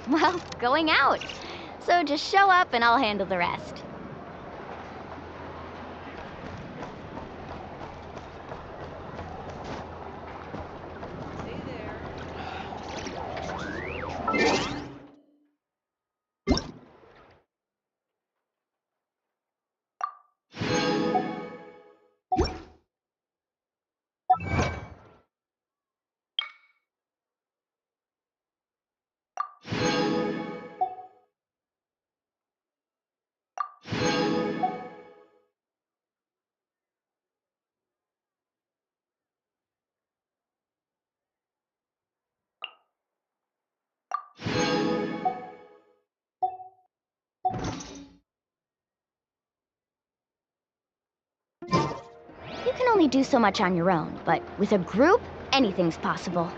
Well, going out. So just show up and I'll handle the rest. You can only do so much on your own, but with a group, anything's possible.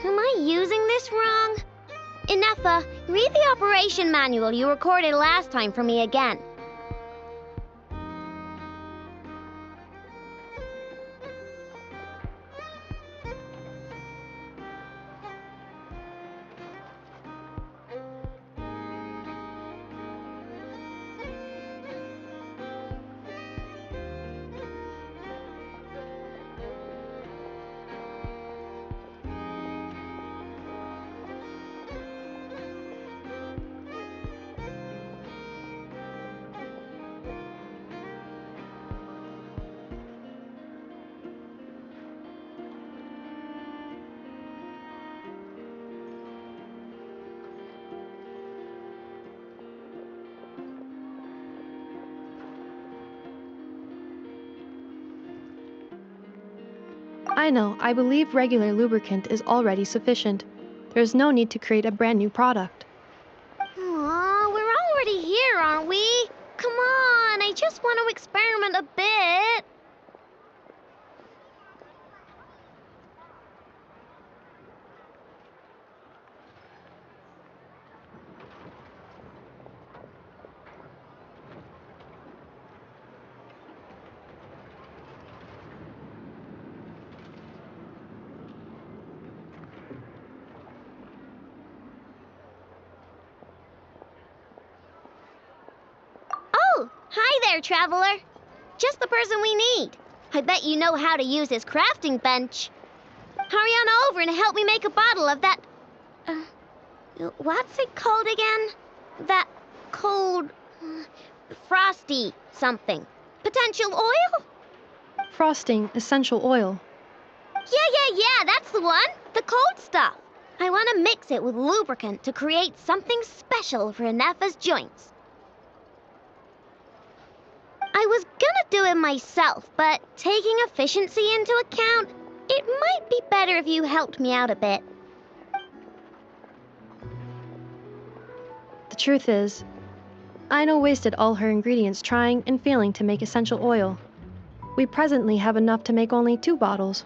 Am I using this wrong? Inefa, read the operation manual you recorded last time for me again. I know, I believe regular lubricant is already sufficient. There's no need to create a brand new product. Aw, we're already here, aren't we? Come on, I just want to experiment a bit. Oh, hi there, traveler. Just the person we need. I bet you know how to use this crafting bench. Hurry on over and help me make a bottle of that... what's it called again? That cold... frosty something. Potential oil? Frosting essential oil. Yeah, that's the one. The cold stuff. I want to mix it with lubricant to create something special for Inefa's joints. I was gonna do it myself, but taking efficiency into account, it might be better if you helped me out a bit. The truth is, Aino wasted all her ingredients trying and failing to make essential oil. We presently have enough to make only 2 bottles.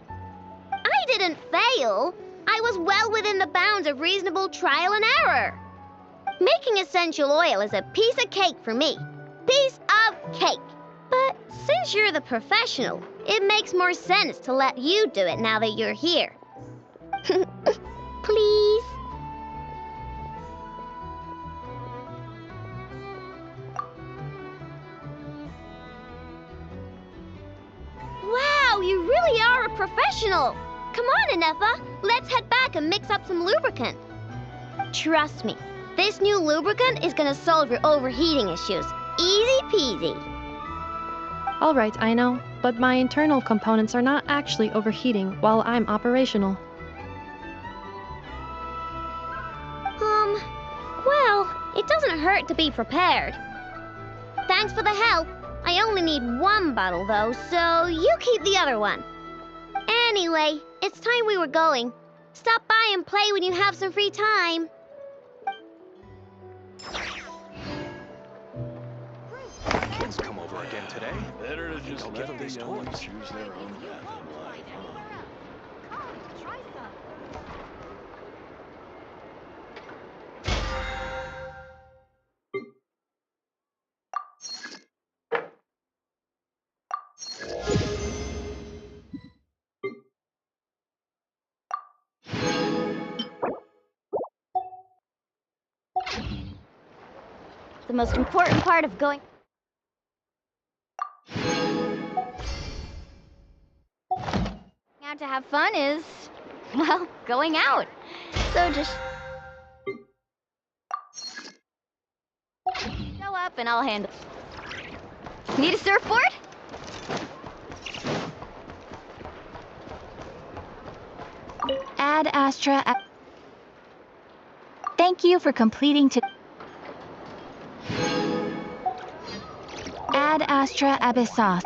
I didn't fail. I was well within the bounds of reasonable trial and error. Making essential oil is a piece of cake for me. Piece of cake. But since you're the professional, it makes more sense to let you do it now that you're here. Please? Wow, you really are a professional! Come on, Inefa, let's head back and mix up some lubricant. Trust me, this new lubricant is gonna solve your overheating issues. Easy peasy. All right, I know, but my internal components are not actually overheating while I'm operational. Well, it doesn't hurt to be prepared. Thanks for the help. I only need one bottle though, so you keep the other one. Anyway, it's time we were going. Stop by and play when you have some free time. Kids come over again today. Better to just I'll let give them the these young ones toys. choose their own path in life, huh? The most important part of going out to have fun is, well, going out. So just show up and I'll handle it. Need a surfboard? Ad Astra. Thank you for completing to. Ad Astra Abyssos.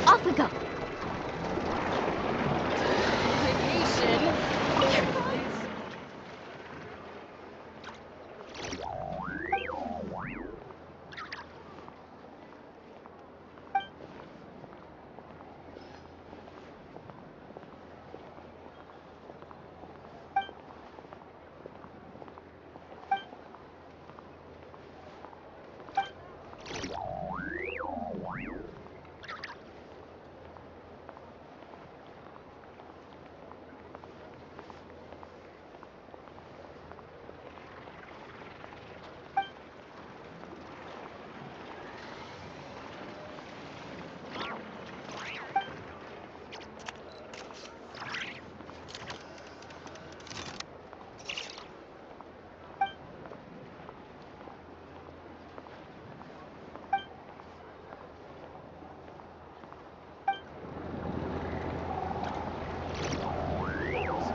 Off we go.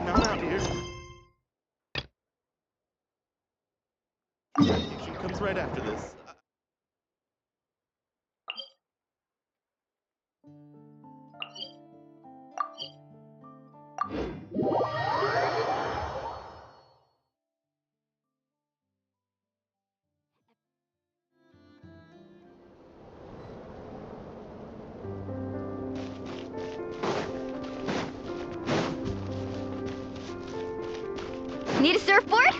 Not out here. Vacation comes right after this. Need a surfboard?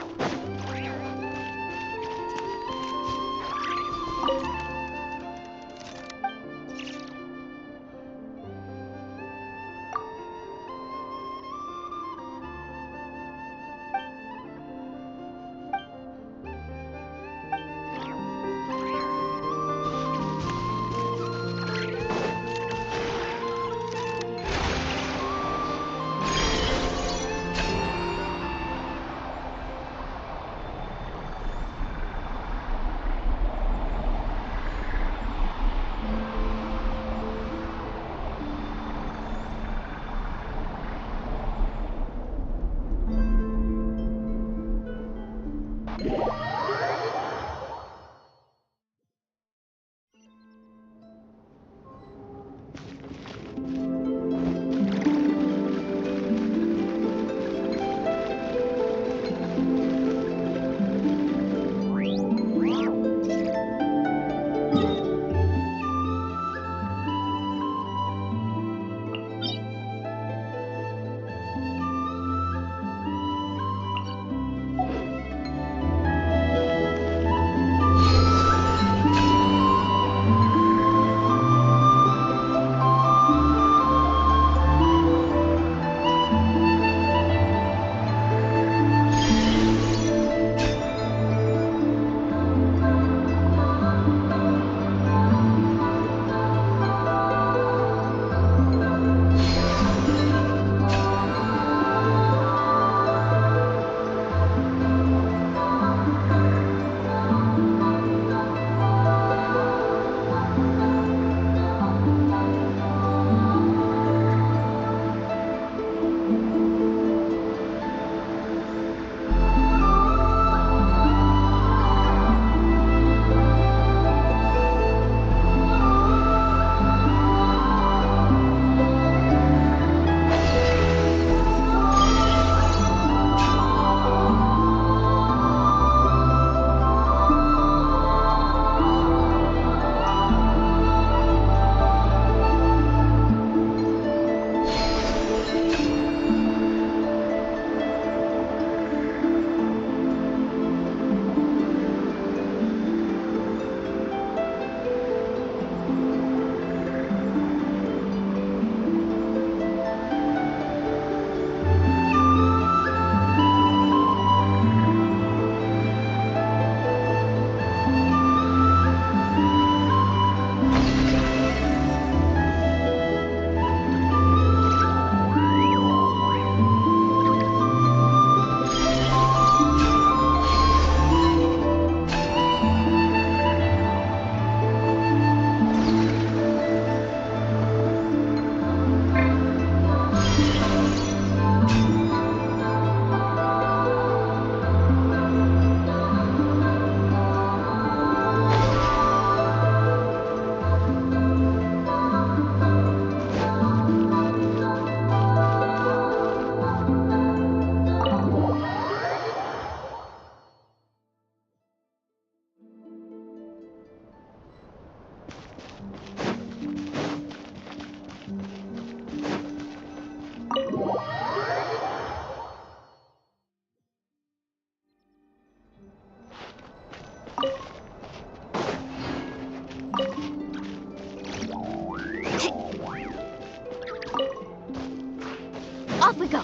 Off we go.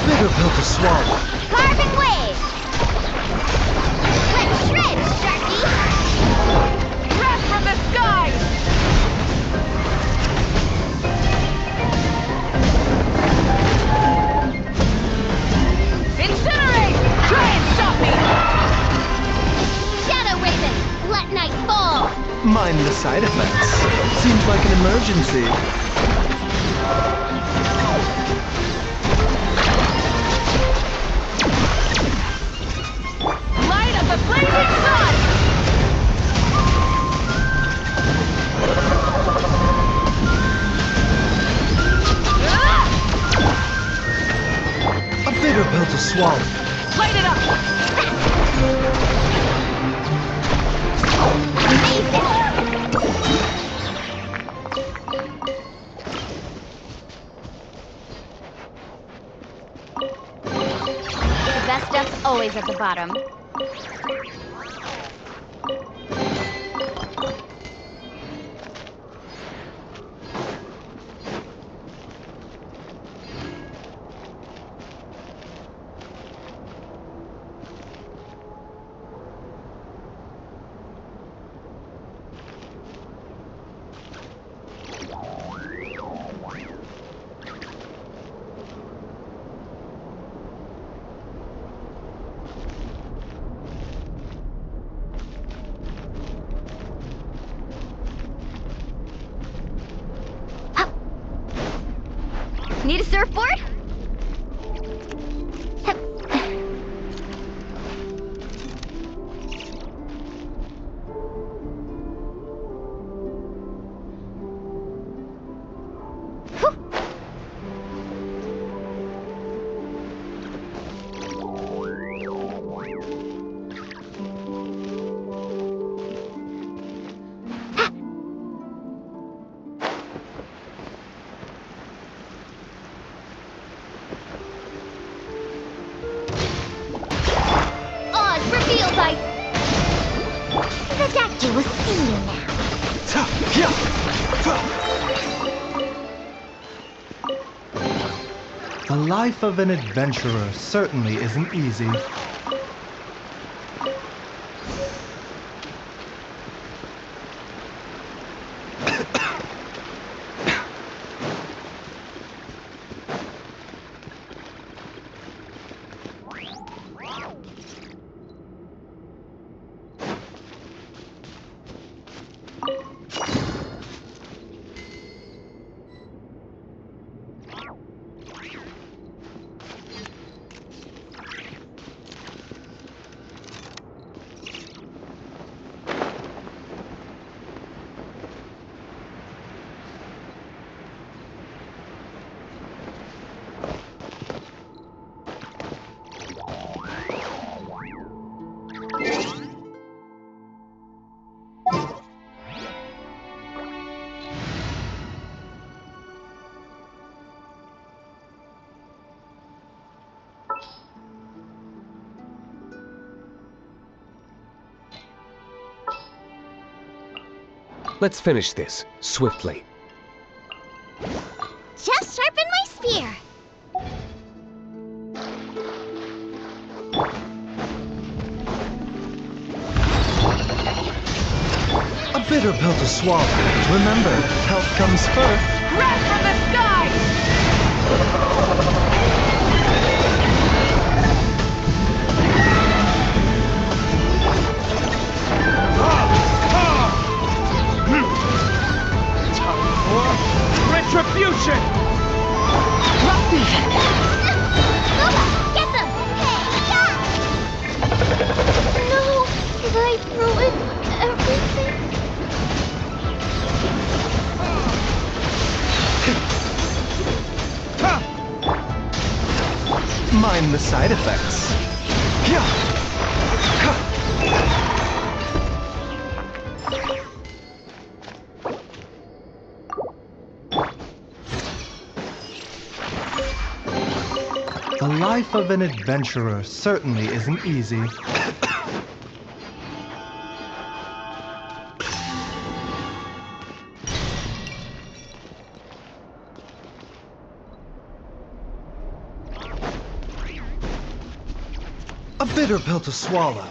Bigger pill to swallow. Carving waves! Let's shred, Sharky! Breath from the skies! Incinerate! Try and stop me! Shadow Raven, let night fall! Mind the side effects. Seems like an emergency. Light of the blazing sun! A bitter pill to swallow. Light it up! The best stuff's always at the bottom. Need a surfboard? The doctor will see you now. The life of an adventurer certainly isn't easy. Let's finish this, swiftly. Just sharpen my spear. A bitter pill to swallow. Remember, health comes first. Wrath from the skies! Retribution! Get them! No! Did I ruin everything? Mind the side effects. The life of an adventurer certainly isn't easy. A bitter pill to swallow.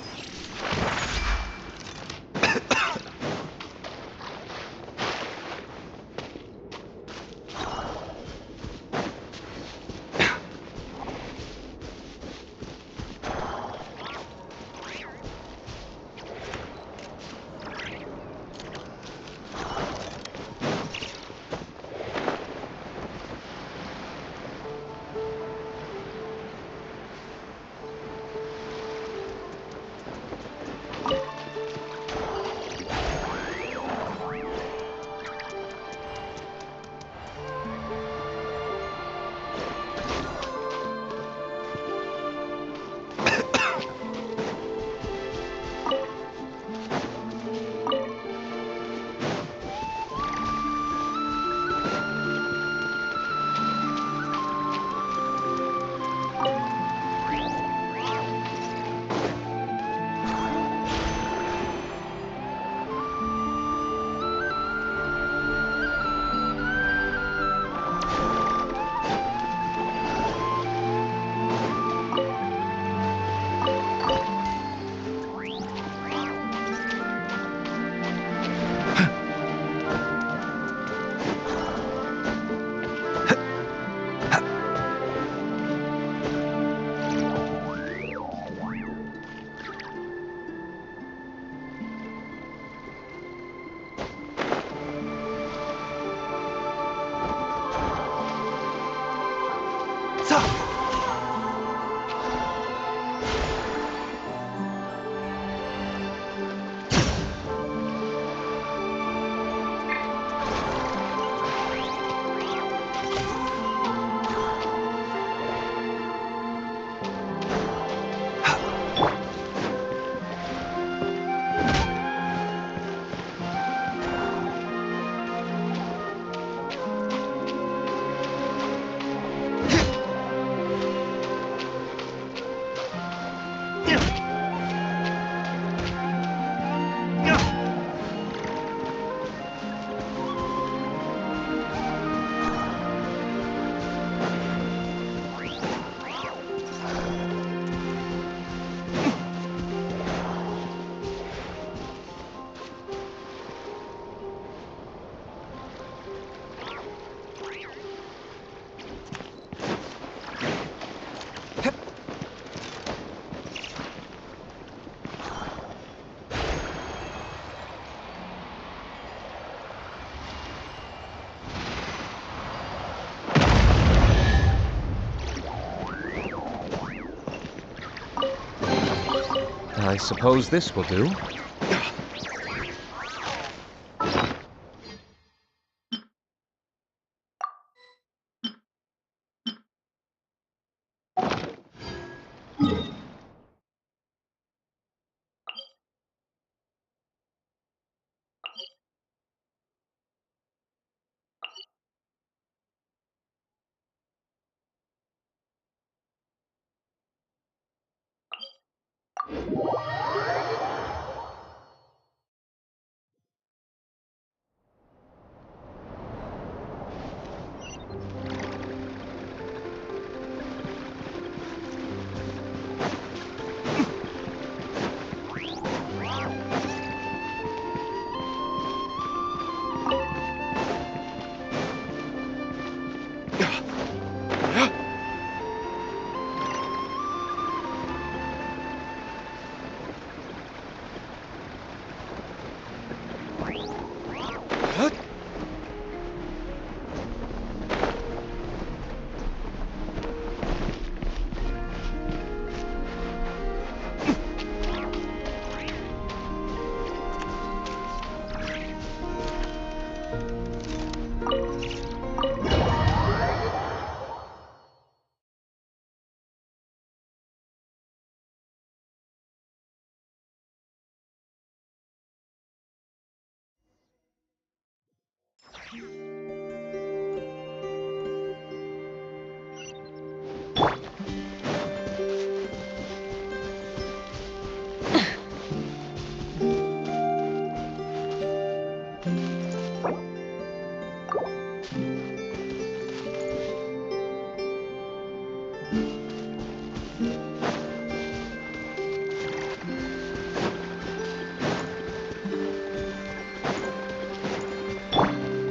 I suppose this will do.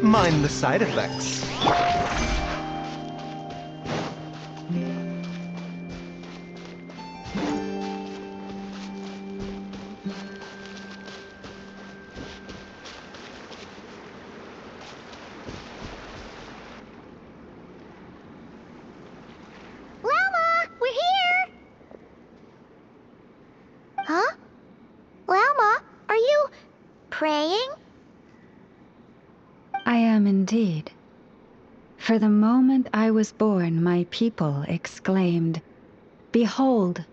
Mind the side effects. Llama, we're here! Huh? Llama, are you praying? I am indeed. For the moment I was born, my people exclaimed, "Behold,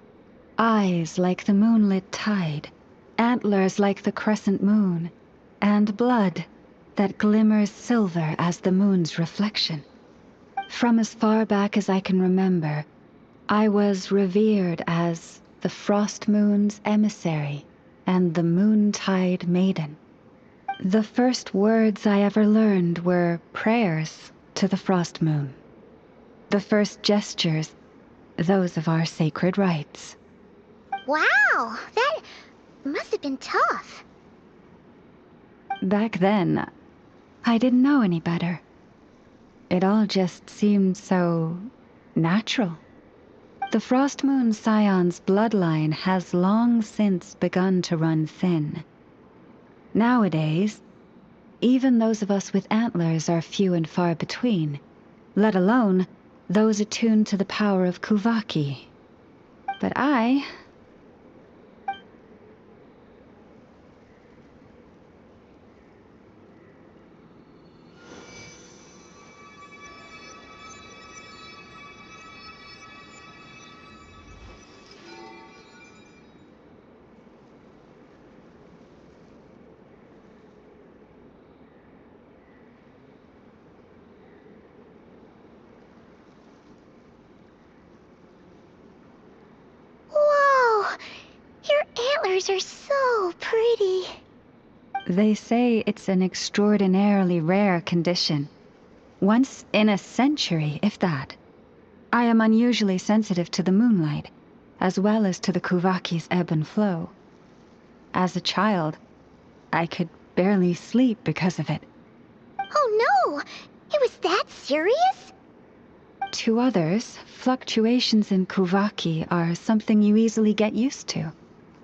eyes like the moonlit tide, antlers like the crescent moon, and blood that glimmers silver as the moon's reflection." From as far back as I can remember, I was revered as the frost moon's emissary and the moontide maiden. The first words I ever learned were prayers to the frost moon. The first gestures, those of our sacred rites. Wow, that must have been tough. Back then, I didn't know any better. It all just seemed so natural. The Frost Moon Scion's bloodline has long since begun to run thin. Nowadays, even those of us with antlers are few and far between, let alone those attuned to the power of Kuvaki. But I... Whoa! Your antlers are so pretty. They say it's an extraordinarily rare condition. Once in a century, if that. I am unusually sensitive to the moonlight, as well as to the Kuvaki's ebb and flow. As a child, I could barely sleep because of it. Oh no! It was that serious? To others, fluctuations in Kuvaki are something you easily get used to,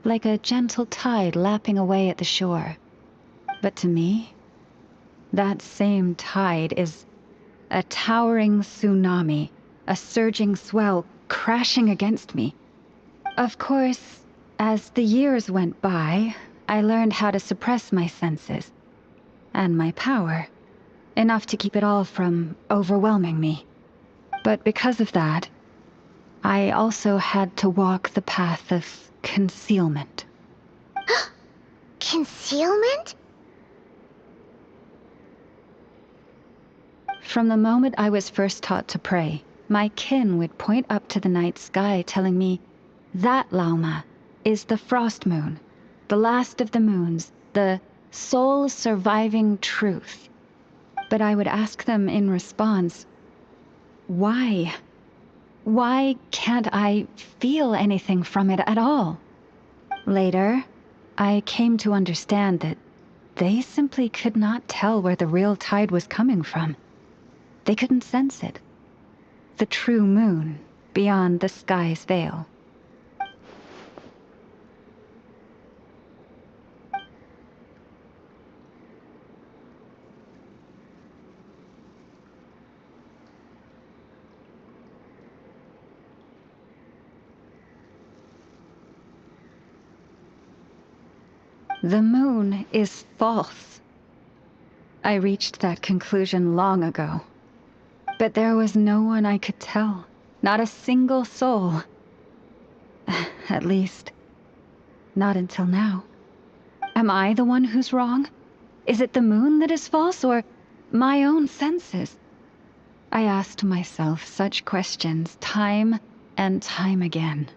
like a gentle tide lapping away at the shore. But to me, that same tide is a towering tsunami, a surging swell crashing against me. Of course, as the years went by, I learned how to suppress my senses and my power, enough to keep it all from overwhelming me. But because of that, I also had to walk the path of concealment. Concealment? From the moment I was first taught to pray, my kin would point up to the night sky telling me, "That, Lauma, is the frost moon, the last of the moons, the sole surviving truth." But I would ask them in response, why? Why can't I feel anything from it at all? Later, I came to understand that they simply could not tell where the real tide was coming from. They couldn't sense it. The true moon beyond the sky's veil. The moon is false. I reached that conclusion long ago. But there was no one I could tell. Not a single soul. At least, not until now. Am I the one who's wrong? Is it the moon that is false, or my own senses? I asked myself such questions time and time again.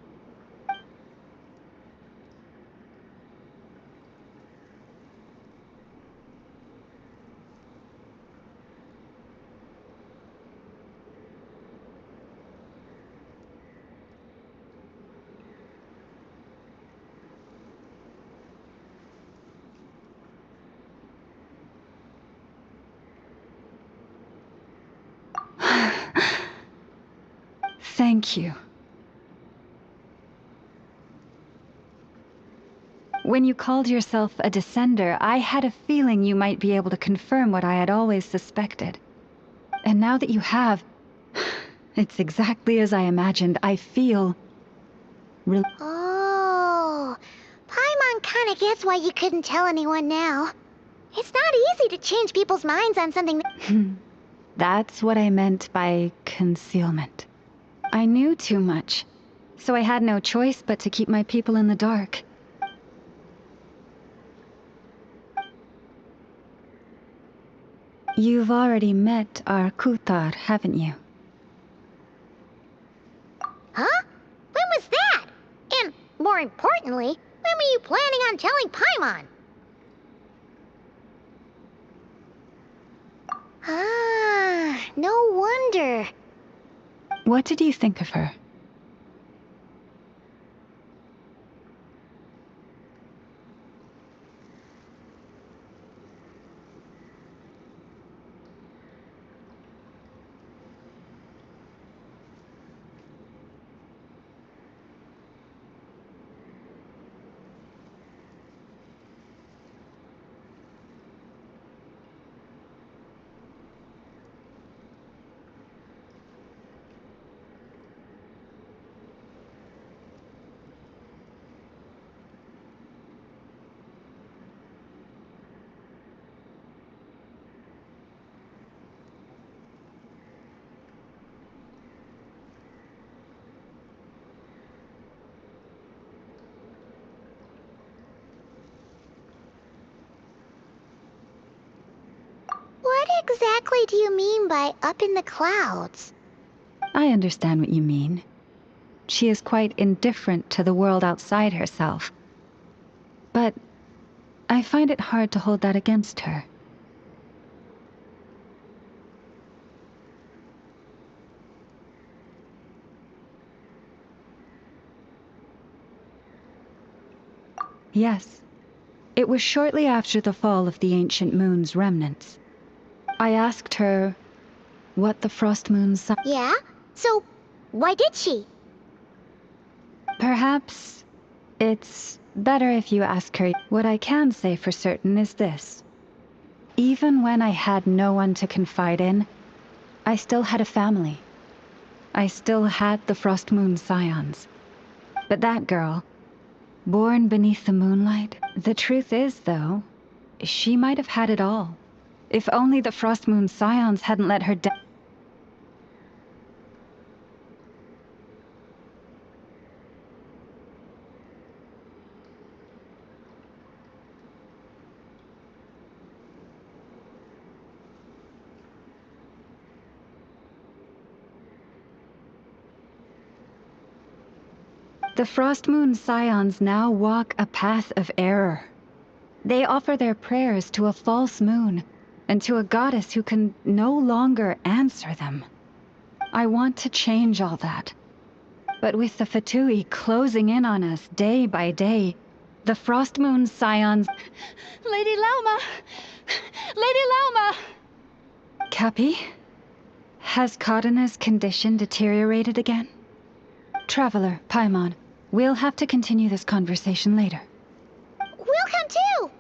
Thank you. When you called yourself a descender, I had a feeling you might be able to confirm what I had always suspected. And now that you have, it's exactly as I imagined. I feel... Oh, Paimon kinda gets why you couldn't tell anyone now. It's not easy to change people's minds on something That's what I meant by concealment. I knew too much, so I had no choice but to keep my people in the dark. You've already met our Kuthar, haven't you? Huh? When was that? And, more importantly, when were you planning on telling Paimon? Ah, no wonder. What did you think of her? exactly do you mean by up in the clouds? I understand what you mean. She is quite indifferent to the world outside herself. But I find it hard to hold that against her. Yes, it was shortly after the fall of the ancient moon's remnants. I asked her what the frost moon's... Yeah? So, why did she? Perhaps it's better if you ask her. What I can say for certain is this. Even when I had no one to confide in, I still had a family. I still had the Frost Moon Scions. But that girl, born beneath the moonlight, the truth is, though, she might have had it all. If only the Frost Moon Scions hadn't let her die. The Frost Moon Scions now walk a path of error. They offer their prayers to a false moon, and to a goddess who can no longer answer them. I want to change all that. But with the Fatui closing in on us day by day, the Frost Moon Scions... Lady Lauma! Lady Lauma! Cappy? Has Cardina's condition deteriorated again? Traveler, Paimon, we'll have to continue this conversation later. We'll come too!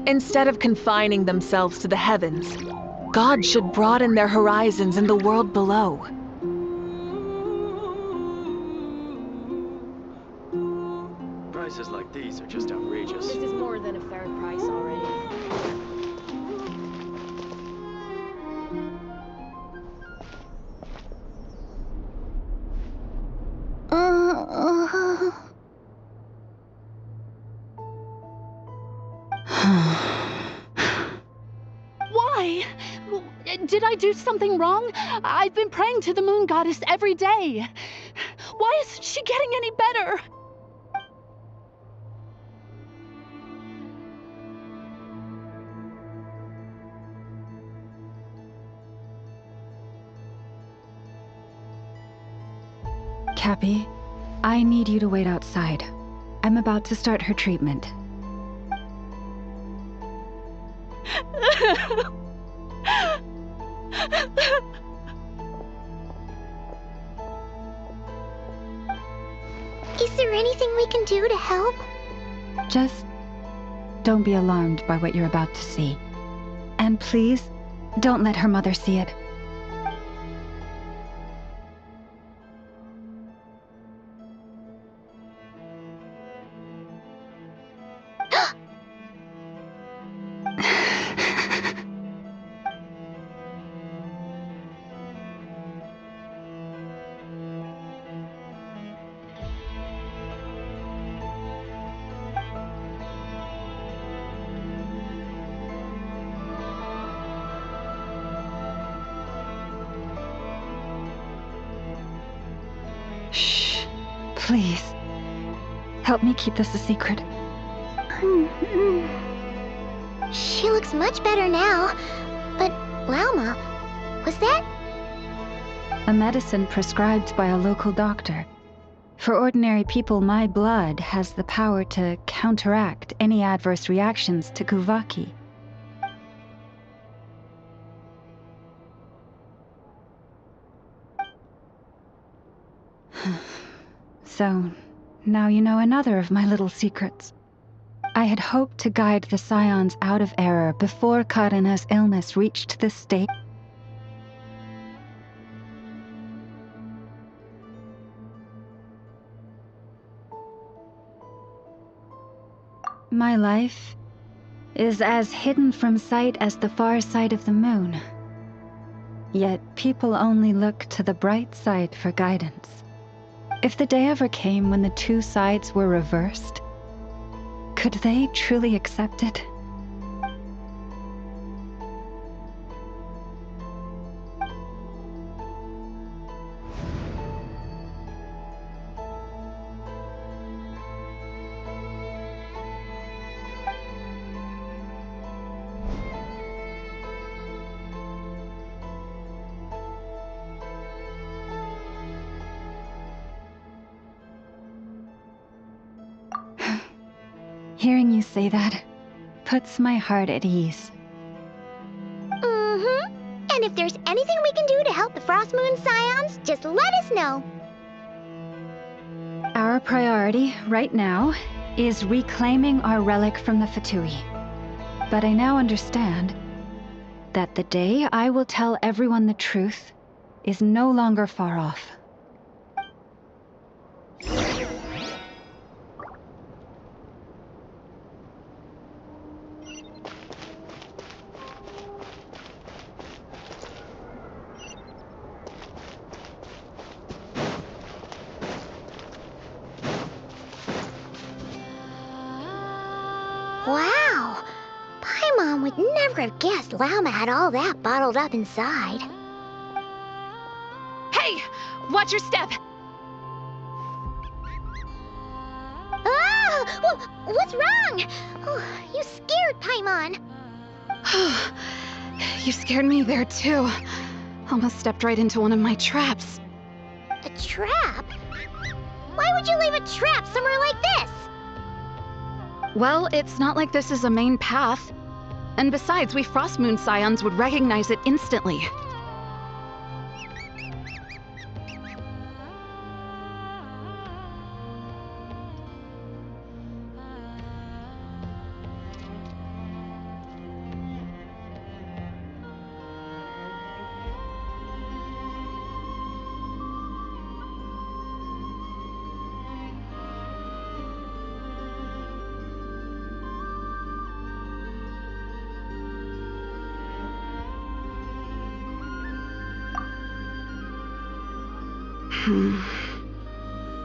Instead of confining themselves to the heavens, God should broaden their horizons in the world below. Prices like these are just outrageous. This is more than a fair price already. Why? Did I do something wrong? I've been praying to the moon goddess every day. Why isn't she getting any better? Cappy, I need you to wait outside. I'm about to start her treatment. Is there anything we can do to help? Just don't be alarmed by what you're about to see. And please, don't let her mother see it. Shh. Please. Help me keep this a secret. She looks much better now. But, Lauma, was that... A medicine prescribed by a local doctor. For ordinary people, my blood has the power to counteract any adverse reactions to Kuvaki. So, now you know another of my little secrets. I had hoped to guide the Scions out of error before Karina's illness reached the state. My life is as hidden from sight as the far side of the moon. Yet people only look to the bright side for guidance. If the day ever came when the two sides were reversed, could they truly accept it? Hearing you say that puts my heart at ease. Mm-hmm. And if there's anything we can do to help the Frost Moon Scions, just let us know. Our priority right now is reclaiming our relic from the Fatui. But I now understand that the day I will tell everyone the truth is no longer far off. Wow! Paimon would never have guessed Lauma had all that bottled up inside. Hey! Watch your step! Ah! What's wrong? Oh, you scared Paimon. You scared me there too. Almost stepped right into one of my traps. A trap? Why would you leave a trap somewhere like this? Well, it's not like this is a main path. And besides, we Frost Moon Scions would recognize it instantly.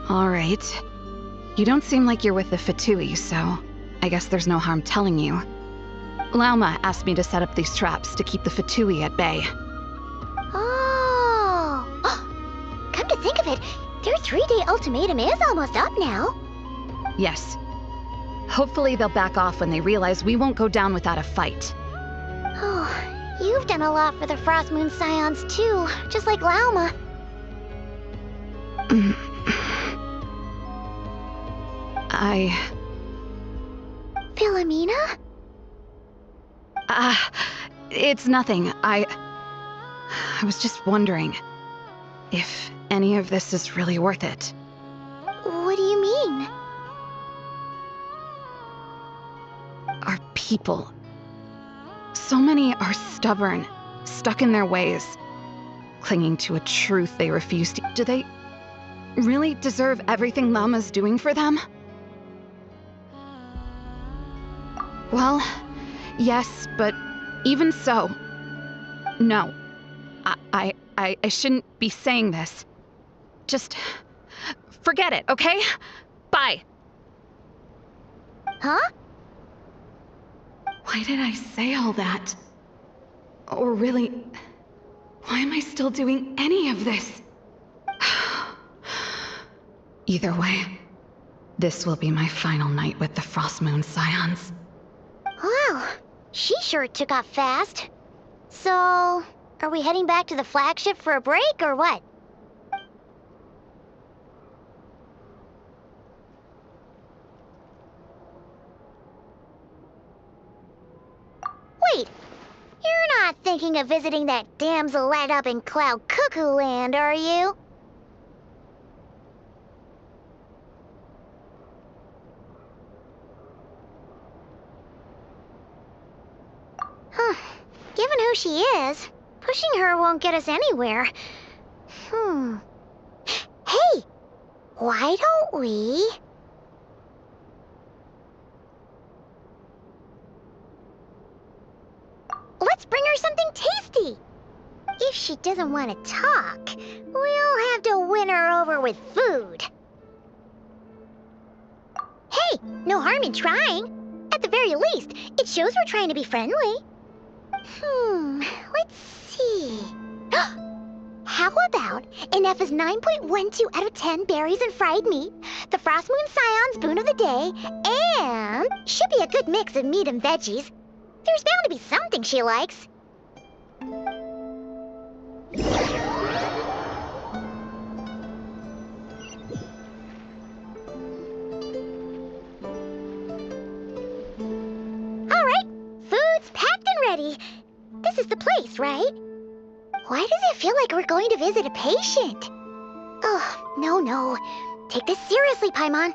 All right. You don't seem like you're with the Fatui, so I guess there's no harm telling you. Lauma asked me to set up these traps to keep the Fatui at bay. Oh! Come to think of it, their 3-day ultimatum is almost up now. Yes. Hopefully they'll back off when they realize we won't go down without a fight. Oh, you've done a lot for the Frost Moon Scions too, just like Lauma. Philomena? It's nothing. I was just wondering if any of this is really worth it. What do you mean? Our people. So many are stubborn, stuck in their ways, clinging to a truth they refuse to. Do they really deserve everything Lauma's doing for them? Well, yes, but even so, no. I shouldn't be saying this. Just forget it, okay? Bye. Huh? Why did I say all that? Or really, why am I still doing any of this? Either way, this will be my final night with the Frost Moon Scions. Wow, she sure took off fast. So, are we heading back to the flagship for a break or what? Wait, you're not thinking of visiting that damsel light up in Cloud Cuckoo Land, are you? who she is. Pushing her won't get us anywhere. Hey! Why don't we... Let's bring her something tasty! If she doesn't want to talk, we'll have to win her over with food. Hey, no harm in trying. At the very least, it shows we're trying to be friendly. Let's see. How about an F is 9.12 out of 10 berries and fried meat, the Frost Moon Scion's boon of the day, and should be a good mix of meat and veggies. There's bound to be something she likes. All right, food's packed and ready. This is the place, right? Why does it feel like we're going to visit a patient? Oh, no. Take this seriously, Paimon.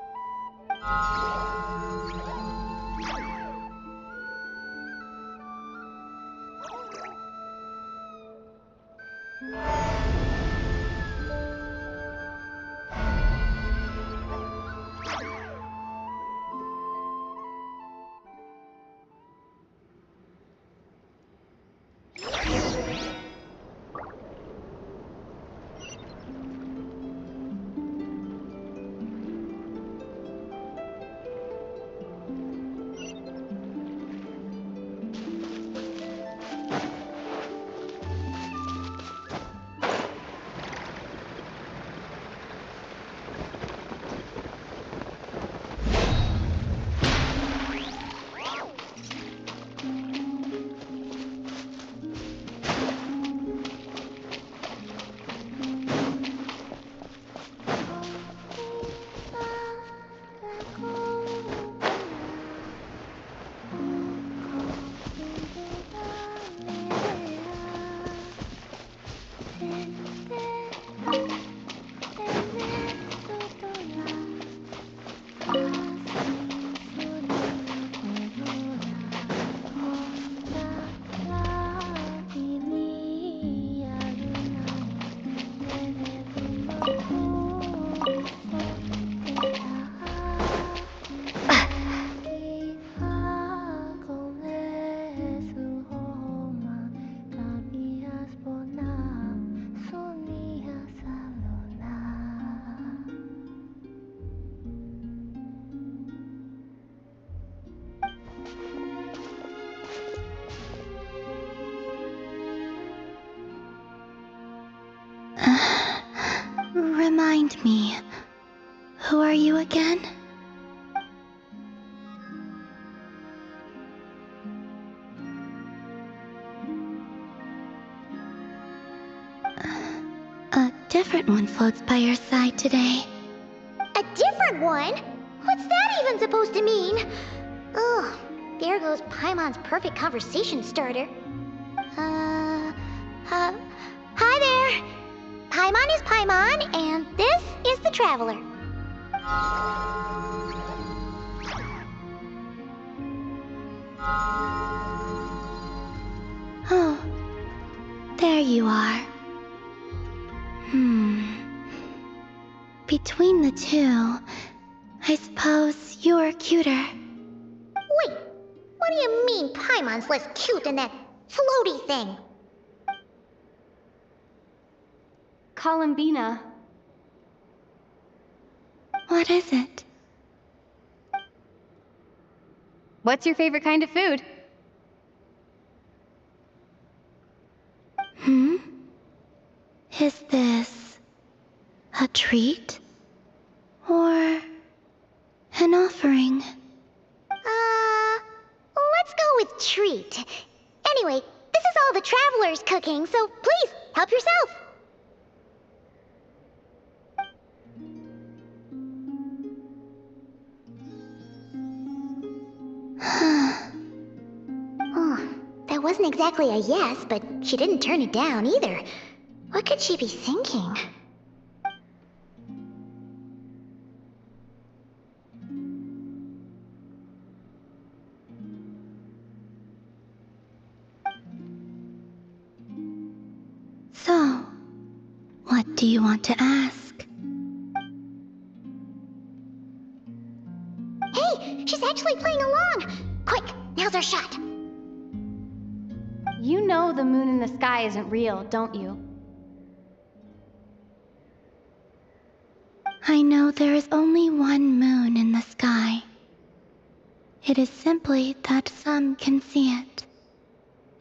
Remind me, who are you again? A different one floats by your side today. A different one? What's that even supposed to mean? Oh, there goes Paimon's perfect conversation starter. Hi there! Paimon is Paimon, and this is the Traveler. Oh, there you are. Between the two, I suppose you're cuter. Wait, what do you mean Paimon's less cute than that floaty thing? Columbina. What is it? What's your favorite kind of food? Is this a treat? Or an offering? Let's go with treat. Anyway, this is all the Traveler's cooking, so please, help yourself. Oh, that wasn't exactly a yes, but she didn't turn it down either. What could she be thinking? do you want to ask? Hey, she's actually playing along! Quick, now's our shot. You know the moon in the sky isn't real, don't you? I know there is only one moon in the sky. It is simply that some can see it,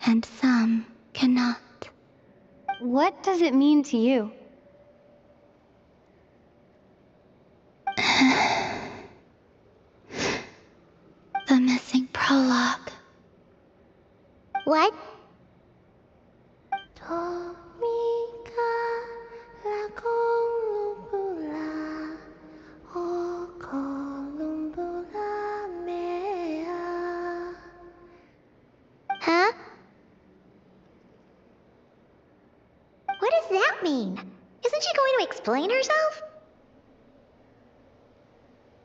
and some cannot. What does it mean to you? The missing prologue. What? Huh? What does that mean? Isn't she going to explain herself?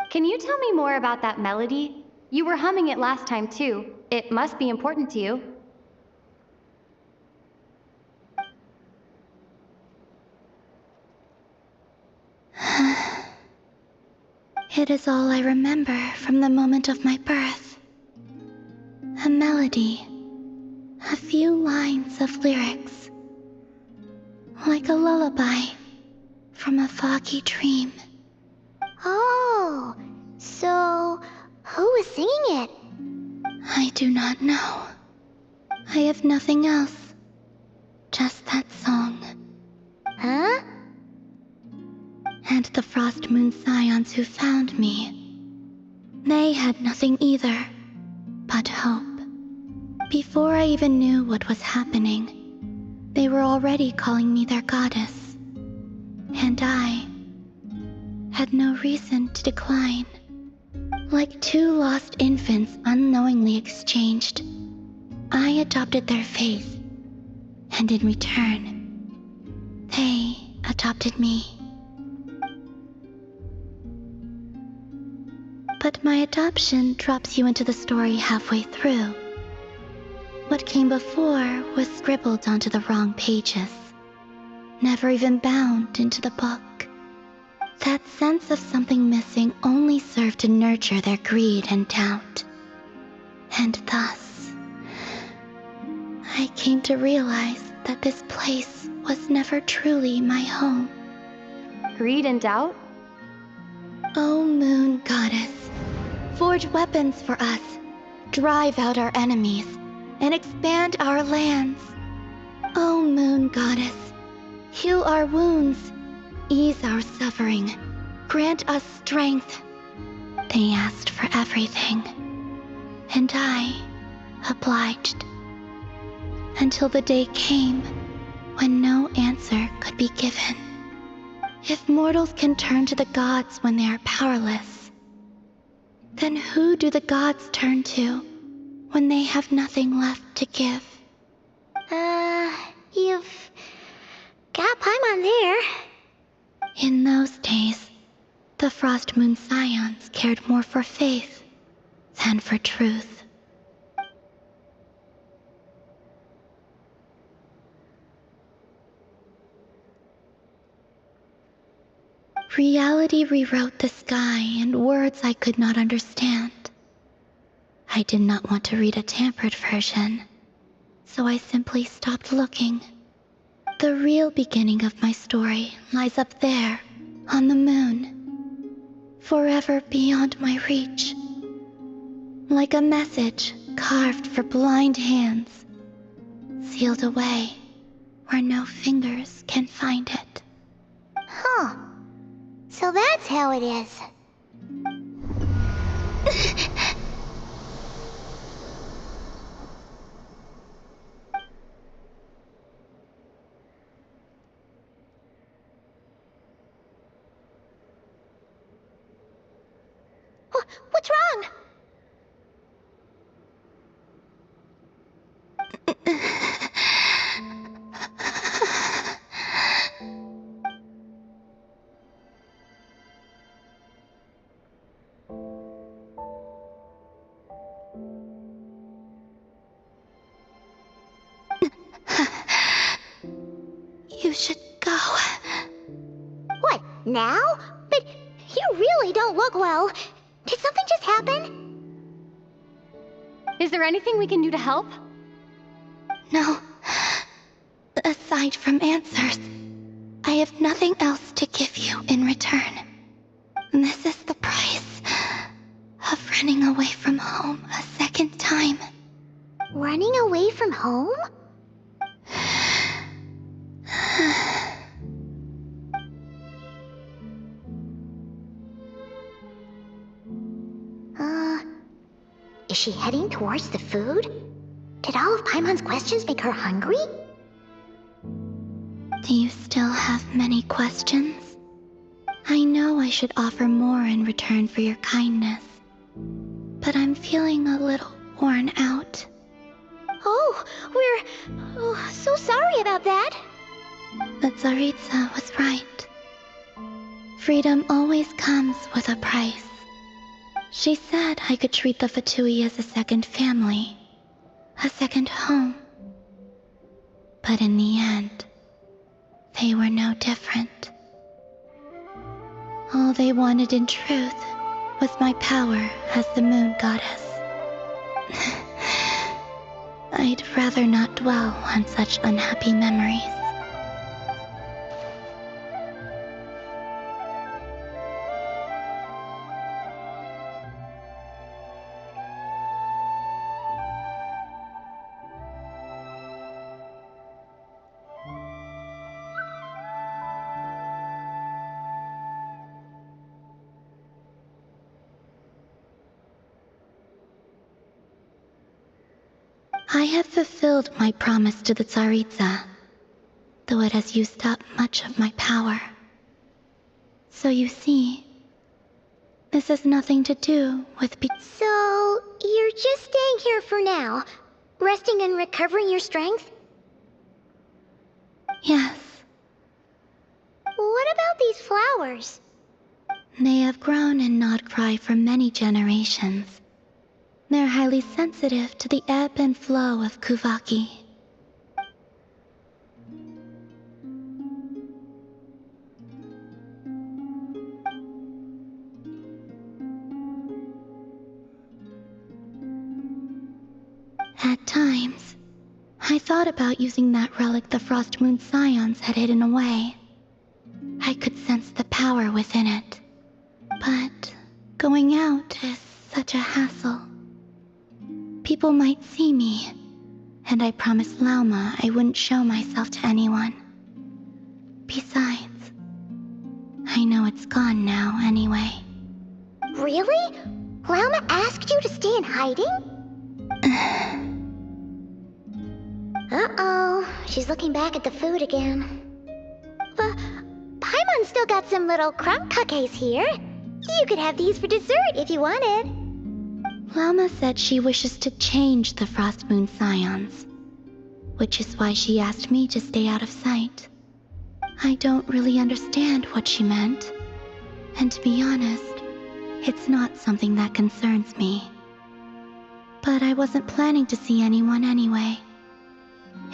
Can you tell me more about that melody? You were humming it last time too. It must be important to you. It is all I remember from the moment of my birth. A melody. A few lines of lyrics. Like a lullaby from a foggy dream. Oh, so who was singing it? I do not know. I have nothing else. Just that song. Huh? And the Frost Moon Scions who found me. They had nothing either but hope. Before I even knew what was happening, they were already calling me their goddess. And I had no reason to decline. Like two lost infants unknowingly exchanged, I adopted their faith. And in return, they adopted me. But my adoption drops you into the story halfway through. What came before was scribbled onto the wrong pages, never even bound into the book. That sense of something missing only served to nurture their greed and doubt. And thus, I came to realize that this place was never truly my home. Greed and doubt? O Moon Goddess, forge weapons for us, drive out our enemies, and expand our lands. O Moon Goddess, heal our wounds, ease our suffering, grant us strength. They asked for everything, and I obliged. Until the day came when no answer could be given. If mortals can turn to the gods when they are powerless, then who do the gods turn to when they have nothing left to give? You've got Paimon there. In those days, the Frost Moon Scions cared more for faith than for truth. Reality rewrote the sky in words I could not understand. I did not want to read a tampered version, so I simply stopped looking. The real beginning of my story lies up there, on the moon, forever beyond my reach. Like a message carved for blind hands, sealed away where no fingers can find it. Huh. So that's how it is. What's wrong? You should go. Now? But you really don't look well. Did something just happen? Is there anything we can do to help? No. Aside from answers, I have nothing else to give you in return. This is the price of running away from home a second time. Running away from home? Is she heading towards the food? Did all of Paimon's questions make her hungry? Do you still have many questions? I know I should offer more in return for your kindness, but I'm feeling a little worn out. Oh, we're so sorry about that. But Tsaritsa was right. Freedom always comes with a price. She said I could treat the Fatui as a second family, a second home. But in the end, they were no different. All they wanted in truth was my power as the moon goddess. I'd rather not dwell on such unhappy memories. I have fulfilled my promise to the Tsaritsa, though it has used up much of my power. So you see, this has nothing to do with So, you're just staying here for now, resting and recovering your strength? Yes, What about these flowers? they have grown in Nod Krai for many generations. They're highly sensitive to the ebb and flow of Kuvaki. At times, I thought about using that relic the Frost Moon Scions had hidden away. I could sense the power within it. But going out is such a hassle. People might see me, and I promised Lauma I wouldn't show myself to anyone. Besides, I know it's gone now anyway. Really? Lauma asked you to stay in hiding? Uh-oh, she's looking back at the food again. But Paimon still got some little crumb cookies here. You could have these for dessert if you wanted. Lauma said she wishes to change the Frost Moon Scions, which is why she asked me to stay out of sight. I don't really understand what she meant, and to be honest, it's not something that concerns me. But I wasn't planning to see anyone anyway.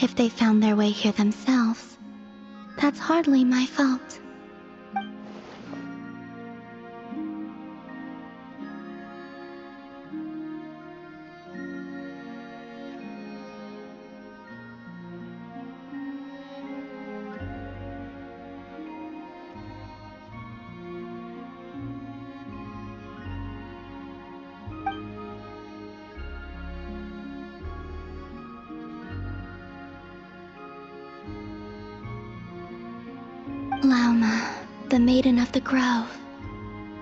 If they found their way here themselves, that's hardly my fault. Lauma, the Maiden of the Grove.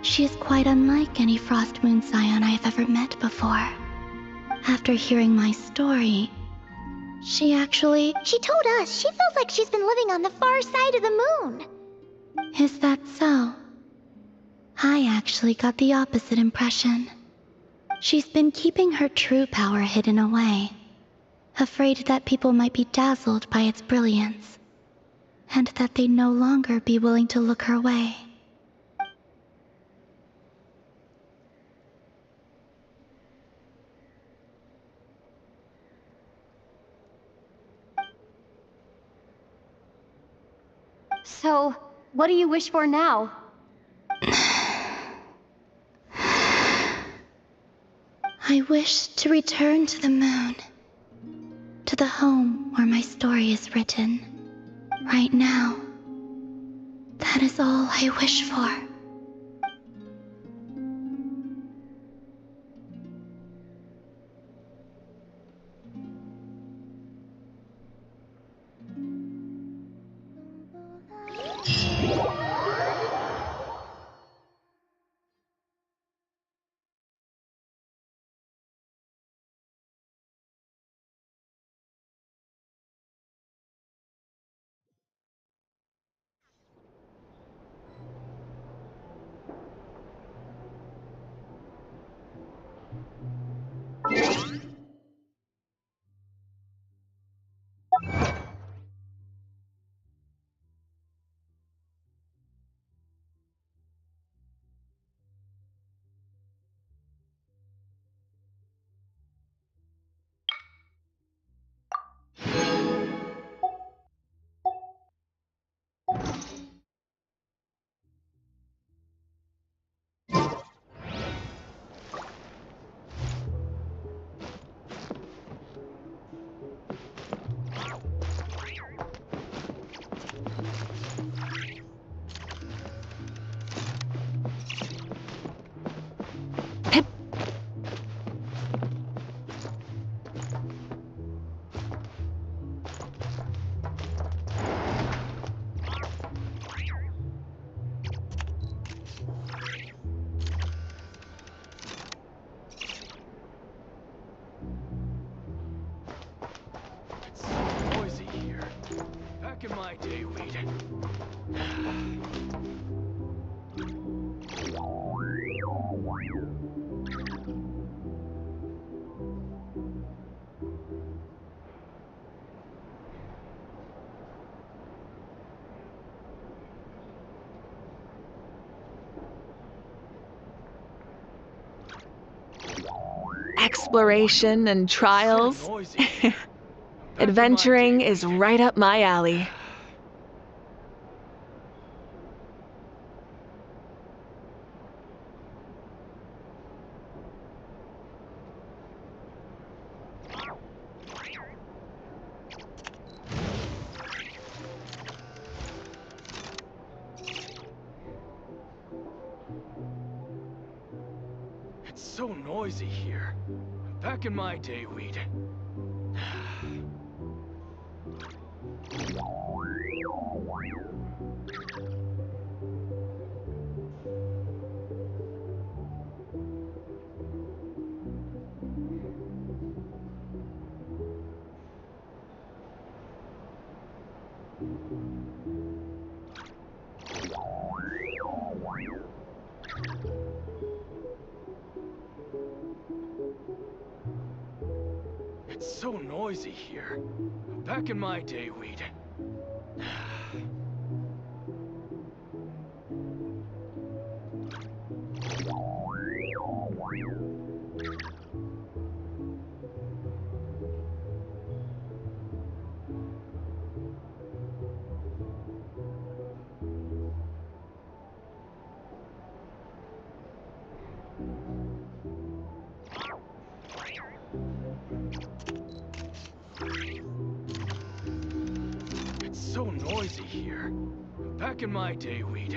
She is quite unlike any Frost Moon Scion I have ever met before. After hearing my story, she told us she feels like she's been living on the far side of the moon. Is that so? I actually got the opposite impression. She's been keeping her true power hidden away, afraid that people might be dazzled by its brilliance, and that they'd no longer be willing to look her way. So, What do you wish for now? I wish to return to the moon. To the home where my story is written. Right now. That is all I wish for. In my day, weed. Exploration and trials. So noisy. Adventuring is right up my alley. It's so noisy here. Back in my day, weed. It's so noisy here. Back in my day, weed. It's so noisy here. Back in my day, weed.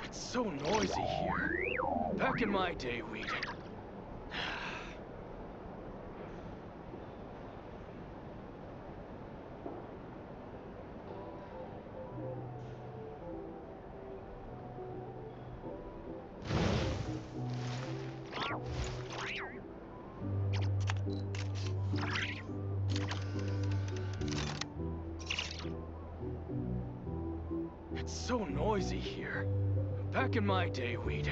It's so noisy here. Back in my day, weed. It's so noisy here. Back in my day, weed.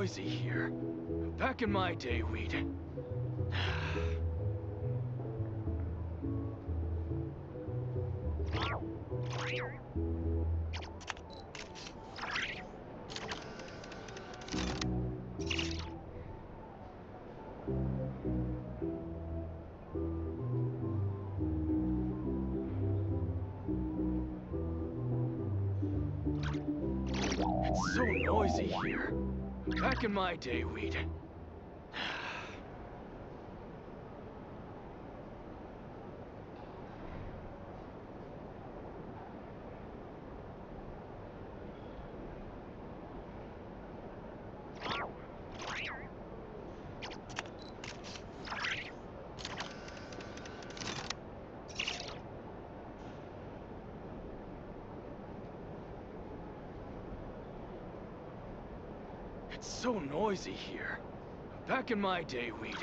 noisy here. Back in my day, we'd... It's so noisy here. Back in my day, we'd... It's so noisy here. Back in my day, we'd...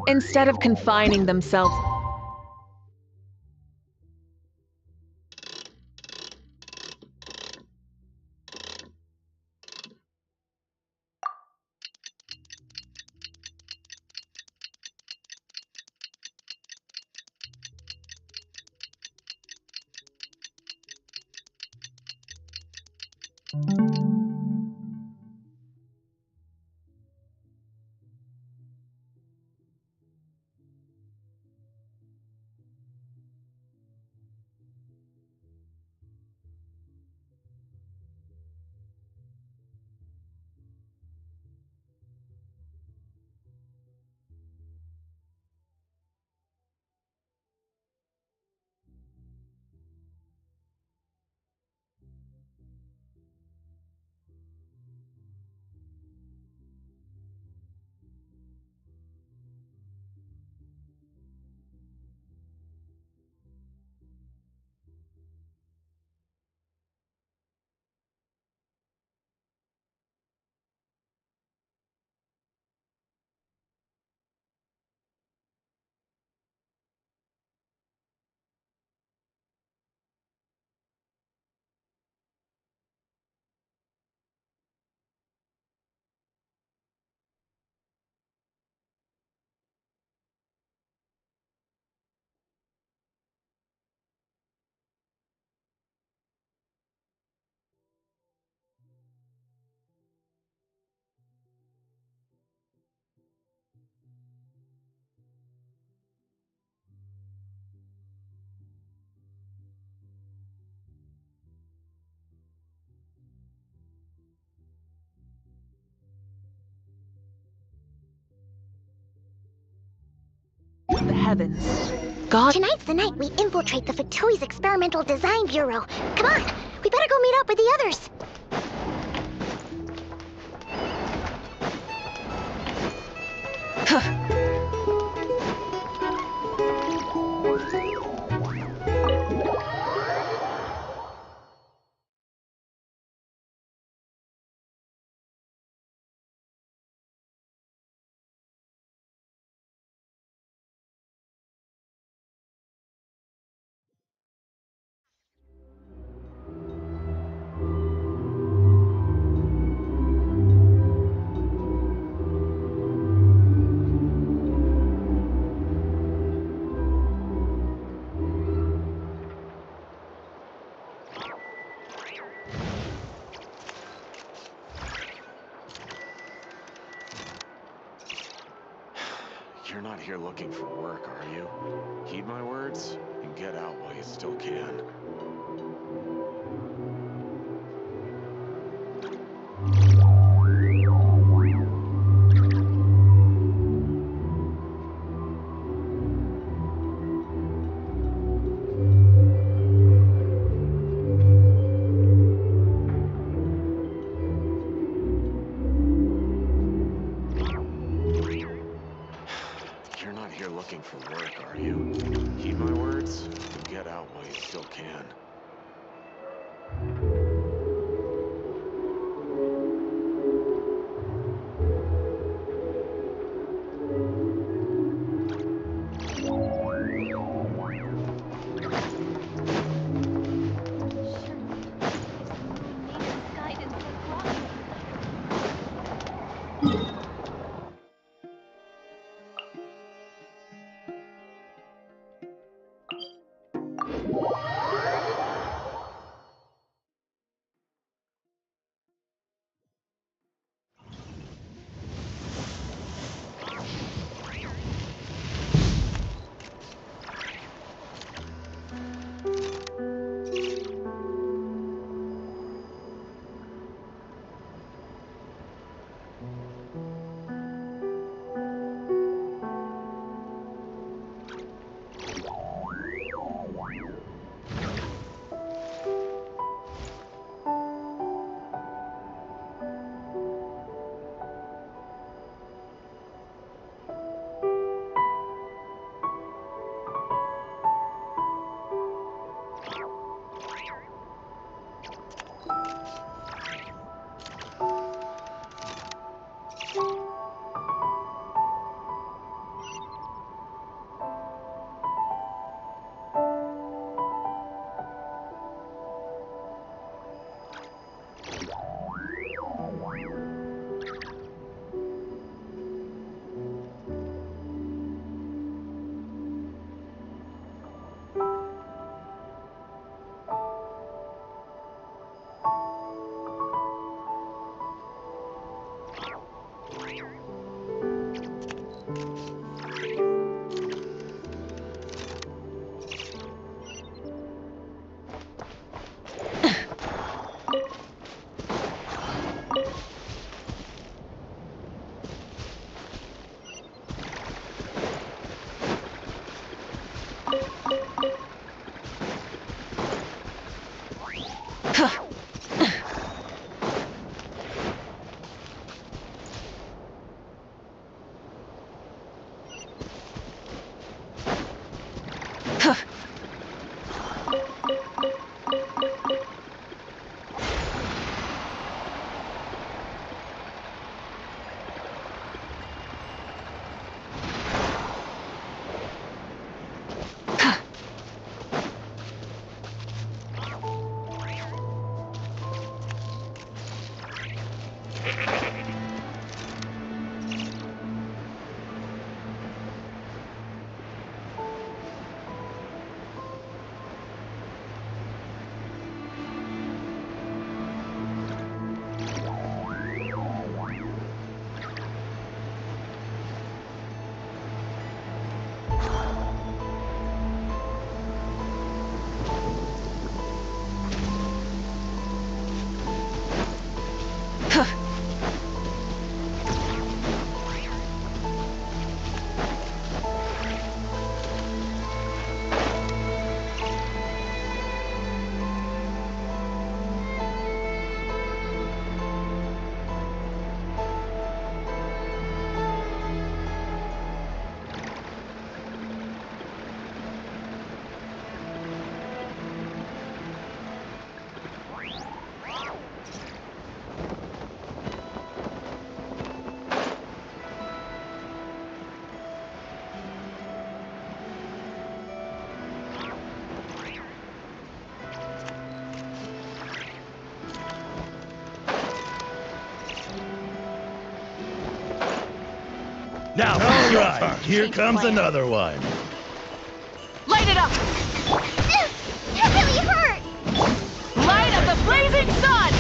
Instead of confining themselves... the heavens. God... Tonight's the night we infiltrate the Fatoi's Experimental Design Bureau. Come on, we better go meet up with the others. You're not here looking for work, are you? Heed my words and get out while you still can. Looking for work, are you? Heed my words and get out while you still can. Now, all right, here comes another one. Light it up! It really hurt! Light of the blazing sun!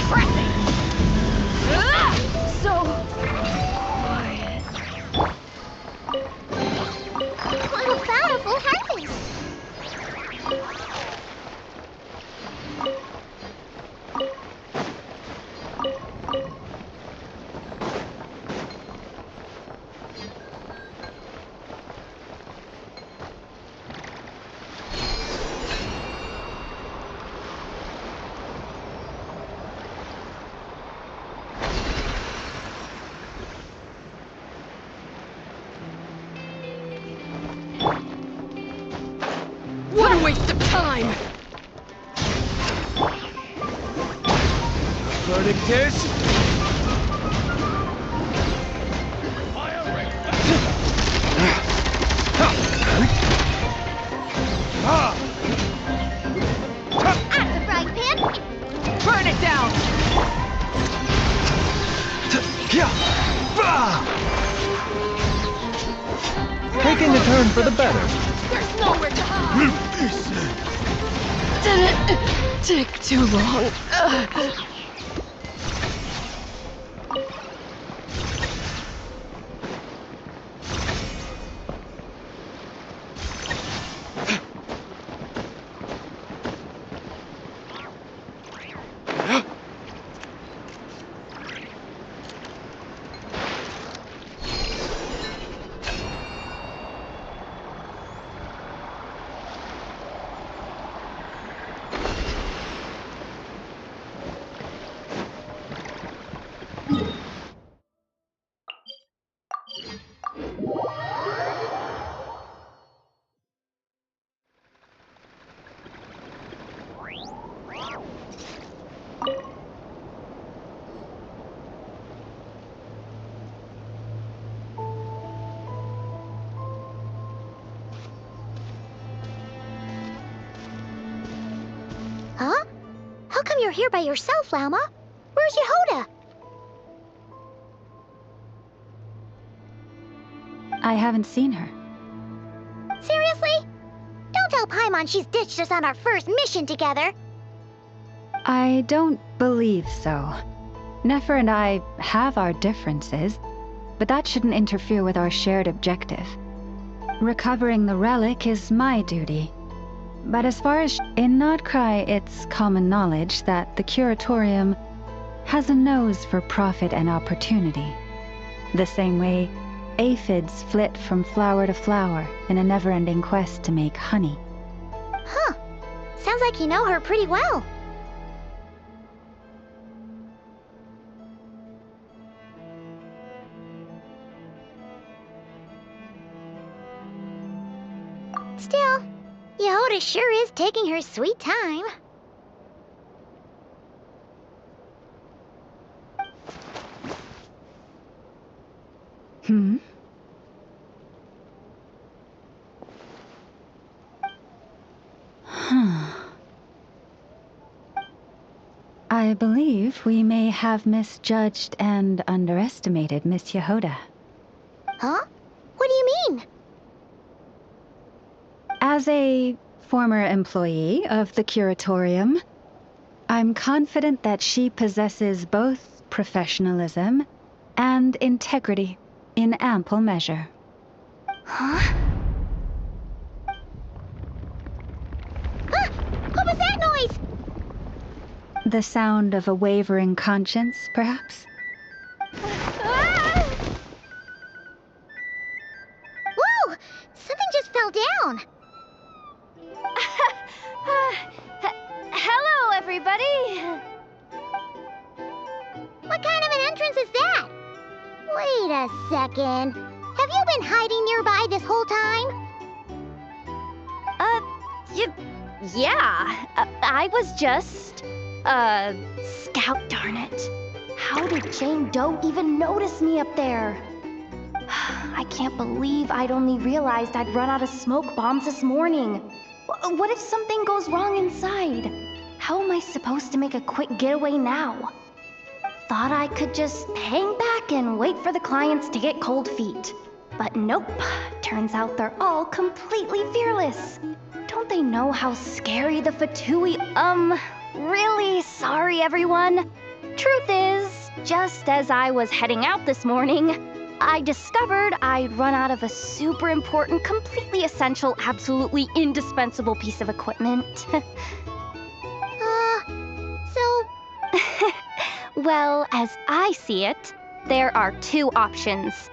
Pressing! So quiet. What a powerful harvest! What a waste of time! Verdictus? Out of the frying pan! Burn it down! Taking a turn for the better. There's nowhere to hide! Did it take too long? Huh? How come you're here by yourself, Lauma? Where's Yehoda? I haven't seen her. Seriously? Don't tell Paimon she's ditched us on our first mission together. I don't believe so. Nefer and I have our differences, but that shouldn't interfere with our shared objective. Recovering the relic is my duty. But as far as in Nod Krai, it's common knowledge that the Curatorium has a nose for profit and opportunity. The same way aphids flit from flower to flower in a never-ending quest to make honey. Huh. Sounds like you know her pretty well. Still, Yehoda sure is taking her sweet time. Hmm? I believe we may have misjudged and underestimated Miss Yehoda. Huh? What do you mean? As a former employee of the Curatorium, I'm confident that she possesses both professionalism and integrity in ample measure. Huh? Ah! What was that noise? The sound of a wavering conscience, perhaps? Ah! Whoa! Something just fell down. Hello, everybody. What kind of an entrance is that? Wait a second. Have you been hiding nearby this whole time? Yeah. I was just, scout, darn it. How did Jane Doe even notice me up there? I can't believe I'd only realized I'd run out of smoke bombs this morning. What if something goes wrong inside? How am I supposed to make a quick getaway now? Thought I could just hang back and wait for the clients to get cold feet. But nope, turns out they're all completely fearless. Don't they know how scary the Fatui— really sorry everyone. Truth is, just as I was heading out this morning, I discovered I'd run out of a super important, completely essential, absolutely indispensable piece of equipment. Well, as I see it, there are two options.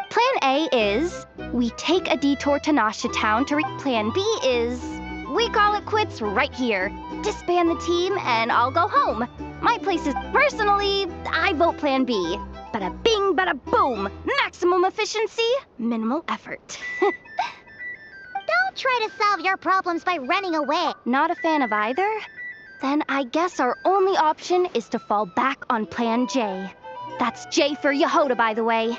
Plan A is, we take a detour to Nasha Town to reach. Plan B is, we call it quits right here, disband the team, and I'll go home. My place is— personally, I vote Plan B. Bada bing, bada boom. Maximum efficiency, minimal effort. Don't try to solve your problems by running away. Not a fan of either? Then I guess our only option is to fall back on Plan J. That's J for Yehoda, by the way.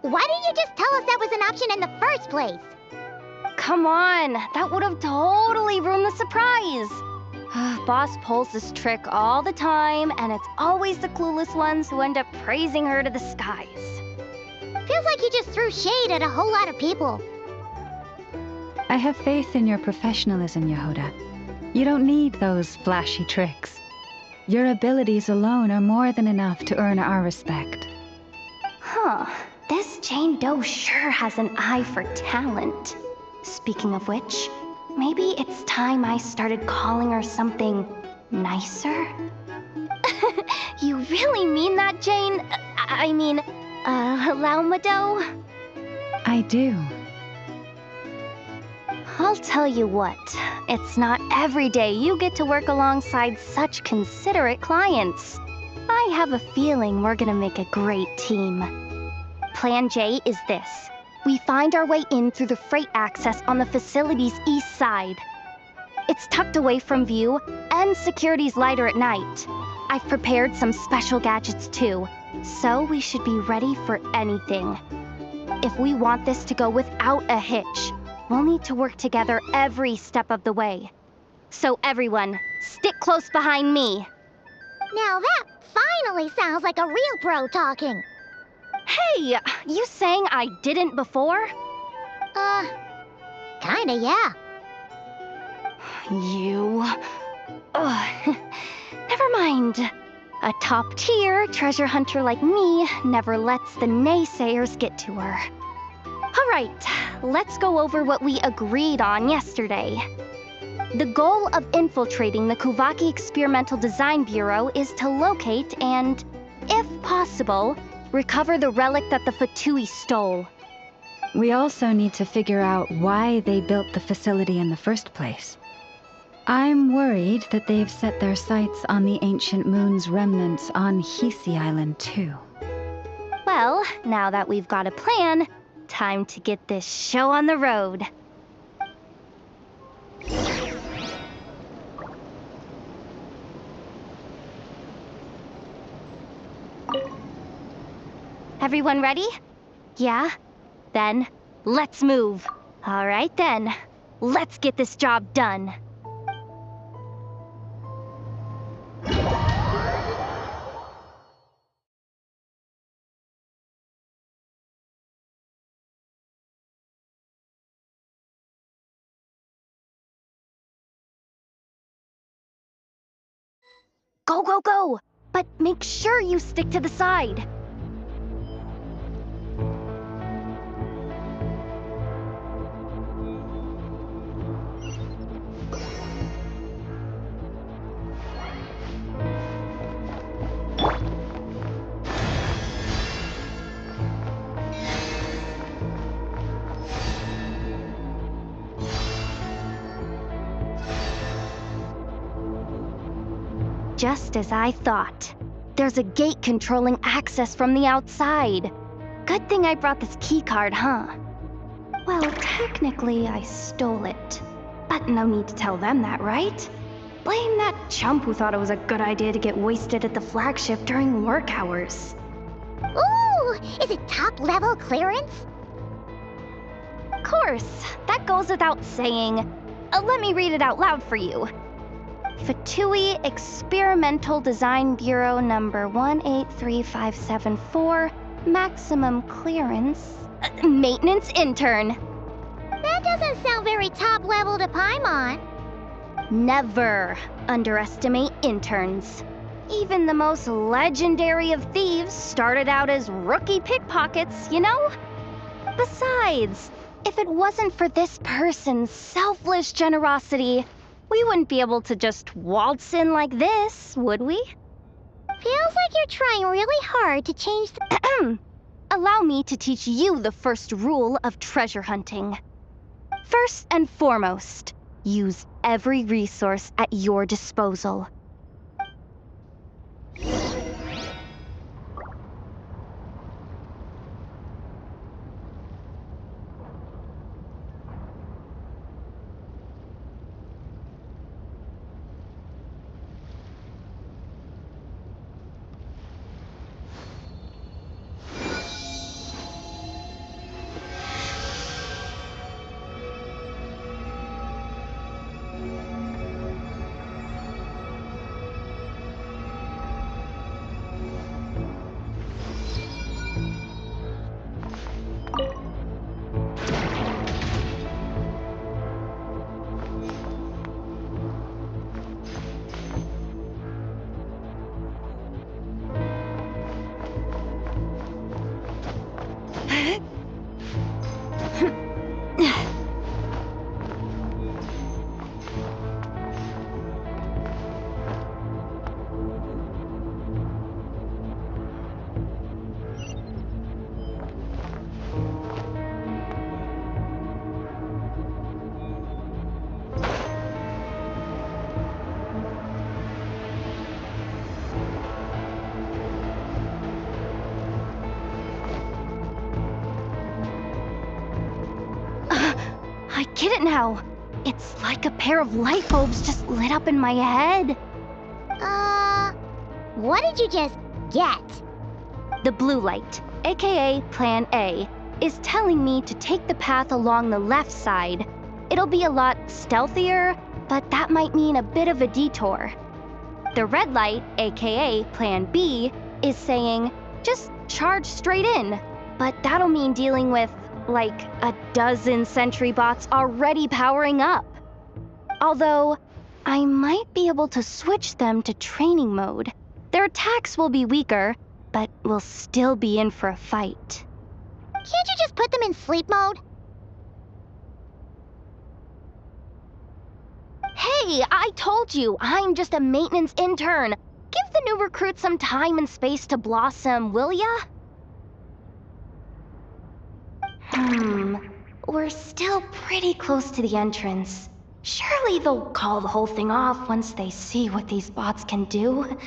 Why didn't you just tell us that was an option in the first place? Come on, that would have totally ruined the surprise. Boss pulls this trick all the time, and it's always the clueless ones who end up praising her to the skies. Feels like you just threw shade at a whole lot of people. I have faith in your professionalism, Yehoda. You don't need those flashy tricks. Your abilities alone are more than enough to earn our respect. Huh. This Jane Doe sure has an eye for talent. Speaking of which, maybe it's time I started calling her something nicer? You really mean that, Jane? Laumado? I do. I'll tell you what, it's not every day you get to work alongside such considerate clients. I have a feeling we're gonna make a great team. Plan J is this. We find our way in through the freight access on the facility's east side. It's tucked away from view, and security's lighter at night. I've prepared some special gadgets too, so we should be ready for anything. If we want this to go without a hitch, we'll need to work together every step of the way. So everyone, stick close behind me. Now that finally sounds like a real pro talking. Hey, you saying I didn't before? Kinda, yeah. You... Ugh. Never mind. A top-tier treasure hunter like me never lets the naysayers get to her. All right, let's go over what we agreed on yesterday. The goal of infiltrating the Kuvaki Experimental Design Bureau is to locate and, if possible, recover the relic that the Fatui stole. We also need to figure out why they built the facility in the first place. I'm worried that they've set their sights on the ancient moon's remnants on Hisi Island too. Well, now that we've got a plan, time to get this show on the road. Everyone ready? Yeah? Then, let's move. All right then, let's get this job done. Go, go, go! But make sure you stick to the side. Just as I thought. There's a gate controlling access from the outside. Good thing I brought this keycard, huh? Well, technically I stole it. But no need to tell them that, right? Blame that chump who thought it was a good idea to get wasted at the flagship during work hours. Ooh! Is it top-level clearance? Of course, that goes without saying. Let me read it out loud for you. Fatui Experimental Design Bureau number 183574, maximum clearance, maintenance intern. That doesn't sound very top level to Paimon. Never underestimate interns. Even the most legendary of thieves started out as rookie pickpockets, you know? Besides, if it wasn't for this person's selfless generosity, we wouldn't be able to just waltz in like this, would we? Feels like you're trying really hard to change the... Allow me to teach you the first rule of treasure hunting. First and foremost, use every resource at your disposal. I get it now. It's like a pair of light bulbs just lit up in my head. What did you just get? The blue light, aka Plan A, is telling me to take the path along the left side. It'll be a lot stealthier, but that might mean a bit of a detour. The red light, aka Plan B, is saying, just charge straight in. But that'll mean dealing with, like, a dozen sentry bots already powering up. Although, I might be able to switch them to training mode. Their attacks will be weaker, but we'll still be in for a fight. Can't you just put them in sleep mode? Hey, I told you, I'm just a maintenance intern. Give the new recruit some time and space to blossom, will ya? We're still pretty close to the entrance. Surely they'll call the whole thing off once they see what these bots can do.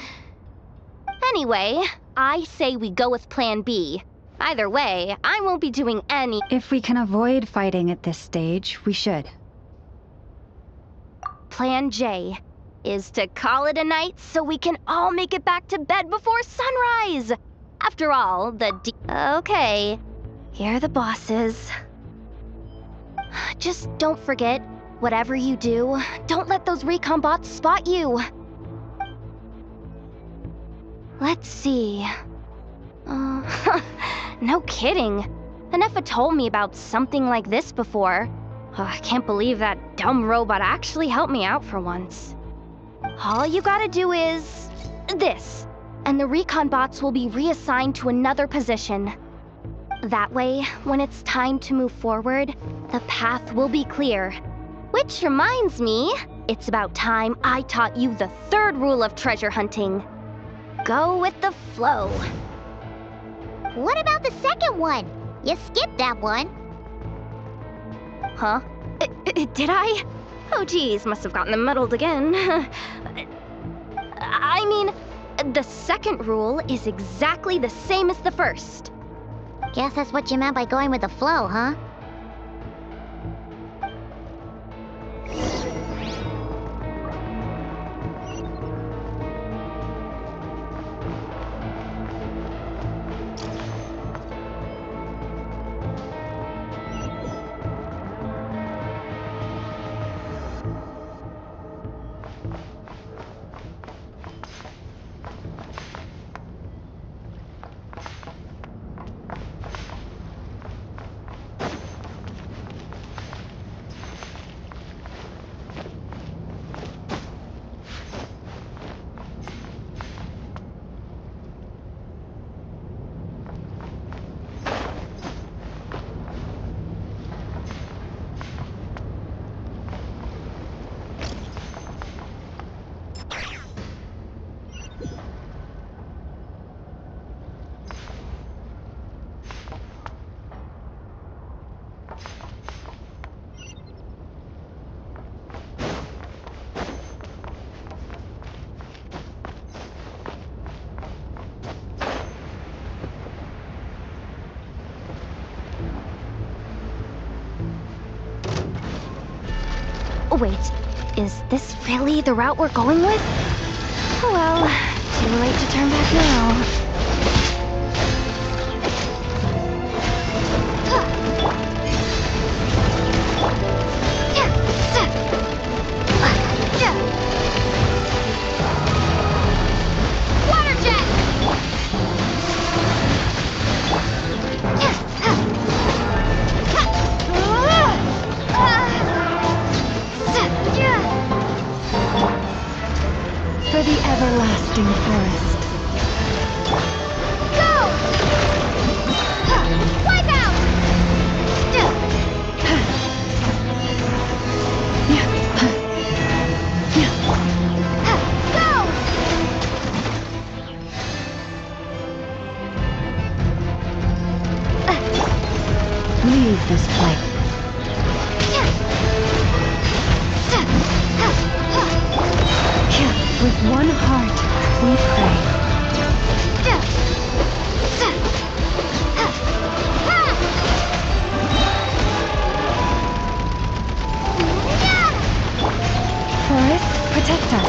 Anyway, I say we go with Plan B. Either way, I won't be doing any— If we can avoid fighting at this stage, we should. Plan J is to call it a night so we can all make it back to bed before sunrise. After all, Okay, here are the bosses. Just don't forget, whatever you do, don't let those recon bots spot you. Let's see. No kidding. Anefa told me about something like this before. I can't believe that dumb robot actually helped me out for once. All you gotta do is this, and the recon bots will be reassigned to another position. That way, when it's time to move forward, the path will be clear. Which reminds me, it's about time I taught you the third rule of treasure hunting. Go with the flow. What about the second one? You skipped that one. Huh? Did I? Oh geez, must have gotten them muddled again. I mean, the second rule is exactly the same as the first. Guess that's what you meant by going with the flow, huh? Wait, is this really the route we're going with? Well, too late to turn back now. Water jet! For the everlasting forest. Go! Wipe out! Go! Leave this place. With one heart, we pray. Forest, protect us.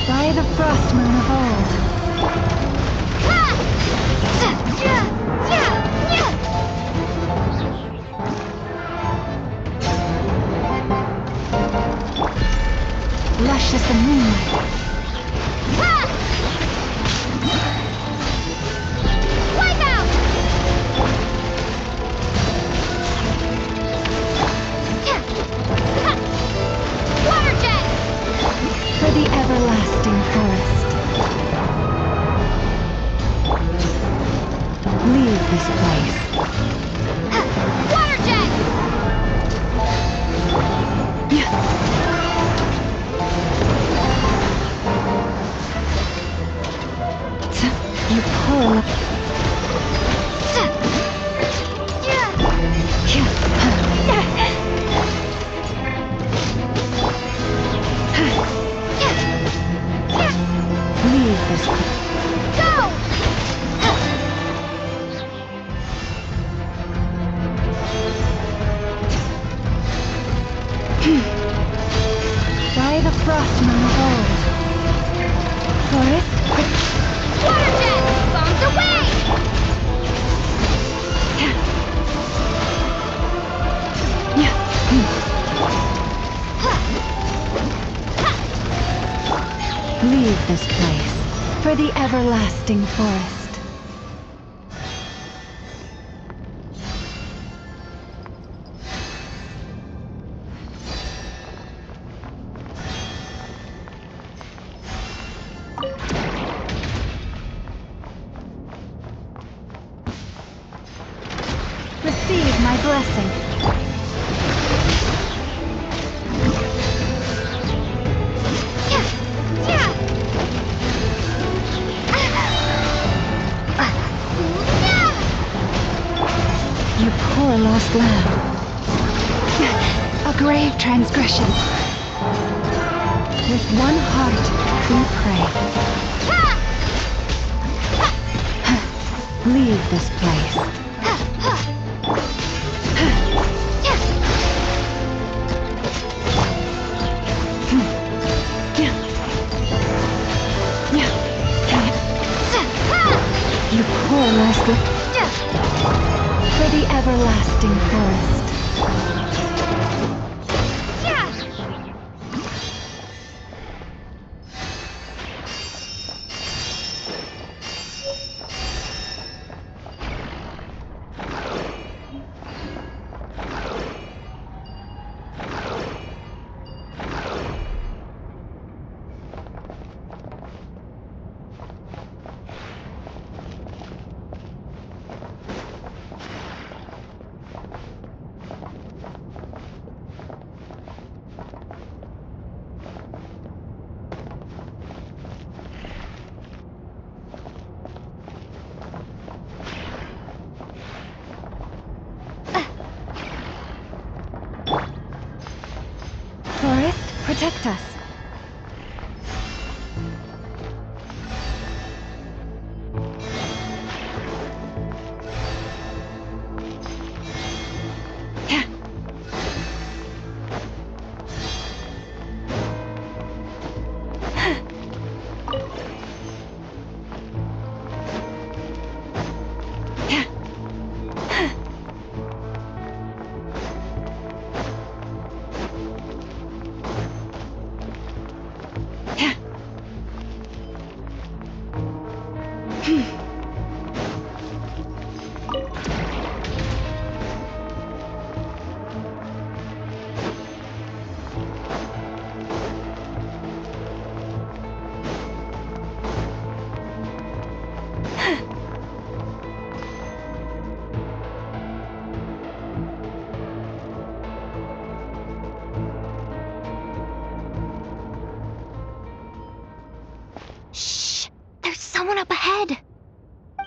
By the frost moon of old. Lush as the moonlight. Wipe out! Water jet! For the everlasting forest. Leave this place. Water jet! You pull. Leave this place. Go! By the frost moon of old. Forest, Water jet! Bombs away! leave this place for the everlasting forest. Receive my blessing. You poor lost lamb. A grave transgression. With one heart, we pray. Leave this place. You poor lost lamb. For the everlasting forest. Protect us. Shh! There's someone up ahead!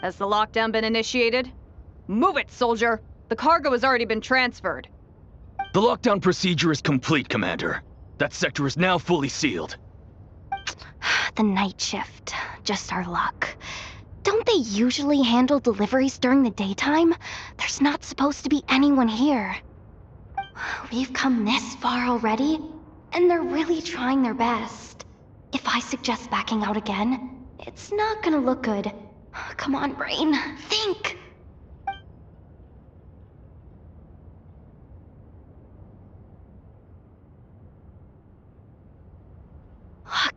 Has the lockdown been initiated? Move it, soldier! The cargo has already been transferred. The lockdown procedure is complete, Commander. That sector is now fully sealed. The night shift. Just our luck. Don't they usually handle deliveries during the daytime? There's not supposed to be anyone here. We've come this far already, and they're really trying their best. If I suggest backing out again, it's not gonna look good. Come on, brain. Think!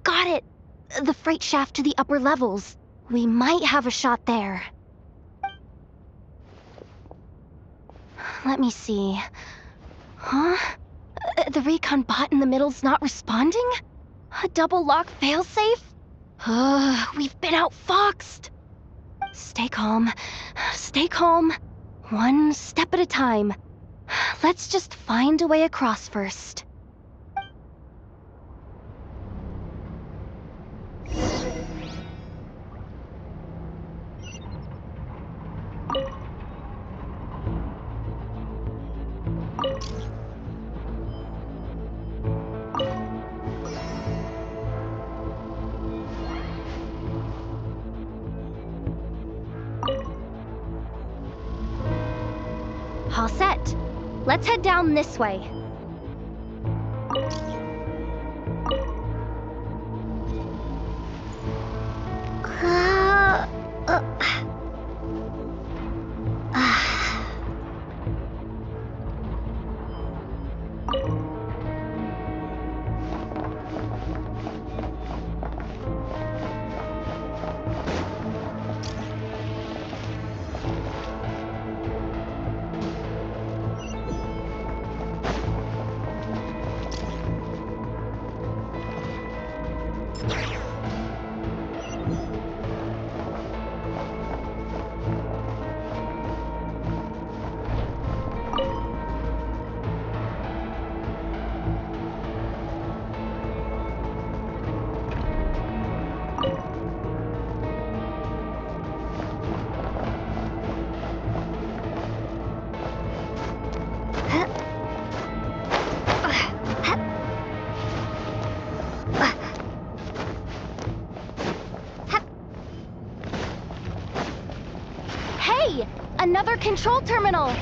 Got it! The freight shaft to the upper levels. We might have a shot there. Let me see. Huh? The recon bot in the middle's not responding? A double lock failsafe? We've been outfoxed. Stay calm. Stay calm. One step at a time. Let's just find a way across first. All set. Let's head down this way. Hey! Another control terminal!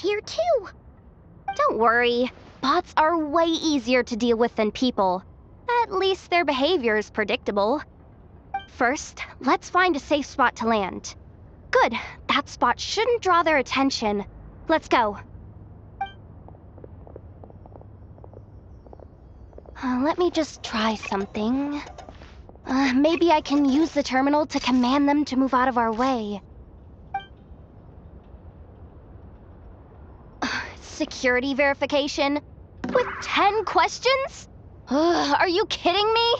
Here too. Don't worry. Bots are way easier to deal with than people. At least their behavior is predictable. First, let's find a safe spot to land. Good. That spot shouldn't draw their attention. Let's go. Let me just try something. Maybe I can use the terminal to command them to move out of our way. Security verification? With 10 questions? Are you kidding me?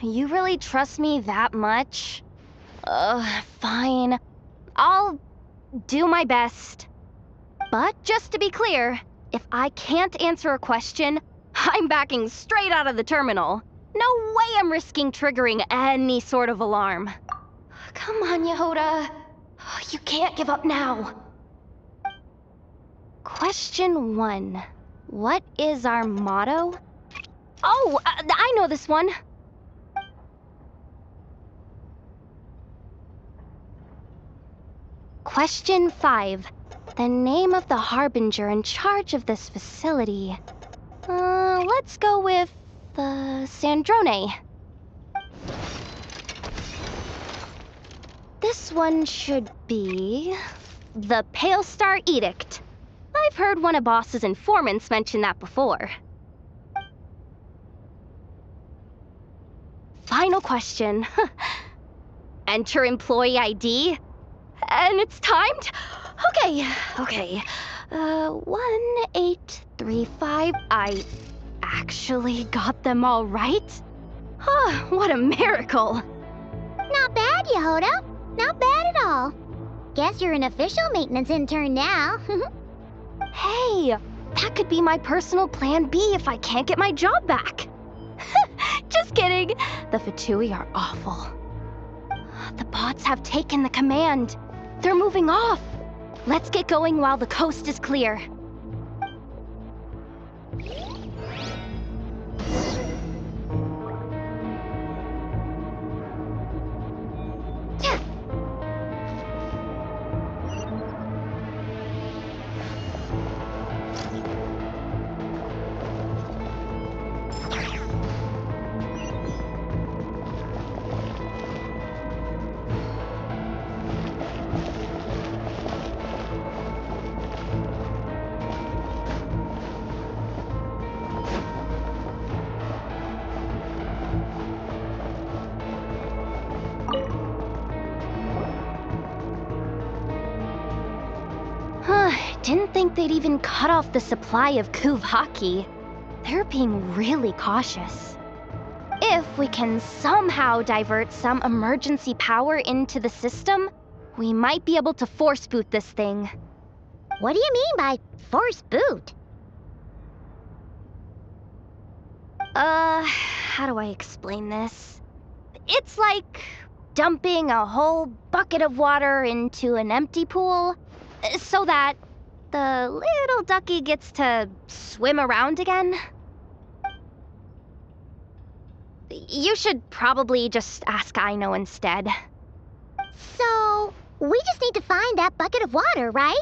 You really trust me that much? Fine. I'll do my best. But just to be clear, if I can't answer a question, I'm backing straight out of the terminal. No way I'm risking triggering any sort of alarm. Come on, Yehoda. You can't give up now. Question 1. What is our motto? Oh, I know this one. Question 5. The name of the harbinger in charge of this facility. Let's go with, Sandrone. This one should be the Pale Star Edict. I've heard one of Boss's informants mention that before. Final question. Enter employee ID. And it's timed? Okay. 1835. I actually got them all right? Oh, what a miracle! Not bad, Yehoda. Not bad at all. Guess you're an official maintenance intern now. Hey, that could be my personal plan B if I can't get my job back. Just kidding. The Fatui are awful. The bots have taken the command. They're moving off. Let's get going while the coast is clear. Didn't think they'd even cut off the supply of Kuvaki. They're being really cautious. If we can somehow divert some emergency power into the system, we might be able to force boot this thing. What do you mean by force boot? How do I explain this? It's like dumping a whole bucket of water into an empty pool, so that the little ducky gets to swim around again. You should probably just ask Aino instead. So, we just need to find that bucket of water, right?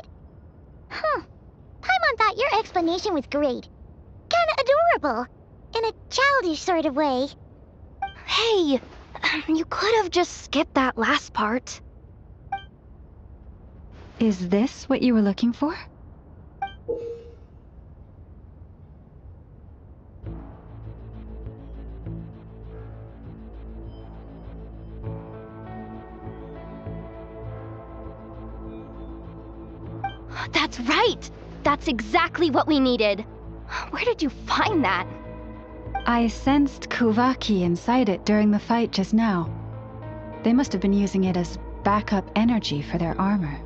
Paimon thought your explanation was great. Kinda adorable. In a childish sort of way. Hey, you could have just skipped that last part. Is this what you were looking for? That's right! That's exactly what we needed. Where did you find that? I sensed Kuvaki inside it during the fight just now. They must have been using it as backup energy for their armor.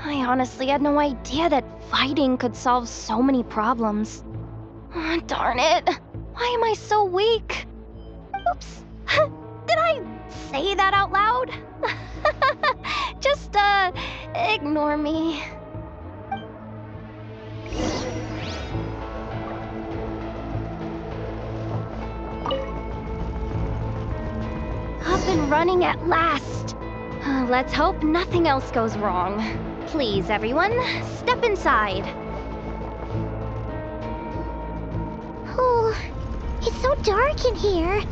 I honestly had no idea that fighting could solve so many problems. Oh, darn it. Why am I so weak? Oops. Did I say that out loud? Just, ignore me. Up and running at last. Let's hope nothing else goes wrong. Please, everyone, step inside. Oh, it's so dark in here.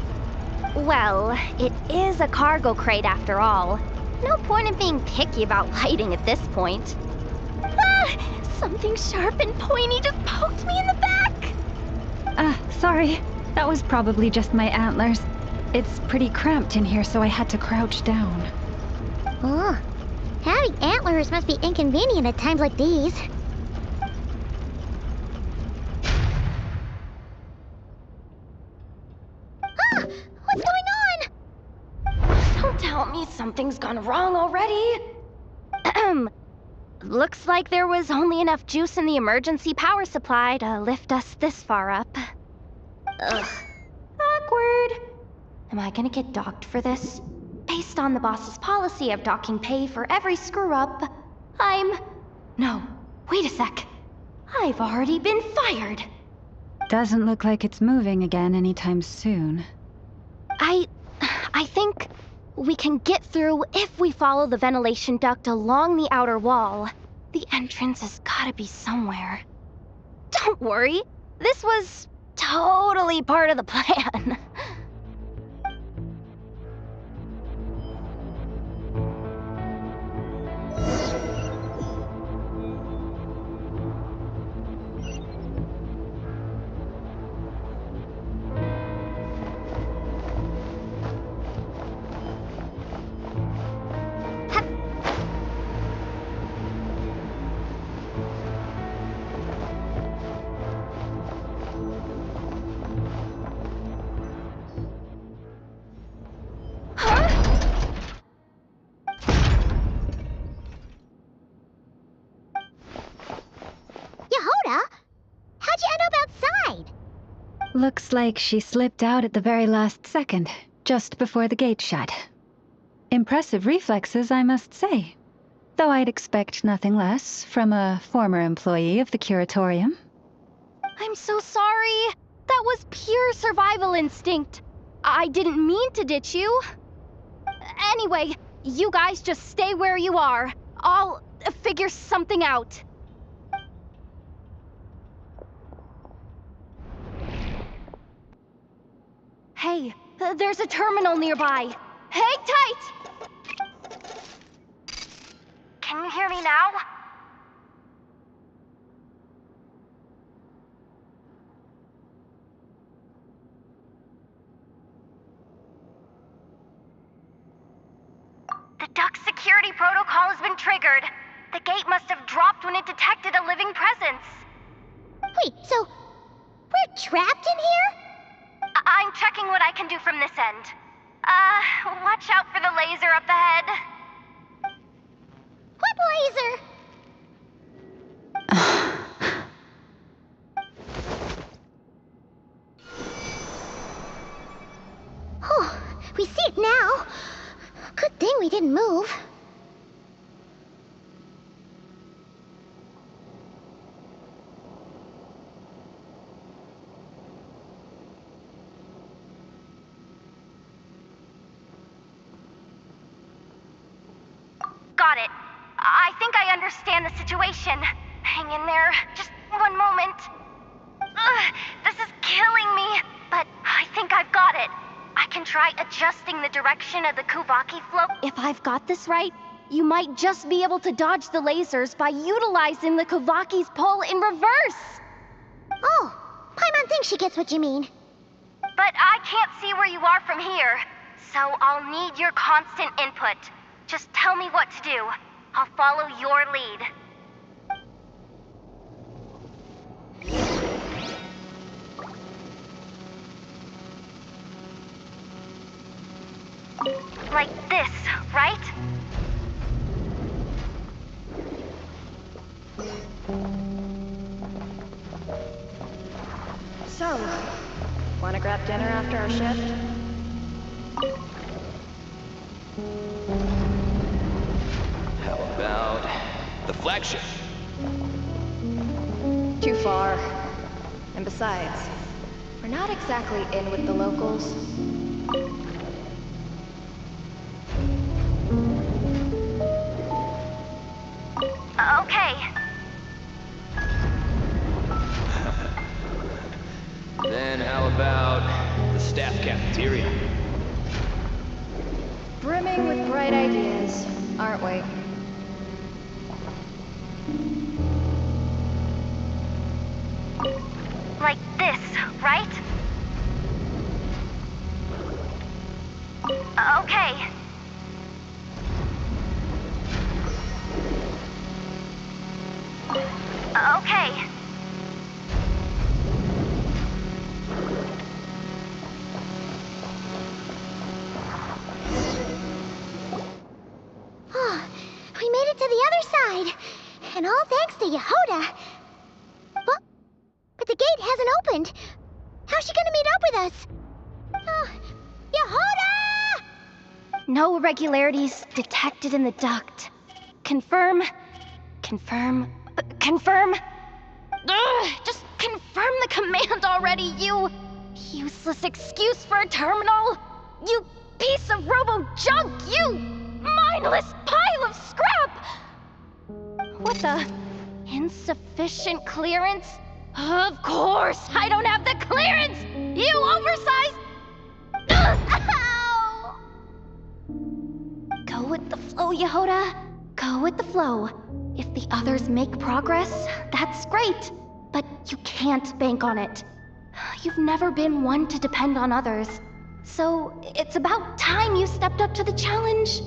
Well, it is a cargo crate after all. No point in being picky about lighting at this point. Ah! Something sharp and pointy just poked me in the back! Sorry. That was probably just my antlers. It's pretty cramped in here, so I had to crouch down. Oh, having antlers must be inconvenient at times like these. Ah! What's going on? Don't tell me something's gone wrong already. Looks like there was only enough juice in the emergency power supply to lift us this far up. Ugh. Awkward. Am I gonna get docked for this? Based on the boss's policy of docking pay for every screw-up, No, wait a sec. I've already been fired. Doesn't look like it's moving again anytime soon. I think we can get through if we follow the ventilation duct along the outer wall. The entrance has gotta be somewhere. Don't worry, this was totally part of the plan. Looks like she slipped out at the very last second, just before the gate shut. Impressive reflexes, I must say. Though I'd expect nothing less from a former employee of the Curatorium. I'm so sorry. That was pure survival instinct. I didn't mean to ditch you. Anyway, you guys just stay where you are. I'll figure something out. Hey, there's a terminal nearby. Hang tight! Can you hear me now? The duct security protocol has been triggered. The gate must have dropped when it detected a living presence. Wait, so we're trapped in here? I'm checking what I can do from this end. Watch out for the laser up ahead. What laser? Oh, we see it now. Good thing we didn't move. Got it. I think I understand the situation. Hang in there. Just one moment. This is killing me, but I think I've got it. I can try adjusting the direction of the Kuvaki flow. If I've got this right, you might just be able to dodge the lasers by utilizing the Kuvaki's pull in reverse. Oh, Paimon thinks she gets what you mean. But I can't see where you are from here, so I'll need your constant input. Just tell me what to do. I'll follow your lead. Like this, right? So, wanna grab dinner after our shift? How about the flagship? Too far. And besides, we're not exactly in with the locals. Okay. Then how about the staff cafeteria? Brimming with bright ideas, aren't we? Like this, right? Okay. Okay. Oh, we made it to the other side. And all thanks to Yehoda. But the gate hasn't opened. How's she gonna meet up with us? Yehoda! No irregularities detected in the duct. Confirm. Confirm. Confirm. Just confirm the command already, you useless excuse for a terminal. You piece of robo-junk, you mindless pile of scrap! What the? Insufficient clearance? Of course, I don't have the clearance! You oversized... Ow! Go with the flow, Yehoda. Go with the flow. If the others make progress, that's great. But you can't bank on it. You've never been one to depend on others. So it's about time you stepped up to the challenge.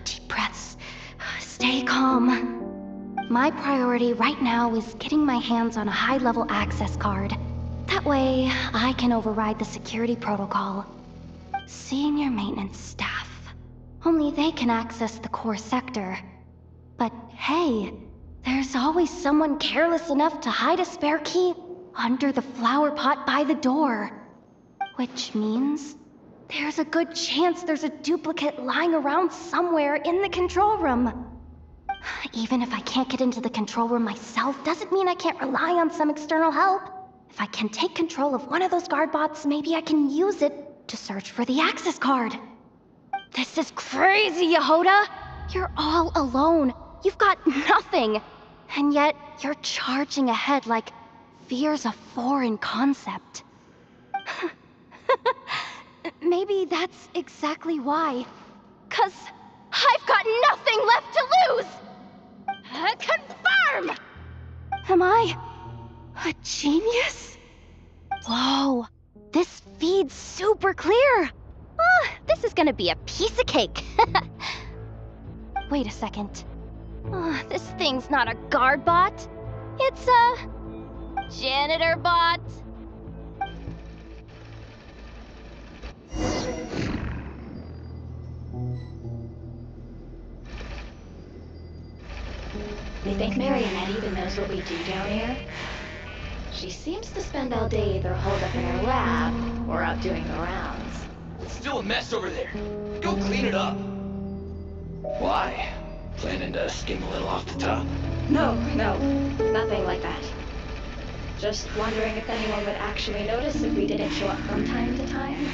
Deep breaths. Stay calm. My priority right now is getting my hands on a high-level access card. That way, I can override the security protocol. Senior maintenance staff. Only they can access the core sector. But hey, there's always someone careless enough to hide a spare key. under the flower pot by the door. Which means there's a good chance there's a duplicate lying around somewhere in the control room. Even if I can't get into the control room myself, doesn't mean I can't rely on some external help. If I can take control of one of those guard bots, maybe I can use it to search for the access card. This is crazy, Yehoda! You're all alone. You've got nothing. And yet, you're charging ahead like fear's a foreign concept. Maybe that's exactly why. 'Cause I've got nothing left to lose! Confirm! Am I a genius? Whoa, this feed's super clear. This is gonna be a piece of cake. Wait a second. This thing's not a guard bot. It's a janitor bot. You think Marionette even knows what we do down here? She seems to spend all day either holed up in her lab or out doing the rounds. It's still a mess over there. Go clean it up. Why? Planning to skim a little off the top? No, nothing like that. Just wondering if anyone would actually notice if we didn't show up from time to time.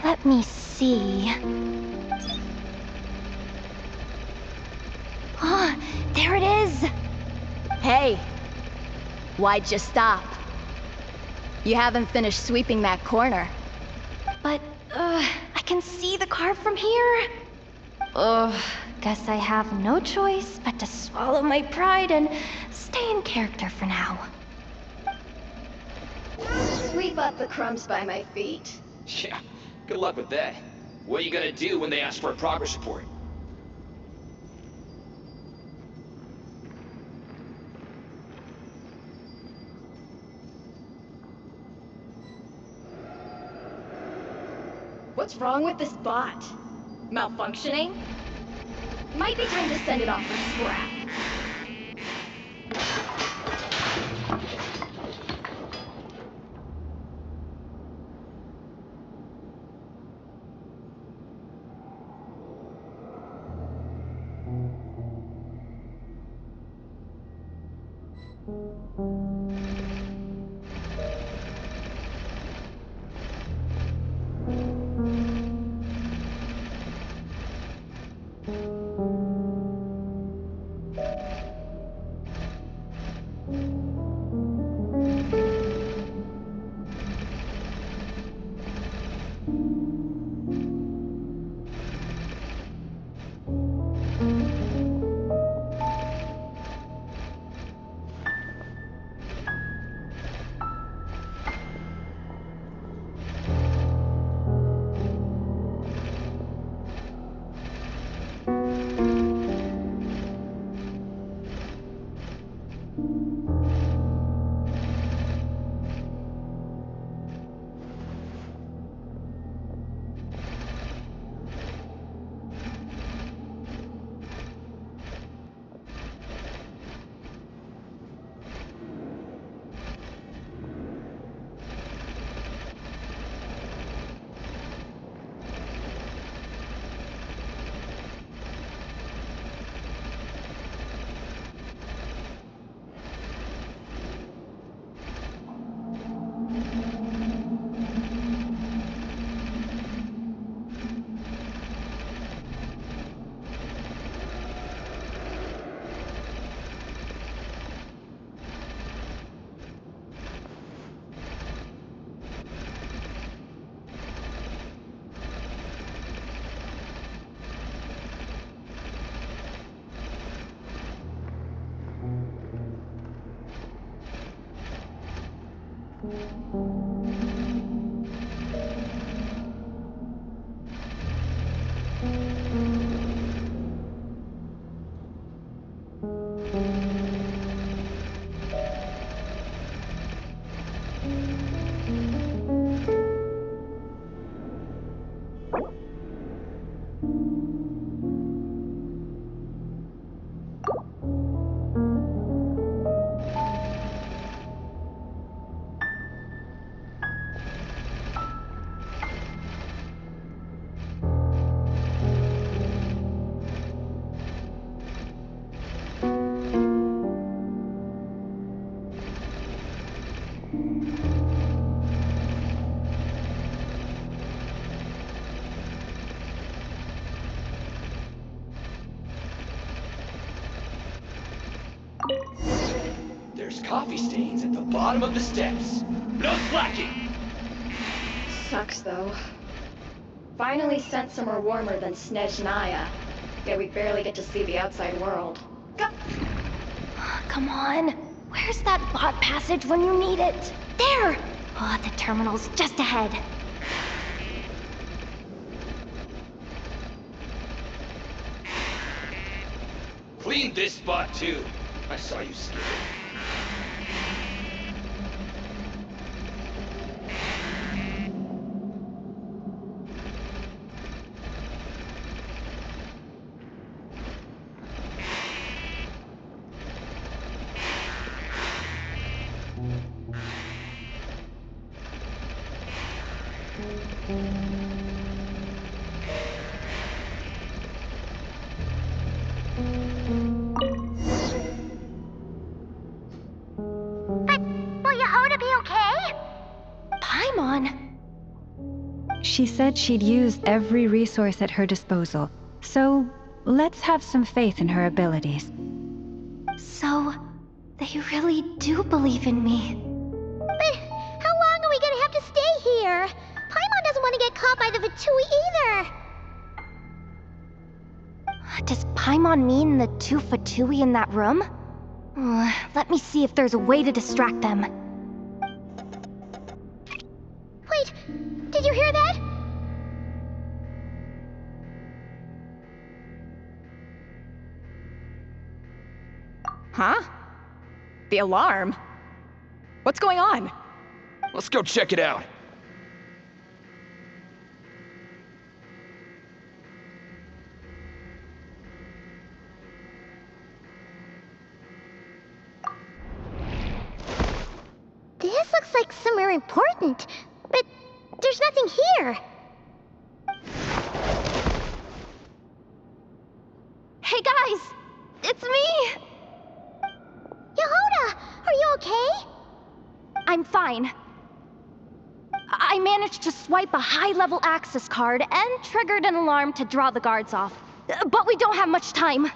Let me see. There it is! Hey! Why'd you stop? You haven't finished sweeping that corner. But, I can see the card from here. Guess I have no choice but to swallow my pride and stay in character for now. Sweep up the crumbs by my feet. Yeah, good luck with that. What are you gonna do when they ask for a progress report? What's wrong with this bot? Malfunctioning? Might be time to send it off for scrap. There's coffee stains at the bottom of the steps. No slacking! Sucks, though. Finally sent somewhere warmer than Snezhnaya. Yet we barely get to see the outside world. Come on. Where's that bot passage when you need it? There! Oh, the terminal's just ahead. Clean this spot too. I saw you skip it. Will Yehoda be okay? Paimon! She said she'd used every resource at her disposal, so let's have some faith in her abilities. So, they really do believe in me. But how long are we gonna have to stay here? Paimon doesn't want to get caught by the Fatui either. Does Paimon mean the two Fatui in that room? Let me see if there's a way to distract them. Wait, did you hear that? Huh? The alarm? What's going on? Let's go check it out. This looks like somewhere important, but there's nothing here. Hey guys! It's me! Yehoda, are you okay? I'm fine. I managed to swipe a high-level access card and triggered an alarm to draw the guards off. But we don't have much time.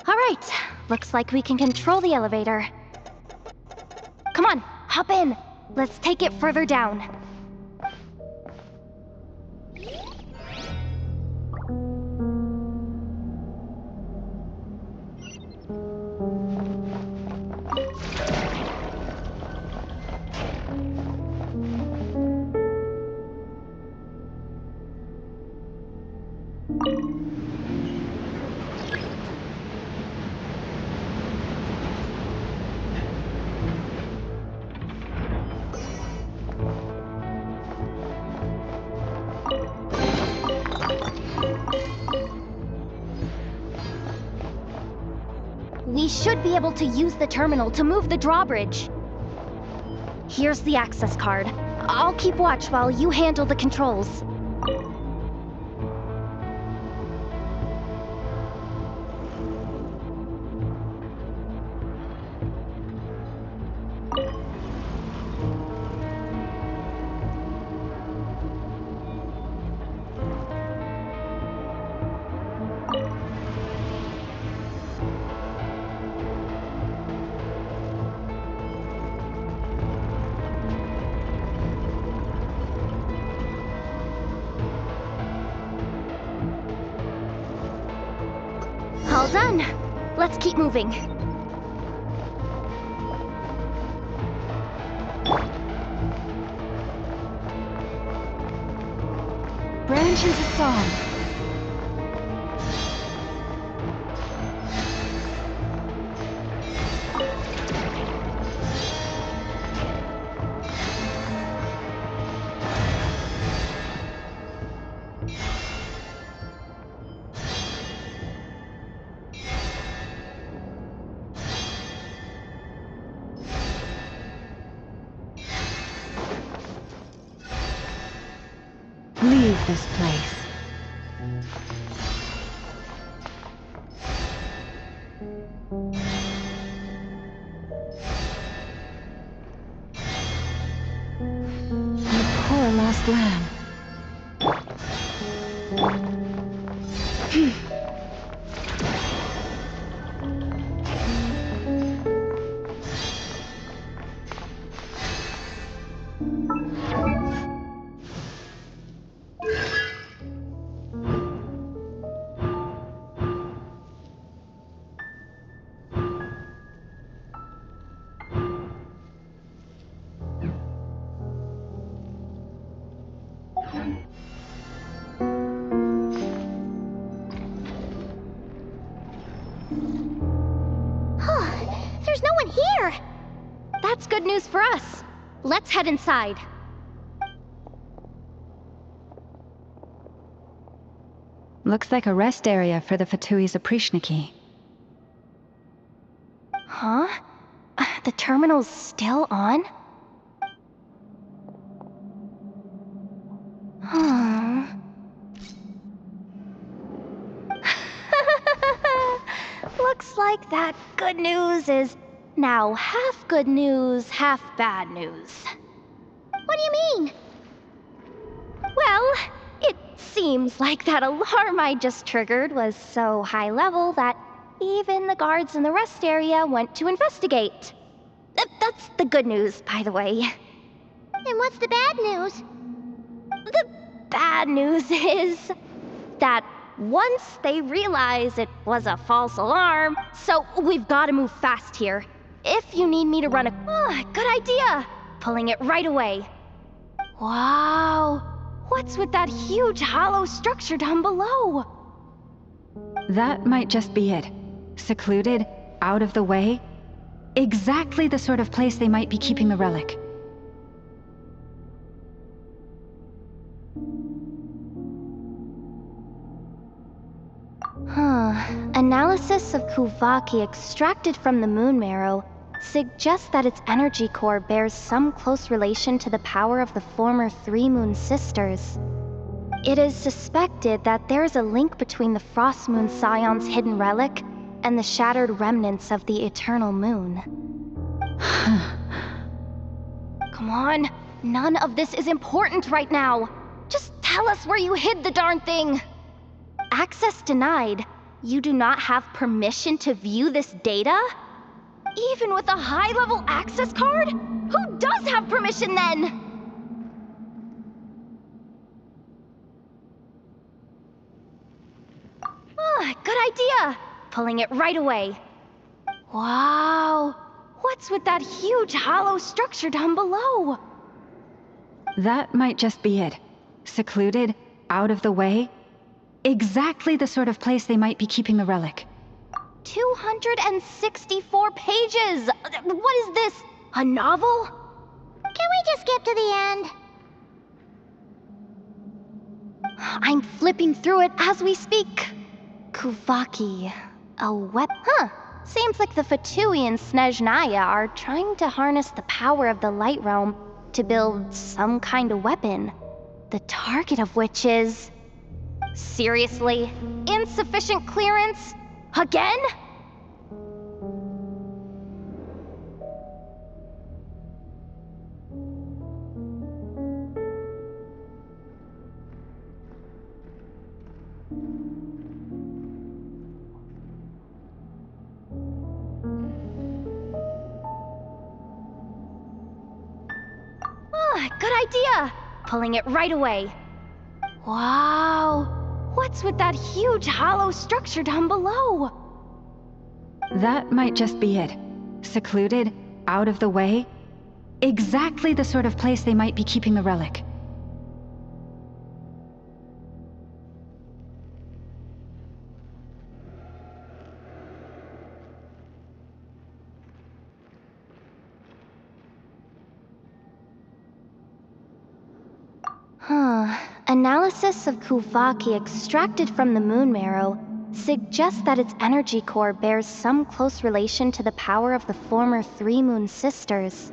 All right, looks like we can control the elevator. Come on, hop in. Let's take it further down. We should be able to use the terminal to move the drawbridge. Here's the access card. I'll keep watch while you handle the controls. All done. Let's keep moving. Branches of song. Leave this place. My poor lost lamb. There's no one here! That's good news for us. Let's head inside. Looks like a rest area for the Fatui's Oprishniki. Huh? The terminal's still on? Huh. Looks like that good news is now half good news, half bad news. What do you mean? Well, it seems like that alarm I just triggered was so high level that even the guards in the rest area went to investigate. That's the good news, by the way. And what's the bad news? The bad news is that once they realize it was a false alarm, so we've got to move fast here. If you need me to run a... good idea! Pulling it right away. Wow! What's with that huge hollow structure down below? That might just be it. Secluded, out of the way. Exactly the sort of place they might be keeping the relic. Analysis of Kuvaki extracted from the moon marrow suggests that its energy core bears some close relation to the power of the former Three Moon Sisters. It is suspected that there is a link between the Frost Moon Scion's hidden relic and the shattered remnants of the Eternal Moon. Come on, none of this is important right now. Just tell us where you hid the darn thing. Access denied. You do not have permission to view this data? Even with a high-level access card? Who does have permission then? Good idea. Pulling it right away. Wow. What's with that huge hollow structure down below? That might just be it. Secluded, out of the way. Exactly the sort of place they might be keeping the relic. 264 pages! What is this? A novel? Can we just skip to the end? I'm flipping through it as we speak. Kuvaki. A weapon? Seems like the Fatui and Snezhnaya are trying to harness the power of the Light Realm to build some kind of weapon. The target of which is... Seriously? Insufficient clearance? Again? Good idea! Pulling it right away. Wow. What's with that huge hollow structure down below? That might just be it. Secluded, out of the way. Exactly the sort of place they might be keeping the relic. Analysis of Kuvaki extracted from the moon marrow suggests that its energy core bears some close relation to the power of the former Three Moon Sisters.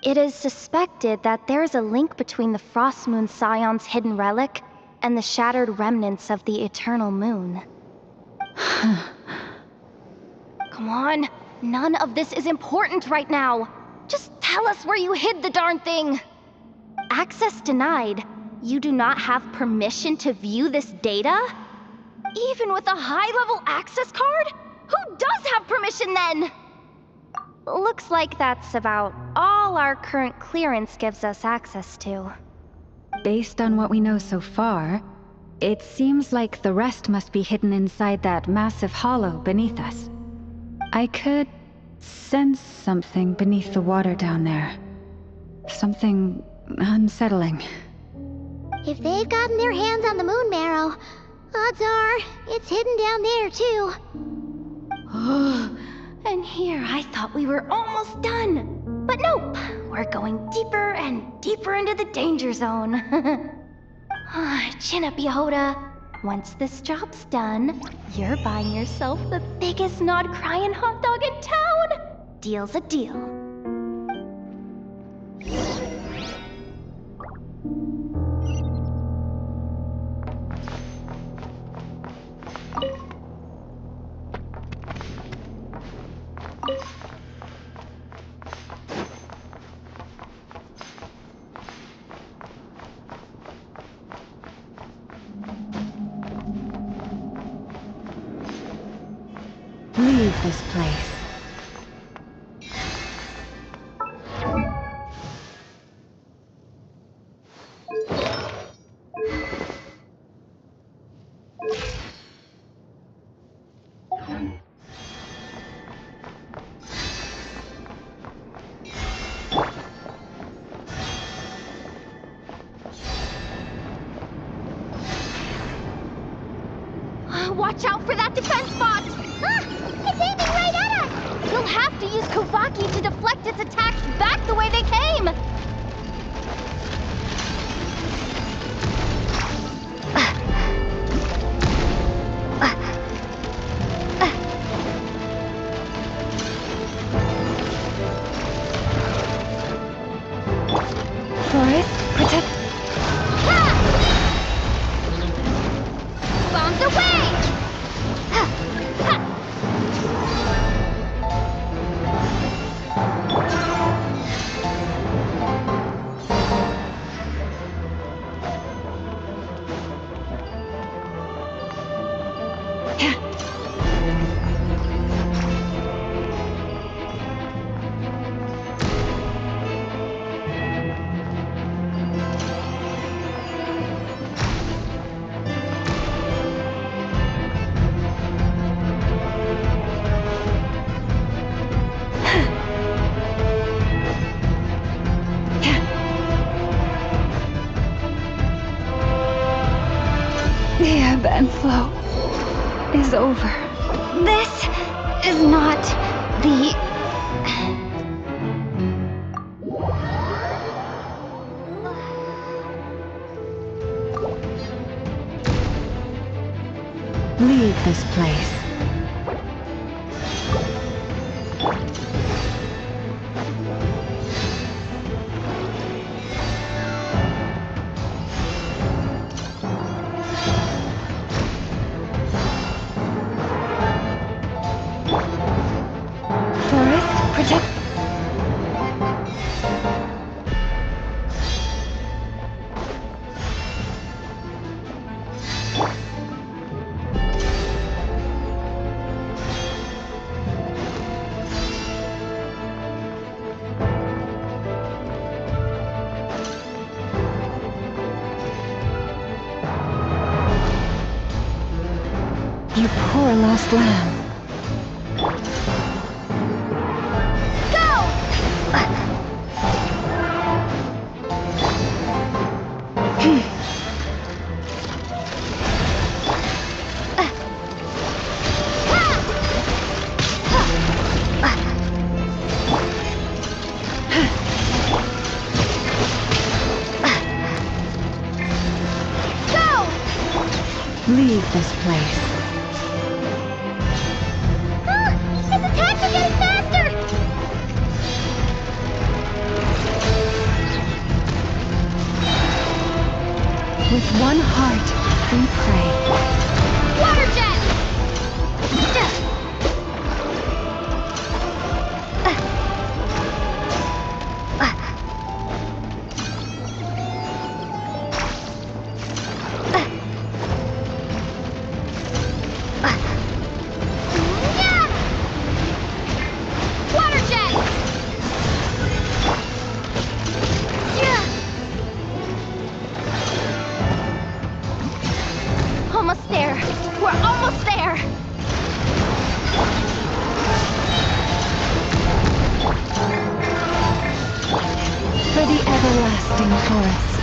It is suspected that there is a link between the Frost Moon Scion's hidden relic and the shattered remnants of the Eternal Moon. Come on. None of this is important right now. Just tell us where you hid the darn thing. Access denied. You do not have permission to view this data? Even with a high-level access card? Who does have permission then? Looks like that's about all our current clearance gives us access to. Based on what we know so far, it seems like the rest must be hidden inside that massive hollow beneath us. I could sense something beneath the water down there. Something unsettling. If they've gotten their hands on the moon marrow, odds are it's hidden down there too. And here I thought we were almost done. But nope, we're going deeper and deeper into the danger zone. Chin up, Yehoda. Once this job's done, you're buying yourself the biggest Nod Krai hot dog in town. Deal's a deal. Leave this place. Watch out for that defense bot! It's aiming right at us! You'll have to use Kovaki to deflect its attacks back the way they came! Forest, protect. Bombs away! The ebb and flow is over. This is not the... Leave this place. Forest, protect. You poor lost lamb. Leave this place. His attacks are getting faster! With one heart, we pray. Water jet! forest.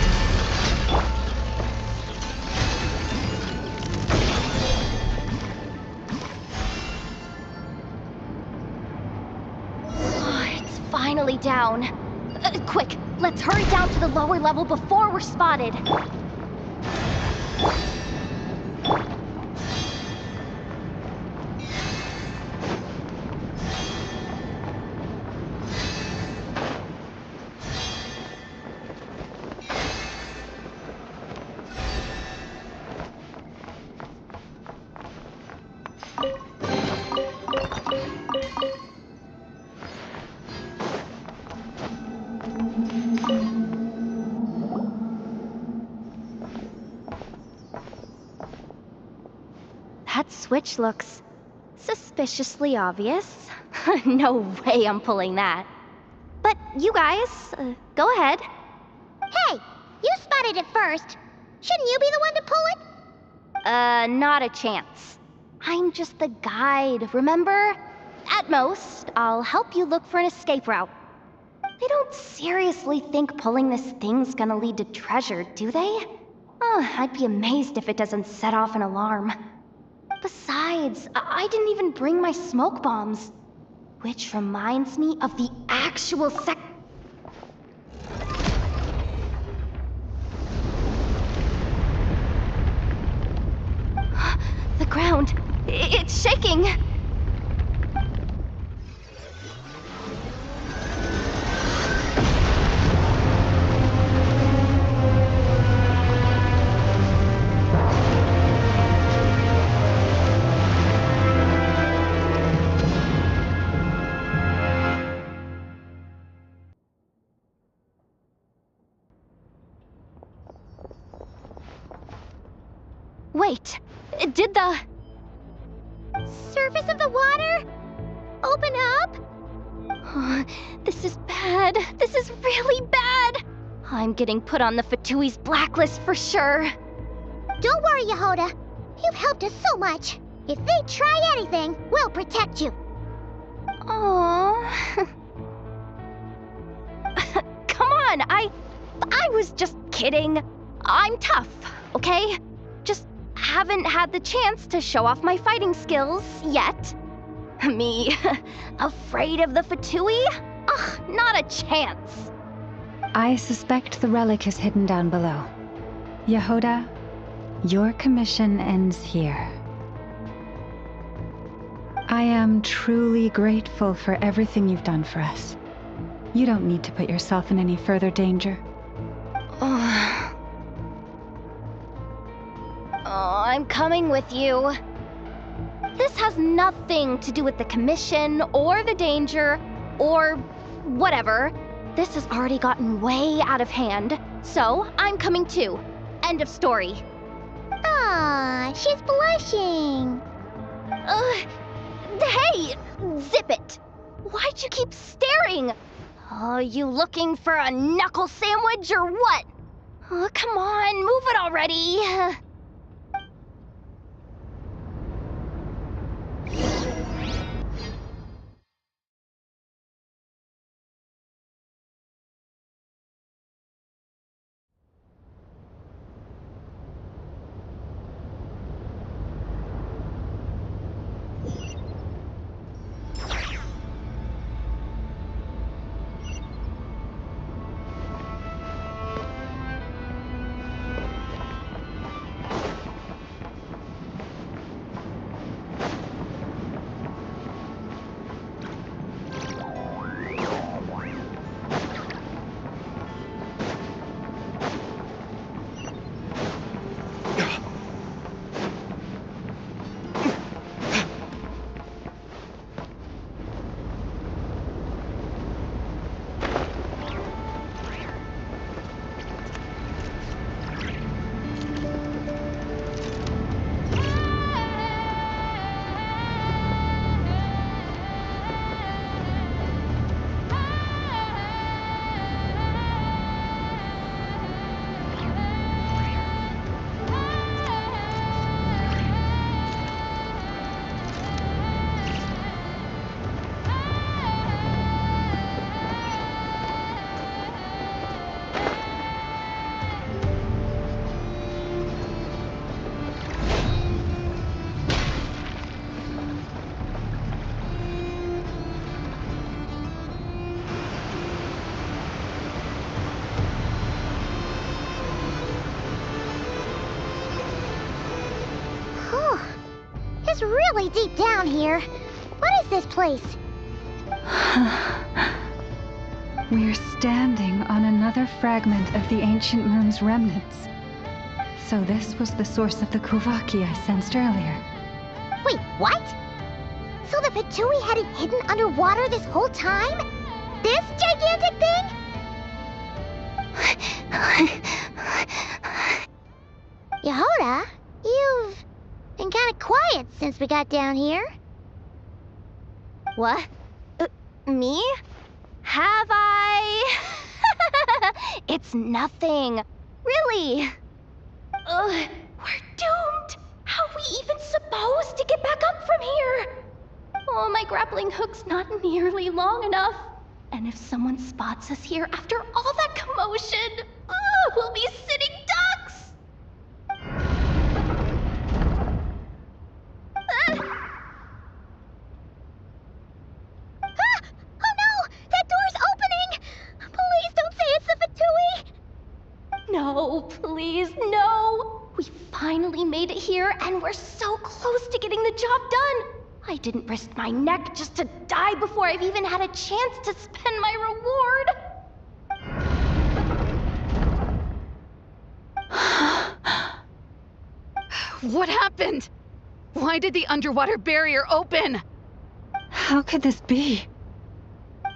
It's finally down. Quick, let's hurry down to the lower level before we're spotted. That switch looks suspiciously obvious. No way I'm pulling that. But you guys, go ahead. Hey, you spotted it first. Shouldn't you be the one to pull it? Not a chance. I'm just the guide, remember? At most, I'll help you look for an escape route. They don't seriously think pulling this thing's gonna lead to treasure, do they? I'd be amazed if it doesn't set off an alarm. Besides, I didn't even bring my smoke bombs. Which reminds me of the actual The ground, it's shaking! Wait, did the surface of the water open up? This is bad. This is really bad. I'm getting put on the Fatui's blacklist for sure. Don't worry, Yehoda. You've helped us so much. If they try anything, we'll protect you. Aww. Come on, I was just kidding. I'm tough, okay? Just haven't had the chance to show off my fighting skills yet. Me, afraid of the Fatui? Ugh, not a chance. I suspect the relic is hidden down below. Yehoda, your commission ends here. I am truly grateful for everything you've done for us. You don't need to put yourself in any further danger. I'm coming with you. This has nothing to do with the commission, or the danger, or whatever. This has already gotten way out of hand, so I'm coming too. End of story. Ah, she's blushing. Hey! Zip it! Why'd you keep staring? Oh, you looking for a knuckle sandwich or what? Oh, come on, move it already. really deep down here. What is this place? We're standing on another fragment of the ancient moon's remnants. So this was the source of the Kuvaki I sensed earlier. Wait, what? So the Fatui had it hidden underwater this whole time? This gigantic thing? Yehoda, you've been kind of quiet since we got down here. What? Me? Have I? It's nothing. Really. We're doomed! How are we even supposed to get back up from here? Oh, my grappling hook's not nearly long enough. And if someone spots us here after all that commotion, we'll be sitting ducks! Oh no! That door's opening! Please don't say it's the Fatui! No, please, no! We finally made it here, and we're so close to getting the job done! I didn't risk my neck just to die before I've even had a chance to spend my reward! What happened? Why did the underwater barrier open? How could this be?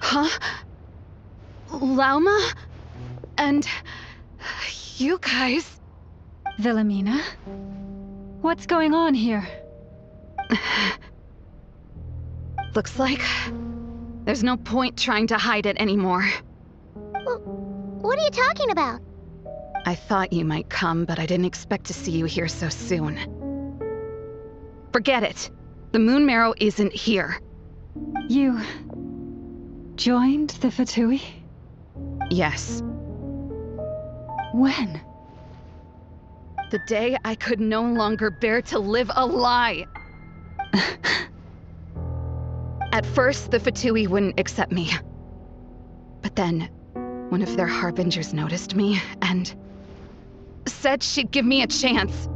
Huh? Lauma? And you guys? Wilhelmina? What's going on here? Looks like there's no point trying to hide it anymore. What are you talking about? I thought you might come, but I didn't expect to see you here so soon. Forget it. The Moon Marrow isn't here. You joined the Fatui? Yes. When? The day I could no longer bear to live a lie. At first, the Fatui wouldn't accept me. But then, one of their harbingers noticed me and said she'd give me a chance.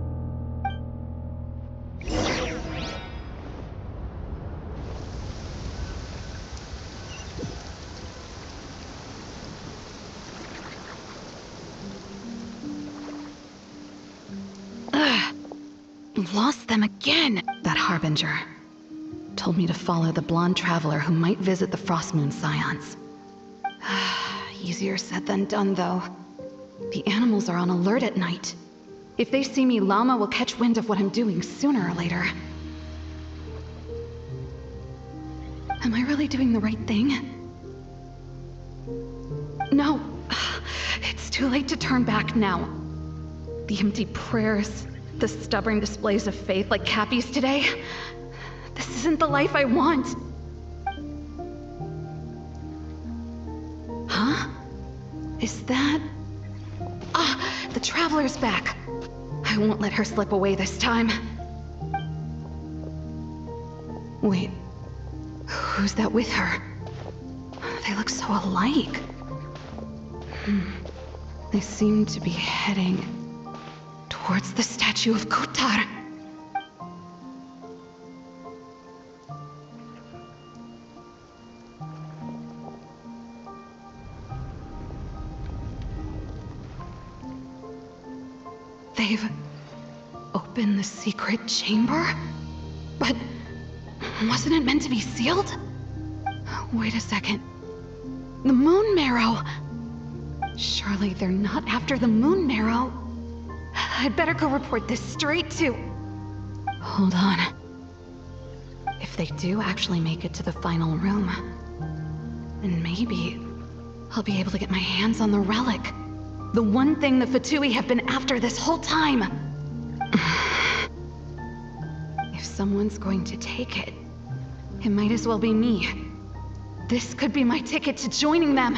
Lost them again. That harbinger told me to follow the blonde traveler who might visit the Frostmoon Scions. Easier said than done, though. The animals are on alert at night. If they see me, Lauma will catch wind of what I'm doing sooner or later. Am I really doing the right thing? No. It's too late to turn back now. The empty prayers, the stubborn displays of faith like Cappy's today. This isn't the life I want. Huh? Is that... the Traveler's back. I won't let her slip away this time. Wait, who's that with her? They look so alike. They seem to be heading towards the statue of Kutar. They've opened the secret chamber? But wasn't it meant to be sealed? Wait a second. The Moon Marrow! Surely they're not after the Moon Marrow. I'd better go report this straight to... Hold on. If they do actually make it to the final room, then maybe I'll be able to get my hands on the relic. The one thing the Fatui have been after this whole time. If someone's going to take it, it might as well be me. This could be my ticket to joining them.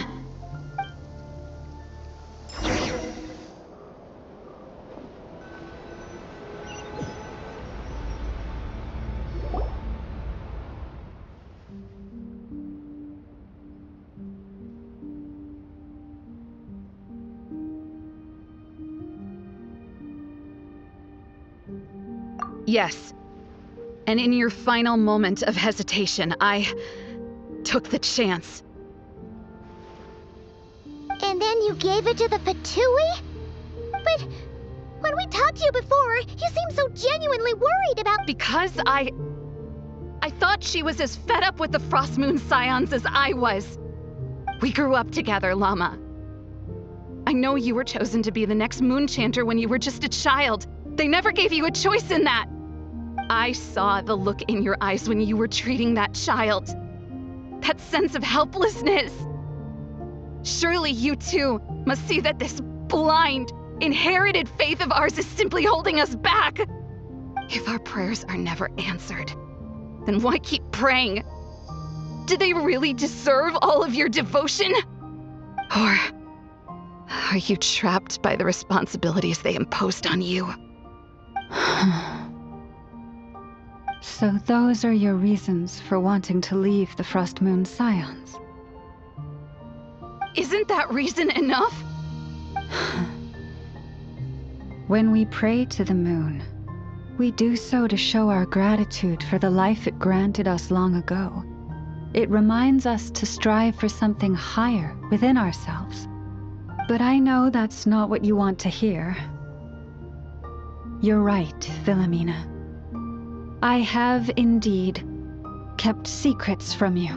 Yes. And in your final moment of hesitation, I took the chance. And then you gave it to the Fatui? But when we talked to you before, you seemed so genuinely worried about— Because I thought she was as fed up with the Frost Moon Scions as I was. We grew up together, Llama. I know you were chosen to be the next Moon Chanter when you were just a child. They never gave you a choice in that. I saw the look in your eyes when you were treating that child. That sense of helplessness. Surely you too must see that this blind, inherited faith of ours is simply holding us back. If our prayers are never answered, then why keep praying? Do they really deserve all of your devotion? Or are you trapped by the responsibilities they imposed on you? So those are your reasons for wanting to leave the Frost Moon Scions? Isn't that reason enough? When we pray to the moon, we do so to show our gratitude for the life it granted us long ago. It reminds us to strive for something higher within ourselves. But I know that's not what you want to hear. You're right, Philomena. I have indeed kept secrets from you.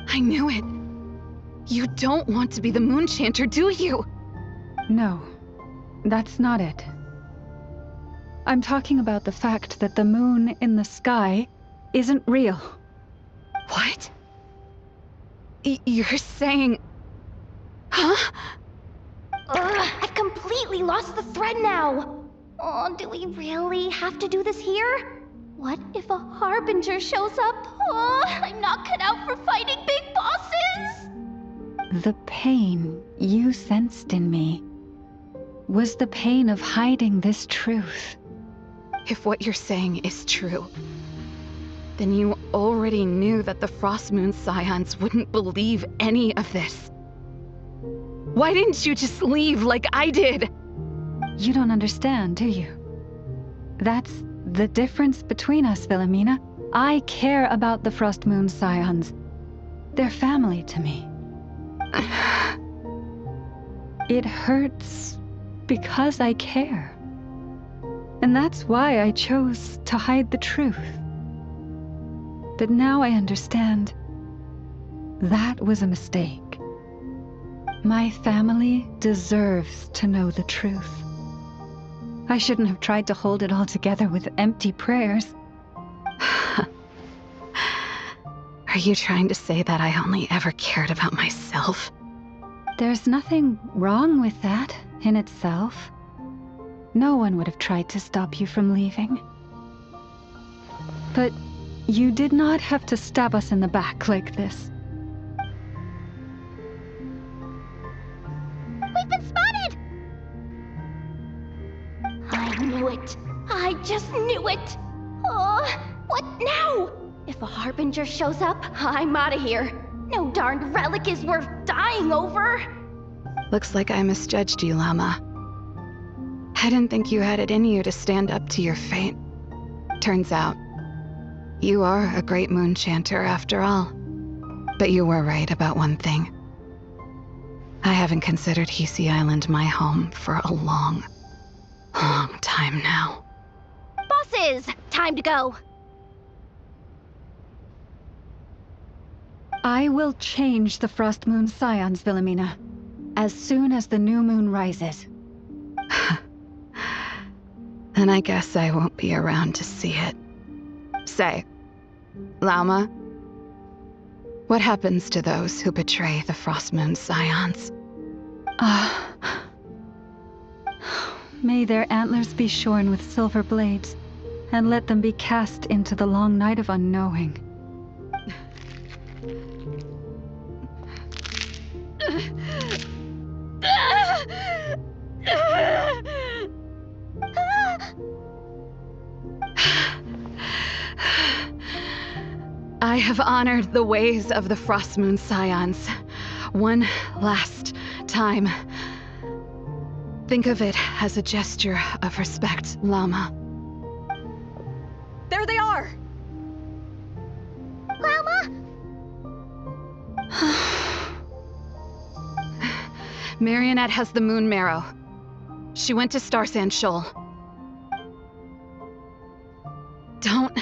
I knew it. You don't want to be the Moon Chanter, do you? No, that's not it. I'm talking about the fact that the moon in the sky isn't real. What? You're saying... Huh? I've completely lost the thread now. Oh, do we really have to do this here? What if a Harbinger shows up? Oh, I'm not cut out for fighting big bosses! The pain you sensed in me was the pain of hiding this truth. If what you're saying is true, then you already knew that the Frost Moon Scions wouldn't believe any of this. Why didn't you just leave like I did? You don't understand, do you? That's the difference between us, Philomena. I care about the Frost Moon Scions. They're family to me. It hurts because I care. And that's why I chose to hide the truth. But now I understand. That was a mistake. My family deserves to know the truth. I shouldn't have tried to hold it all together with empty prayers. Are you trying to say that I only ever cared about myself? There's nothing wrong with that in itself. No one would have tried to stop you from leaving. But you did not have to stab us in the back like this. We've been spotted! I knew it. I just knew it. Oh, what now? If a Harbinger shows up, I'm out of here. No darned relic is worth dying over. Looks like I misjudged you, Llama. I didn't think you had it in you to stand up to your fate. Turns out, you are a great Moon Chanter after all. But you were right about one thing. I haven't considered Hisi Island my home for a long time now. Bosses, time to go. I will change the Frost Moon Scions, Philomena, as soon as the new moon rises. And I guess I won't be around to see it. Say, Llama, what happens to those who betray the Frost Moon Scions? May their antlers be shorn with silver blades, and let them be cast into the long night of unknowing. I have honored the ways of the Frost Moon Scions one last time. Think of it as a gesture of respect, Llama. There they are! Llama? Marionette has the moon marrow. She went to Star Sand Shoal. Don't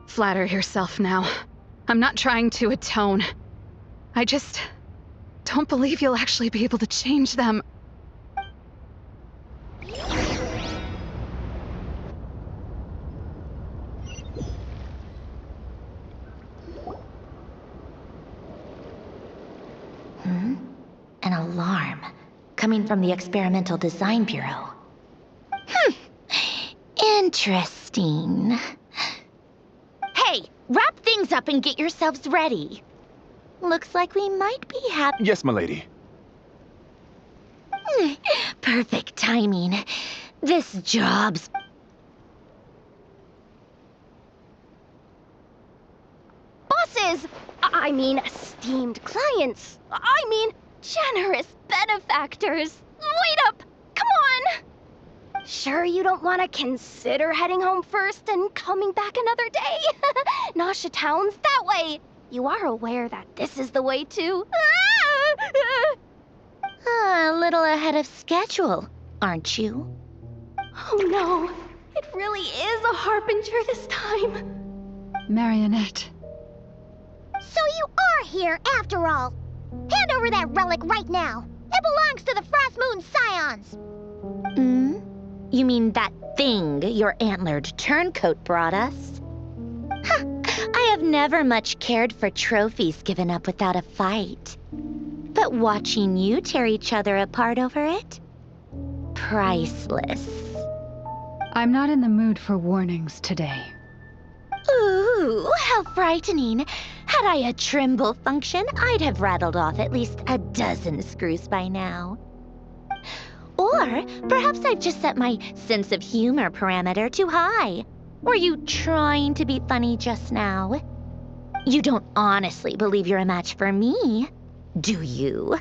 flatter yourself now. I'm not trying to atone. I just don't believe you'll actually be able to change them. An alarm coming from the Experimental Design Bureau. Interesting. Hey, wrap things up and get yourselves ready. Looks like we might be Yes, m'lady. Perfect timing. This job's... Bosses! I mean, esteemed clients. I mean, generous benefactors. Wait up! Come on! Sure you don't want to consider heading home first and coming back another day? Nasha Town's that way. You are aware that this is the way too. A little ahead of schedule, aren't you? Oh no, it really is a harbinger this time. Marionette. So you are here after all. Hand over that relic right now. It belongs to the Frost Moon Scions. You mean that thing your antlered turncoat brought us? I have never much cared for trophies given up without a fight. But watching you tear each other apart over it? Priceless. I'm not in the mood for warnings today. Ooh, how frightening. Had I a Trimble function, I'd have rattled off at least a dozen screws by now. Or perhaps I've just set my sense of humor parameter too high. Were you trying to be funny just now? You don't honestly believe you're a match for me, do you?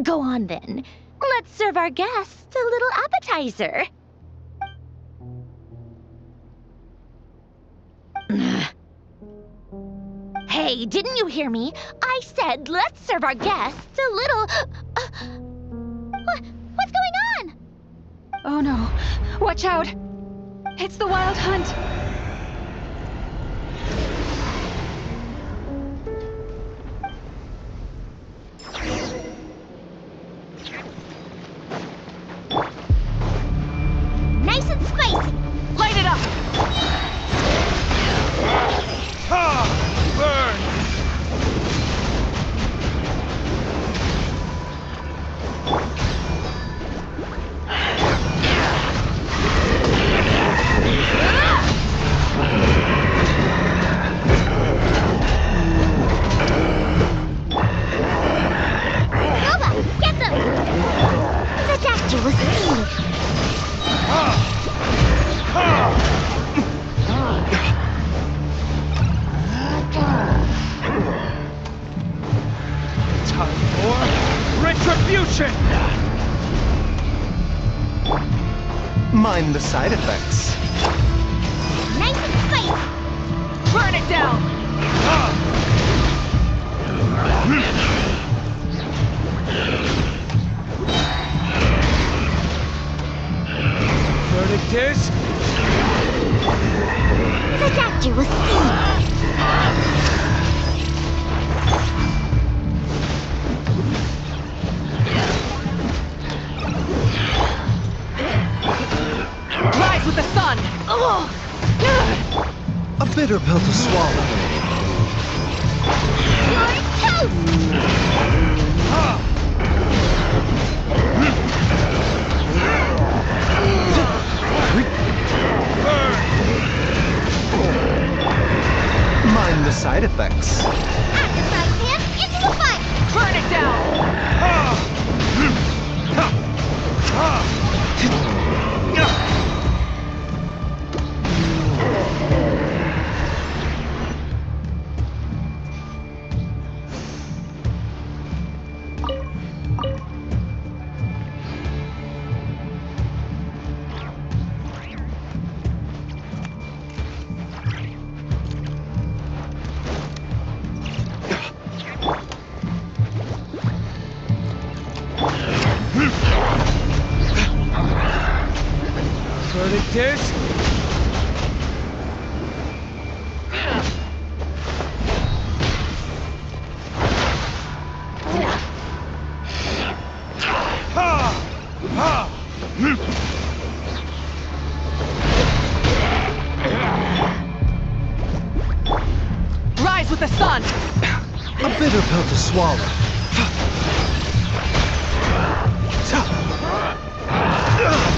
Go on then. Let's serve our guests a little appetizer. Hey, didn't you hear me? I said let's serve our guests a little... What's going on? Oh no. Watch out. It's the Wild Hunt. Nice and spicy. Light it up! Burn! Nova, get them! The doctor was stealing. Time for retribution! Mind the side effects. Nice and spicy. Burn it down! Verdict is... The doctor was stealing. Rise with the sun! A bitter pill to swallow. You're toast! Mind the side effects. After frying pan, into the fire! Burn it down! with the sun! A bitter pill to swallow.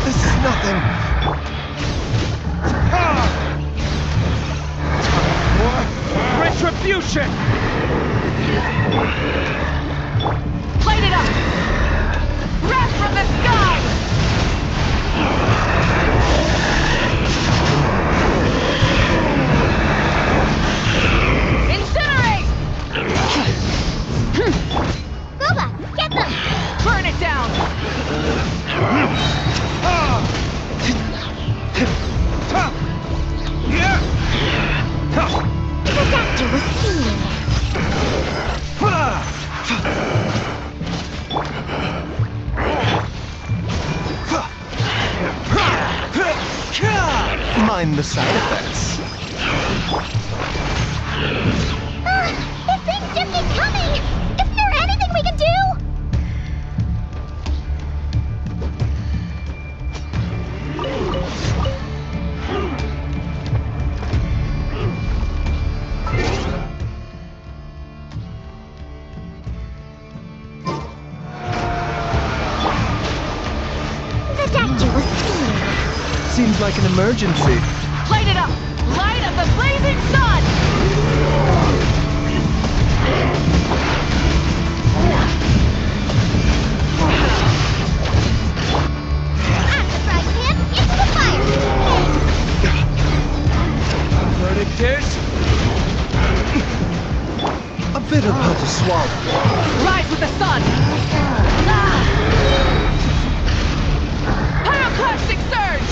This is nothing. Retribution! Light it up! Wrath from the sky! Incinerate! Booba, get them! Burn it down! The doctor was seeing. Mind the side effects. If things just keep coming! Isn't there anything we can do? The doctor was seeing. Seems like an emergency. Light it up! Light of the blazing sun! At the frying pan, into the fire! Verdict is... A bitter pill to swallow. Rise with the sun! Pyroclastic surge!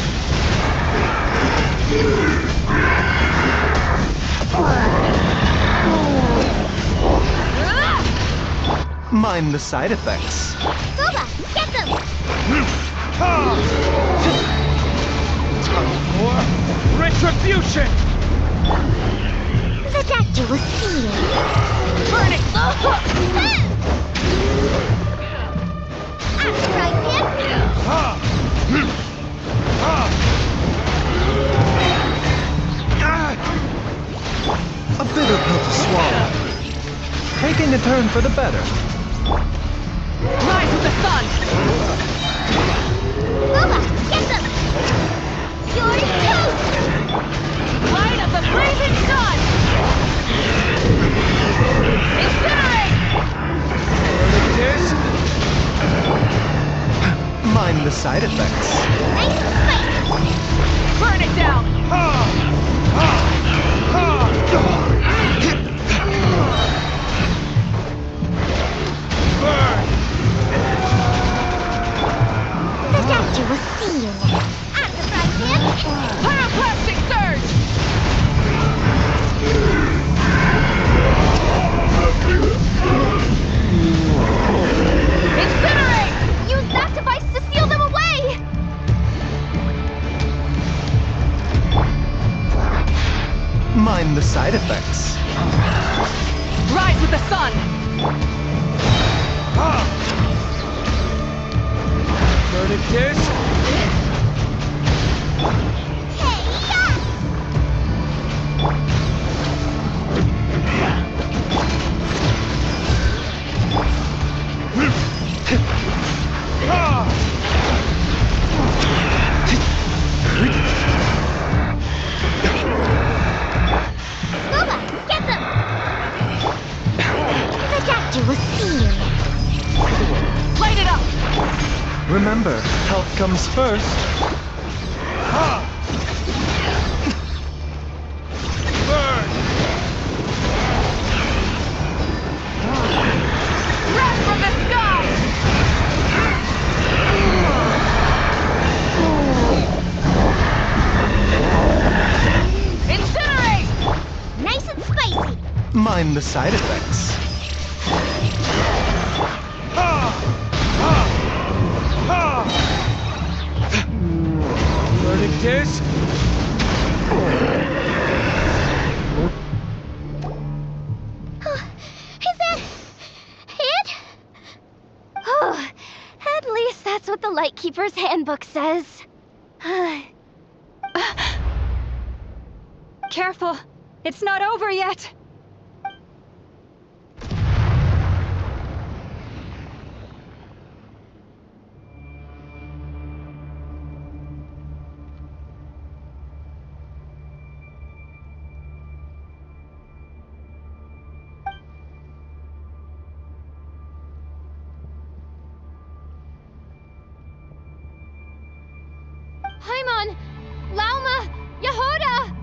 Mind the side effects. Booba, get them! Or retribution! The doctor was seeing. Burn it! At the frying pan, A bitter pill to swallow. Taking a turn for the better. Rise with the sun! Booba, get them! You're toast! Light of the blazing sun! Incinerate! Verdict is... Mind the side effects. Nice and spicy! Burn it down! Burn! The doctor was seeing. At the frying pan, Pyroclastic surge! Incinerate! Use that device to seal them away! Mind the side effects. Rise with the sun! Verdict is... Booba, get them! The doctor was seeing. Light it up! Remember, health comes first. Burn! Wrath from the sky! Incinerate! Nice and spicy! Mind the side effects. Verdict is... Is that it? Oh, at least that's what the Lightkeeper's Handbook says. Careful! It's not over yet! Paimon! Lauma! Yehuda!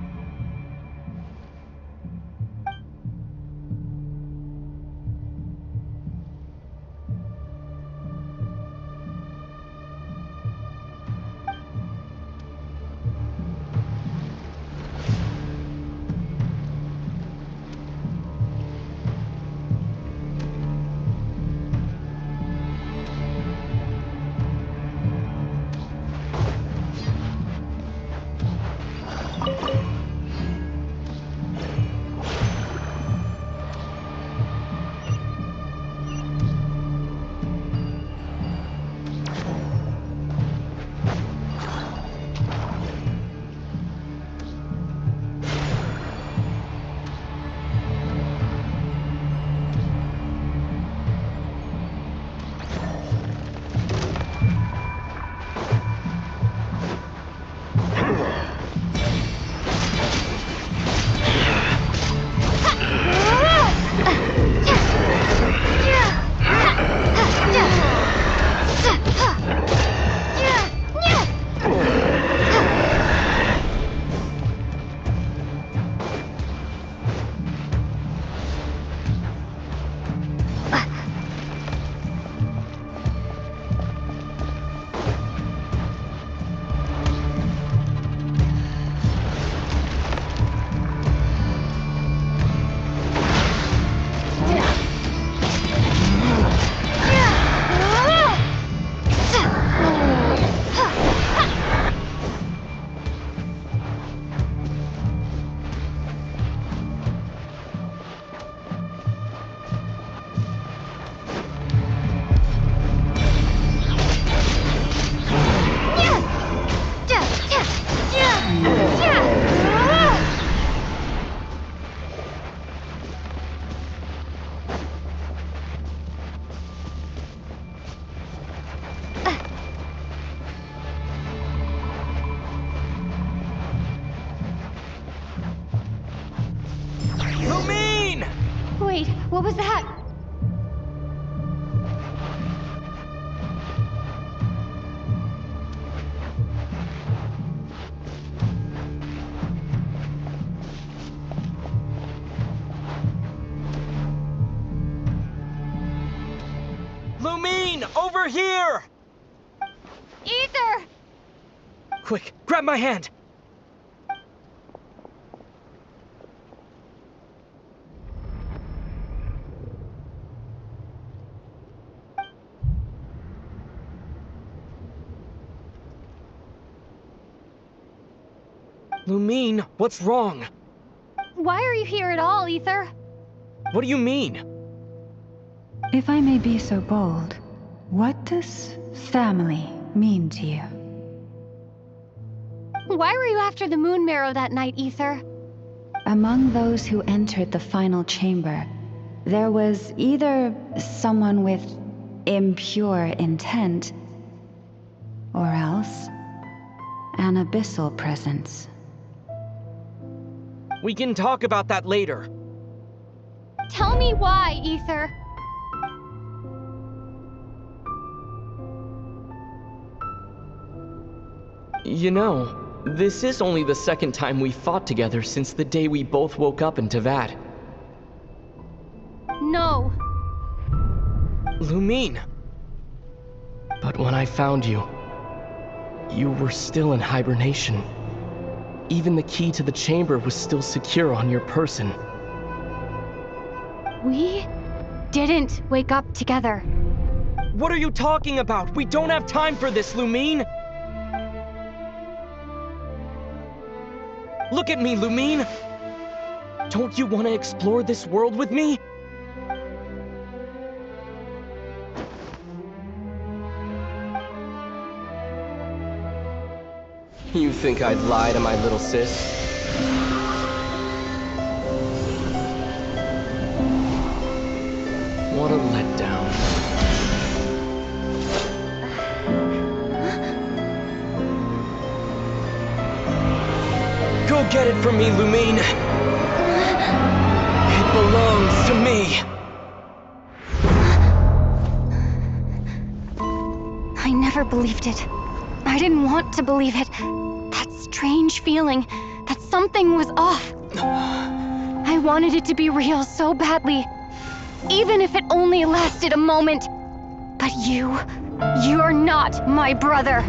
Wait, what was that? Lumine, over here! Ether! Quick, grab my hand! Lumine, what's wrong? Why are you here at all, Ether? What do you mean? If I may be so bold, what does family mean to you? Why were you after the Moon Marrow that night, Ether? Among those who entered the final chamber, there was either someone with impure intent, or else an abyssal presence. We can talk about that later. Tell me why, Ether. You know, this is only the second time we fought together since the day we both woke up in Teyvat. No. Lumine! But when I found you, you were still in hibernation. Even the key to the chamber was still secure on your person. We didn't wake up together. What are you talking about? We don't have time for this, Lumine! Look at me, Lumine! Don't you want to explore this world with me? You think I'd lie to my little sis? What a letdown. Go get it from me, Lumine! It belongs to me! I never believed it. I didn't want to believe it. strange feeling that something was off. I wanted it to be real so badly, even if it only lasted a moment. But you're not my brother.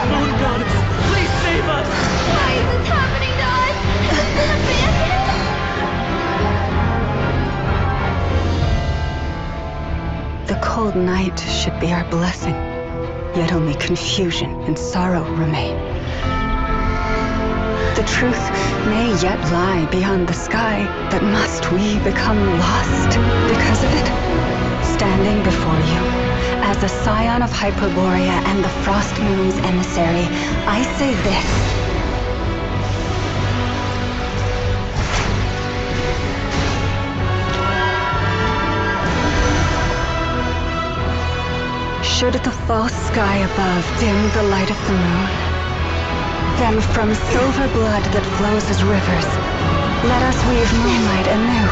Moon Goddess, please save us! Why is this happening to us? An abandon? The cold night should be our blessing, yet only confusion and sorrow remain. The truth may yet lie beyond the sky, but must we become lost because of it? Standing before you, as a scion of Hyperborea and the Frost Moon's emissary, I say this. Should the false sky above dim the light of the moon, then from silver blood that flows as rivers, let us weave moonlight anew.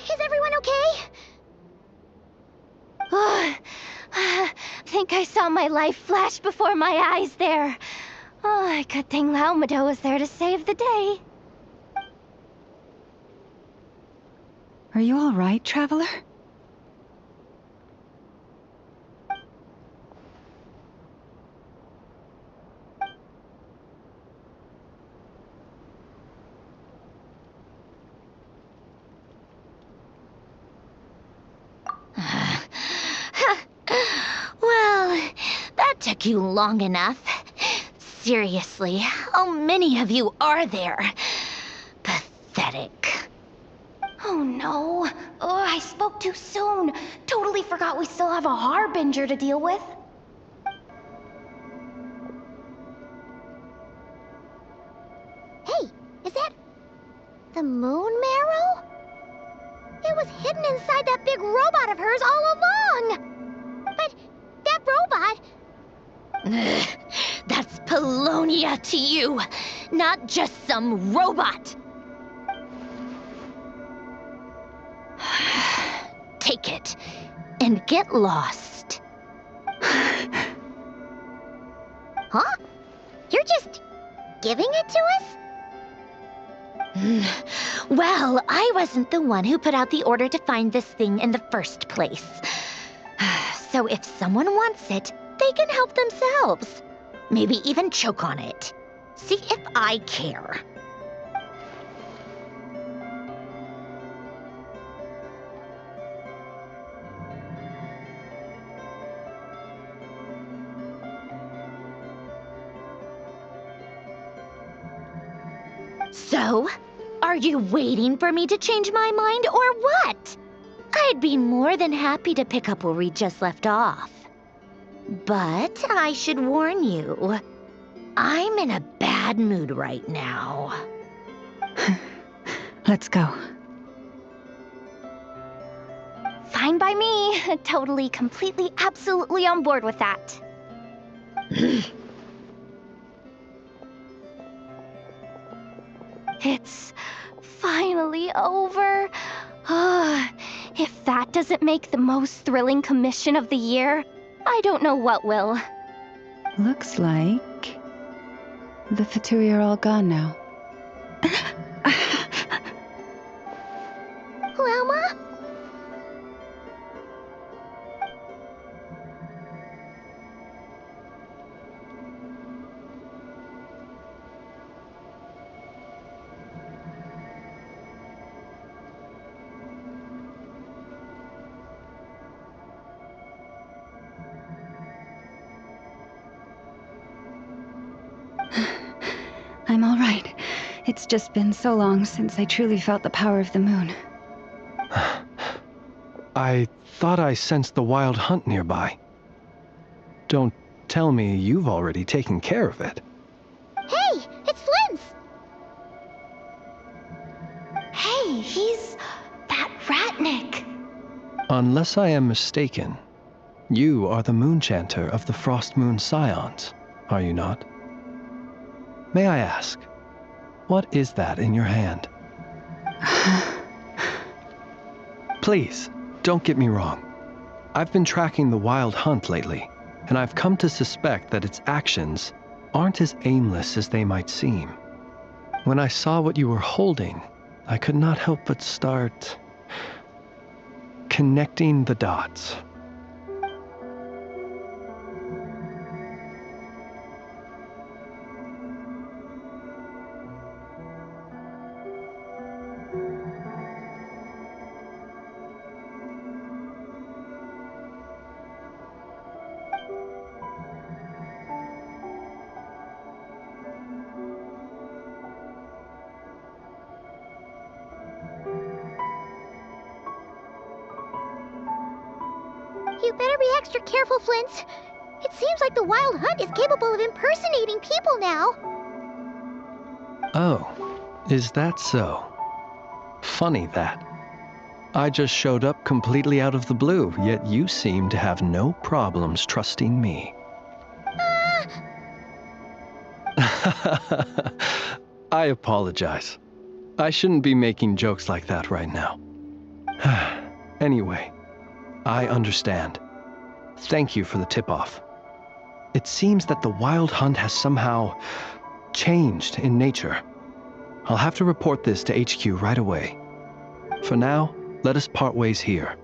Is everyone okay? Oh, I think I saw my life flash before my eyes there. Oh, good thing Laumado was there to save the day. Are you all right, traveler? Well, that took you long enough. Seriously, how many of you are there? Pathetic. Oh no. Oh, I spoke too soon. Totally forgot we still have a Harbinger to deal with. Hey, is that the moon marrow? It was hidden inside that big robot of hers all along. But that robot... That's Polonia to you, not just some robot. Take it and get lost. Huh? You're just giving it to us? Well, I wasn't the one who put out the order to find this thing in the first place. So if someone wants it, they can help themselves. Maybe even choke on it. See if I care. So, are you waiting for me to change my mind or what? I'd be more than happy to pick up where we just left off. But I should warn you, I'm in a bad mood right now. Let's go. Fine by me. Totally, completely, absolutely on board with that. It's finally over. If that doesn't make the most thrilling commission of the year, I don't know what will. Looks like the Fatui are all gone now. Lauma? I'm all right. It's just been so long since I truly felt the power of the moon. I thought I sensed the wild hunt nearby. Don't tell me you've already taken care of it. Hey, it's Flint's! Hey, he's that Ratnik. Unless I am mistaken, you are the Moonchanter of the Frost Moon Scions, are you not? May I ask, what is that in your hand? Please, don't get me wrong. I've been tracking the wild hunt lately, and I've come to suspect that its actions aren't as aimless as they might seem. When I saw what you were holding, I could not help but start connecting the dots. You better be extra careful, Flint. It seems like the Wild Hunt is capable of impersonating people now. Oh, is that so? Funny that. I just showed up completely out of the blue, yet you seem to have no problems trusting me. I apologize. I shouldn't be making jokes like that right now. Anyway, I understand. Thank you for the tip-off. It seems that the Wild Hunt has somehow changed in nature. I'll have to report this to HQ right away. For now, let us part ways here.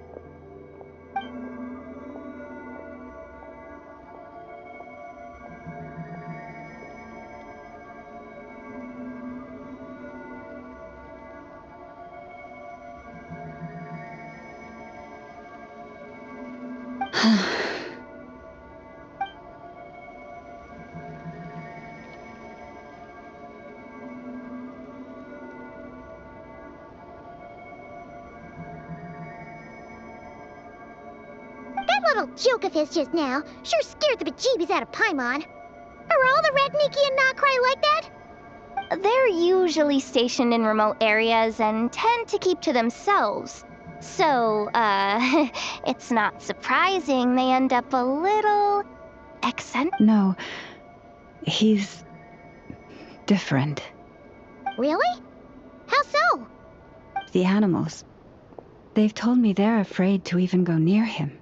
That little joke of his just now sure scared the bejeebies out of Paimon. Are all the Ratniki and Nod Krai like that? They're usually stationed in remote areas and tend to keep to themselves. So, it's not surprising they end up a little eccentric. No, he's different. Really? How so? The animals. They've told me they're afraid to even go near him.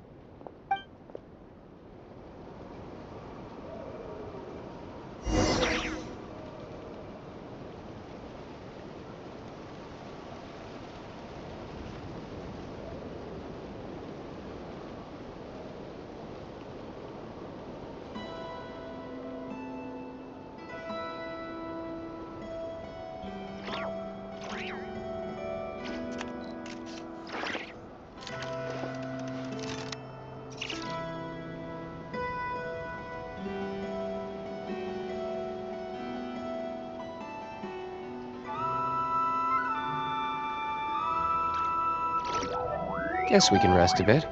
Guess we can rest a bit.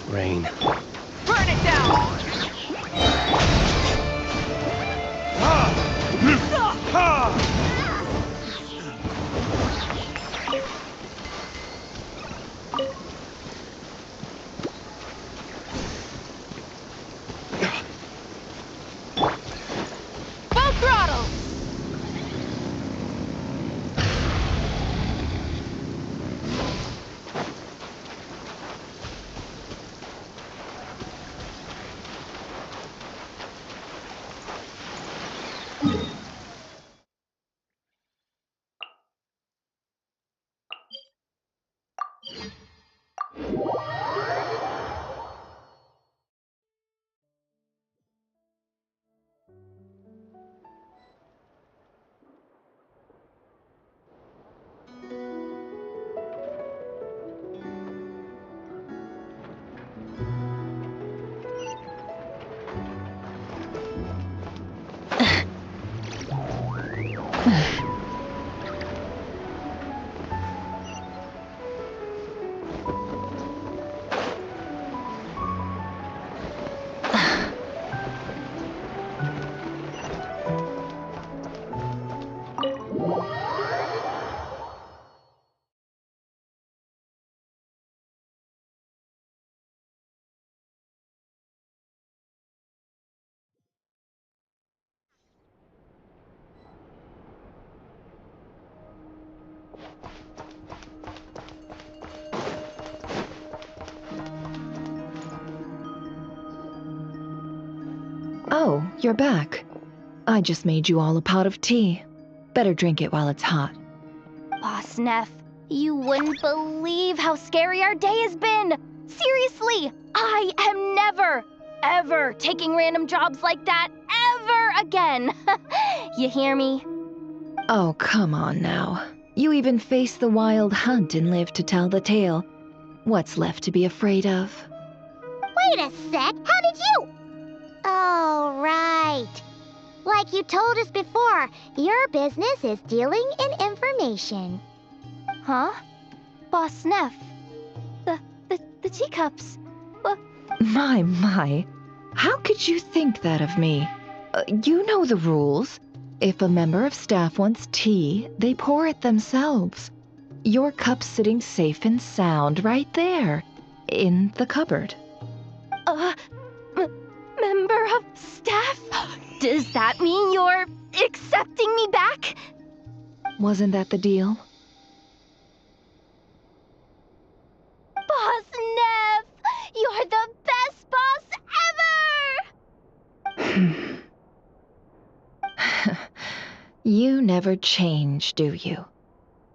Rain. Burn it down! Full throttle! you're back. I just made you all a pot of tea. Better drink it while it's hot. Boss Neff, you wouldn't believe how scary our day has been! Seriously, I am never, ever taking random jobs like that ever again! You hear me? Oh, come on now. You even faced the wild hunt and lived to tell the tale. What's left to be afraid of? Wait a sec, how did you? Oh, right. Like you told us before, your business is dealing in information. Huh? Boss Neff. The teacups. My. How could you think that of me? You know the rules. If a member of staff wants tea, they pour it themselves. Your cup's sitting safe and sound right there, in the cupboard. Member of staff? Does that mean you're accepting me back? Wasn't that the deal? Boss Neff! You're the best boss ever! You never change, do you?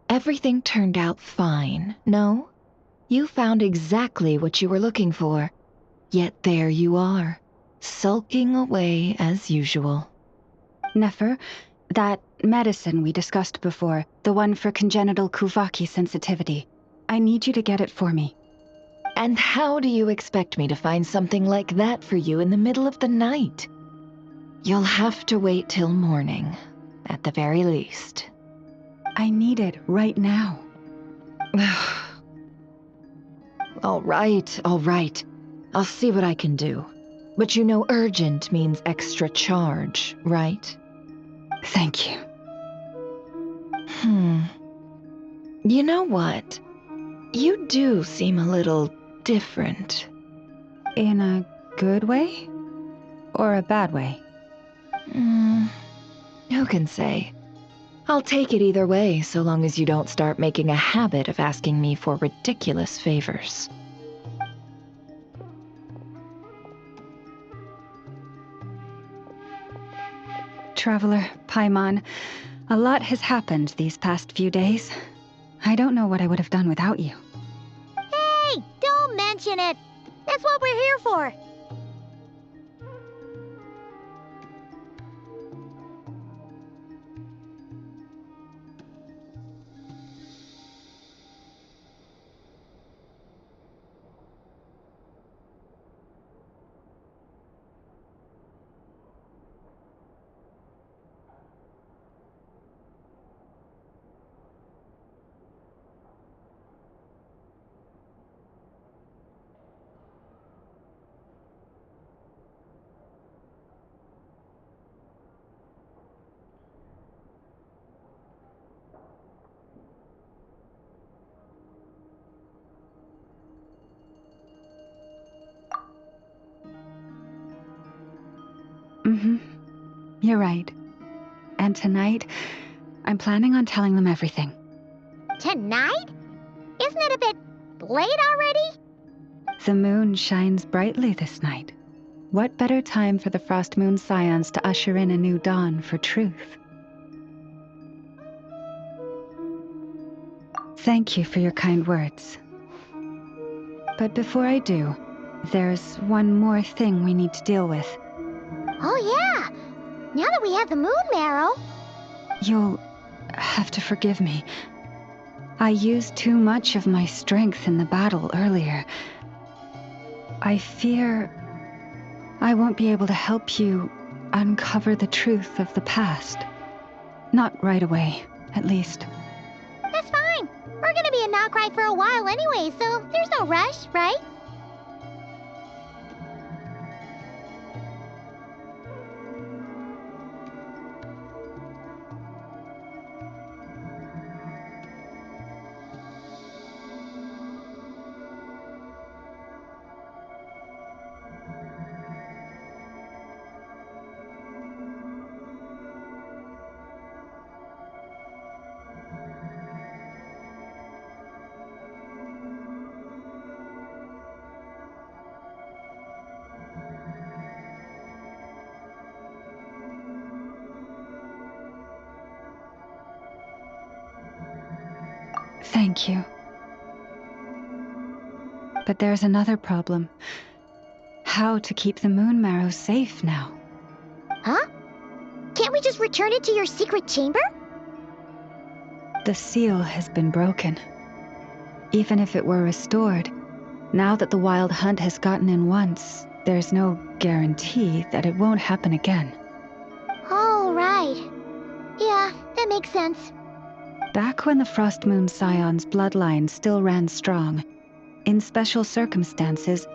Everything turned out fine, no? You found exactly what you were looking for. Yet there you are, sulking away as usual. Nefer, that medicine we discussed before, the one for congenital Kuvaki sensitivity, I need you to get it for me. And how do you expect me to find something like that for you in the middle of the night? You'll have to wait till morning, at the very least. I need it right now. All right. I'll see what I can do. But you know urgent means extra charge, right? Thank you. You know what? You do seem a little different. In a good way? Or a bad way? Who can say? I'll take it either way, so long as you don't start making a habit of asking me for ridiculous favors. Traveler, Paimon, a lot has happened these past few days. I don't know what I would have done without you. Hey, don't mention it. That's what we're here for. You're right. And tonight, I'm planning on telling them everything. Tonight? Isn't it a bit late already? The moon shines brightly this night. What better time for the Frost Moon Scions to usher in a new dawn for truth? Thank you for your kind words. But before I do, there's one more thing we need to deal with. Oh yeah! Now that we have the moon marrow... You'll have to forgive me. I used too much of my strength in the battle earlier. I fear I won't be able to help you uncover the truth of the past. Not right away, at least. That's fine. We're gonna be in Nod Krai for a while anyway, so there's no rush, right? Thank you. But there's another problem. How to keep the moon marrow safe now? Huh? Can't we just return it to your secret chamber? The seal has been broken. Even if it were restored, now that the wild hunt has gotten in once, there's no guarantee that it won't happen again. Oh, right. Yeah, that makes sense. Back when the Frost Moon Scion's bloodline still ran strong, in special circumstances,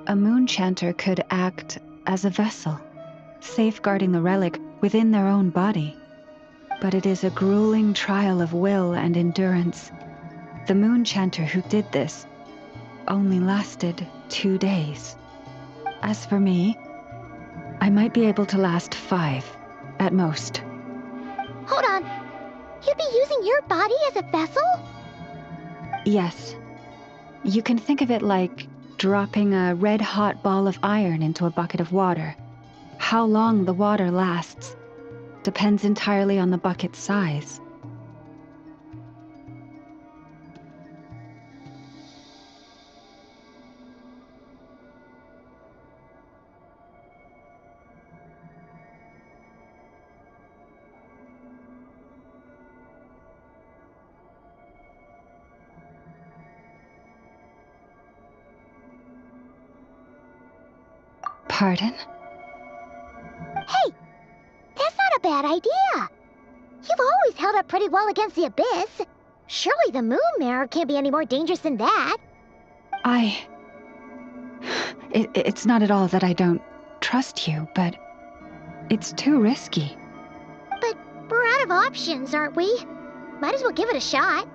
a moon chanter could act as a vessel, safeguarding the relic within their own body. But it is a grueling trial of will and endurance. The moon chanter who did this only lasted 2 days. As for me, I might be able to last 5, at most. Hold on. You'd be using your body as a vessel? Yes. You can think of it like dropping a red-hot ball of iron into a bucket of water. How long the water lasts depends entirely on the bucket's size. Pardon? Hey, that's not a bad idea. You've always held up pretty well against the abyss. Surely the moon mirror can't be any more dangerous than that. It's not at all that I don't trust you, but it's too risky. But we're out of options, aren't we? Might as well give it a shot.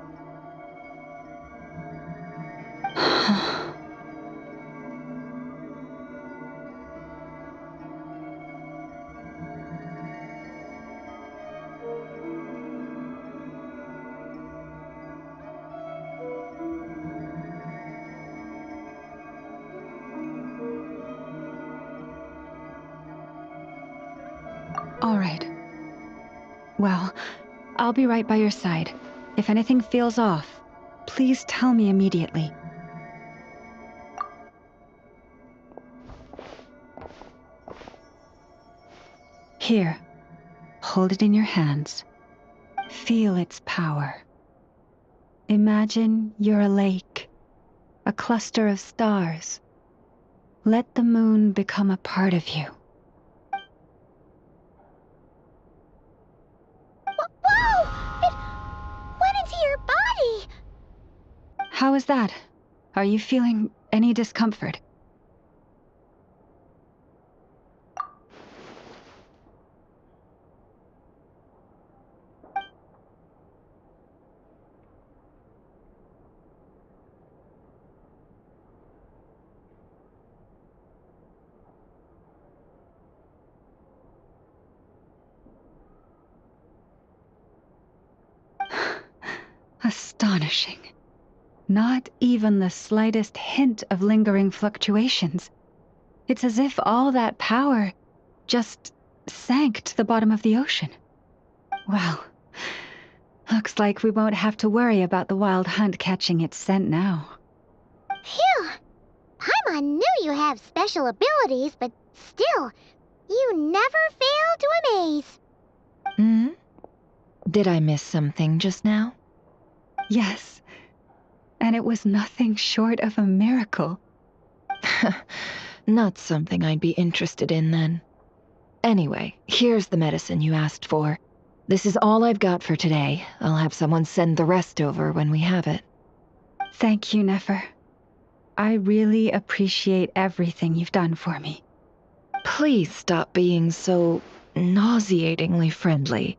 All right. Well, I'll be right by your side. If anything feels off, please tell me immediately. Here, hold it in your hands. Feel its power. Imagine you're a lake, a cluster of stars. Let the moon become a part of you. Whoa! It went into your body! How is that? Are you feeling any discomfort? Astonishing. Not even the slightest hint of lingering fluctuations. It's as if all that power just sank to the bottom of the ocean. Well, looks like we won't have to worry about the wild hunt catching its scent now. Phew! Paimon knew you have special abilities, but still, you never fail to amaze. Hmm? Did I miss something just now? Yes, and it was nothing short of a miracle. Not something I'd be interested in then. Anyway, here's the medicine you asked for. This is all I've got for today. I'll have someone send the rest over when we have it. Thank you, Nefer. I really appreciate everything you've done for me. Please stop being so nauseatingly friendly.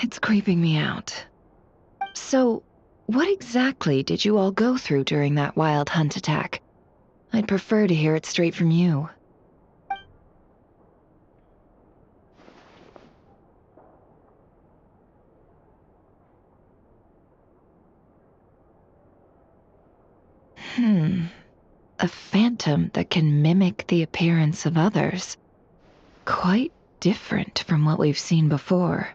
It's creeping me out. So, what exactly did you all go through during that wild hunt attack? I'd prefer to hear it straight from you. A phantom that can mimic the appearance of others. Quite different from what we've seen before.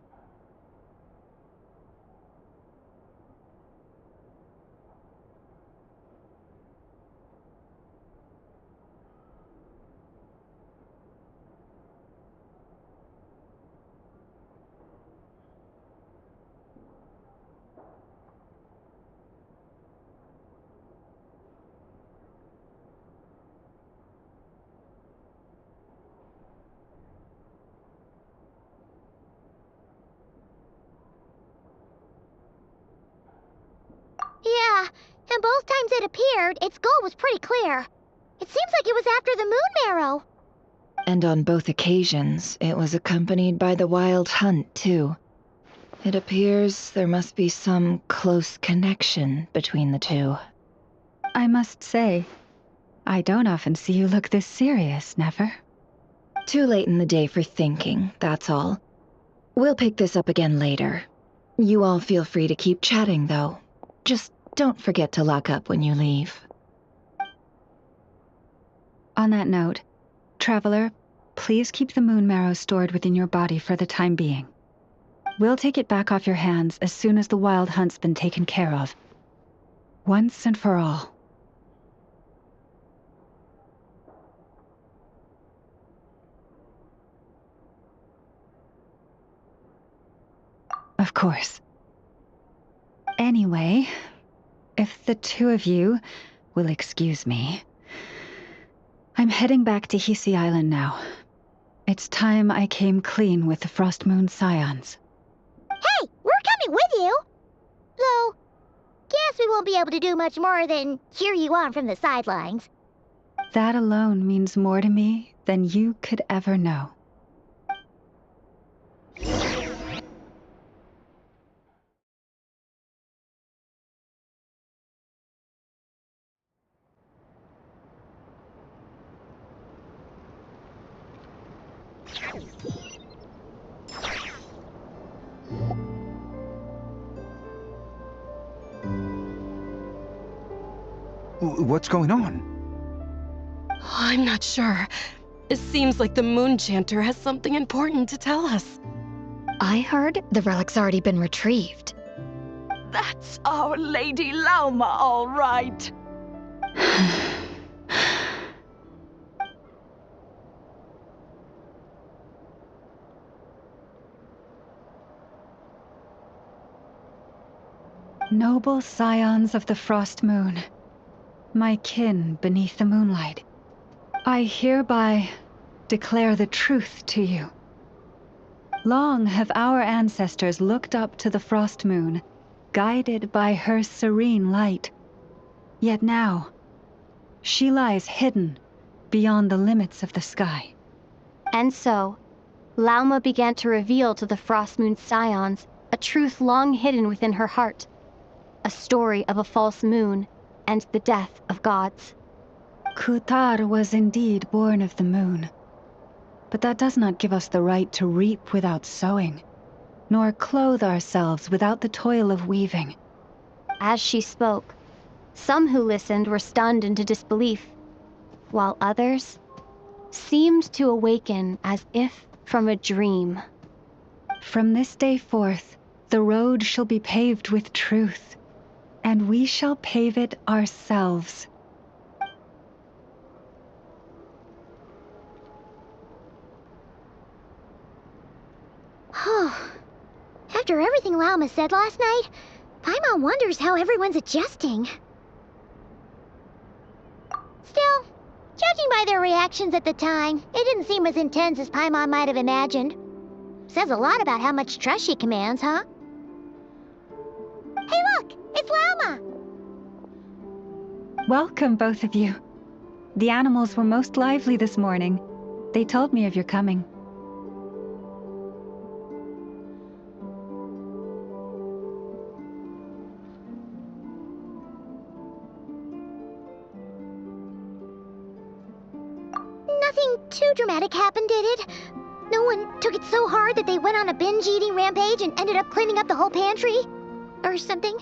And both times it appeared, its goal was pretty clear. It seems like it was after the moon marrow. And on both occasions, it was accompanied by the wild hunt, too. It appears there must be some close connection between the two. I must say, I don't often see you look this serious, Never. Too late in the day for thinking, that's all. We'll pick this up again later. You all feel free to keep chatting, though. Just don't forget to lock up when you leave. On that note, Traveler, please keep the moon marrow stored within your body for the time being. We'll take it back off your hands as soon as the wild hunt's been taken care of. Once and for all. Of course. Anyway, if the two of you will excuse me, I'm heading back to Hisi Island now. It's time I came clean with the Frost Moon Scions. Hey, we're coming with you! Though, guess we won't be able to do much more than cheer you on from the sidelines. That alone means more to me than you could ever know. What's going on? I'm not sure. It seems like the Moon Chanter has something important to tell us. I heard the relic's already been retrieved. That's our Lady Lauma, all right. Noble scions of the Frost Moon, my kin beneath the moonlight, I hereby declare the truth to you. Long have our ancestors looked up to the Frost Moon, guided by her serene light. Yet now, she lies hidden beyond the limits of the sky. And so, Lauma began to reveal to the Frost Moon Scions a truth long hidden within her heart. A story of a false moon and the death of gods. Kutar was indeed born of the moon. But that does not give us the right to reap without sowing, nor clothe ourselves without the toil of weaving. As she spoke, some who listened were stunned into disbelief, while others seemed to awaken as if from a dream. From this day forth, the road shall be paved with truth, and we shall pave it ourselves. After everything Lauma said last night, Paimon wonders how everyone's adjusting. Still, judging by their reactions at the time, it didn't seem as intense as Paimon might have imagined. Says a lot about how much trust she commands, huh? Hey look! It's Lauma! Welcome, both of you. The animals were most lively this morning. They told me of your coming. Nothing too dramatic happened, did it? No one took it so hard that they went on a binge-eating rampage and ended up cleaning up the whole pantry? Or something?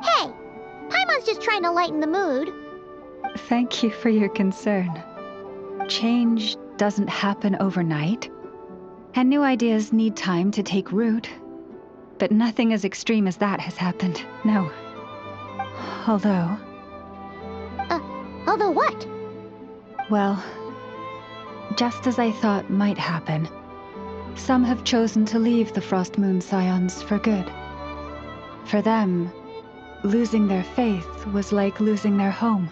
Hey! Paimon's just trying to lighten the mood. Thank you for your concern. Change doesn't happen overnight, and new ideas need time to take root. But nothing as extreme as that has happened, no. Although... Although what? Well, just as I thought might happen, some have chosen to leave the Frost Moon Scions for good. For them, losing their faith was like losing their home.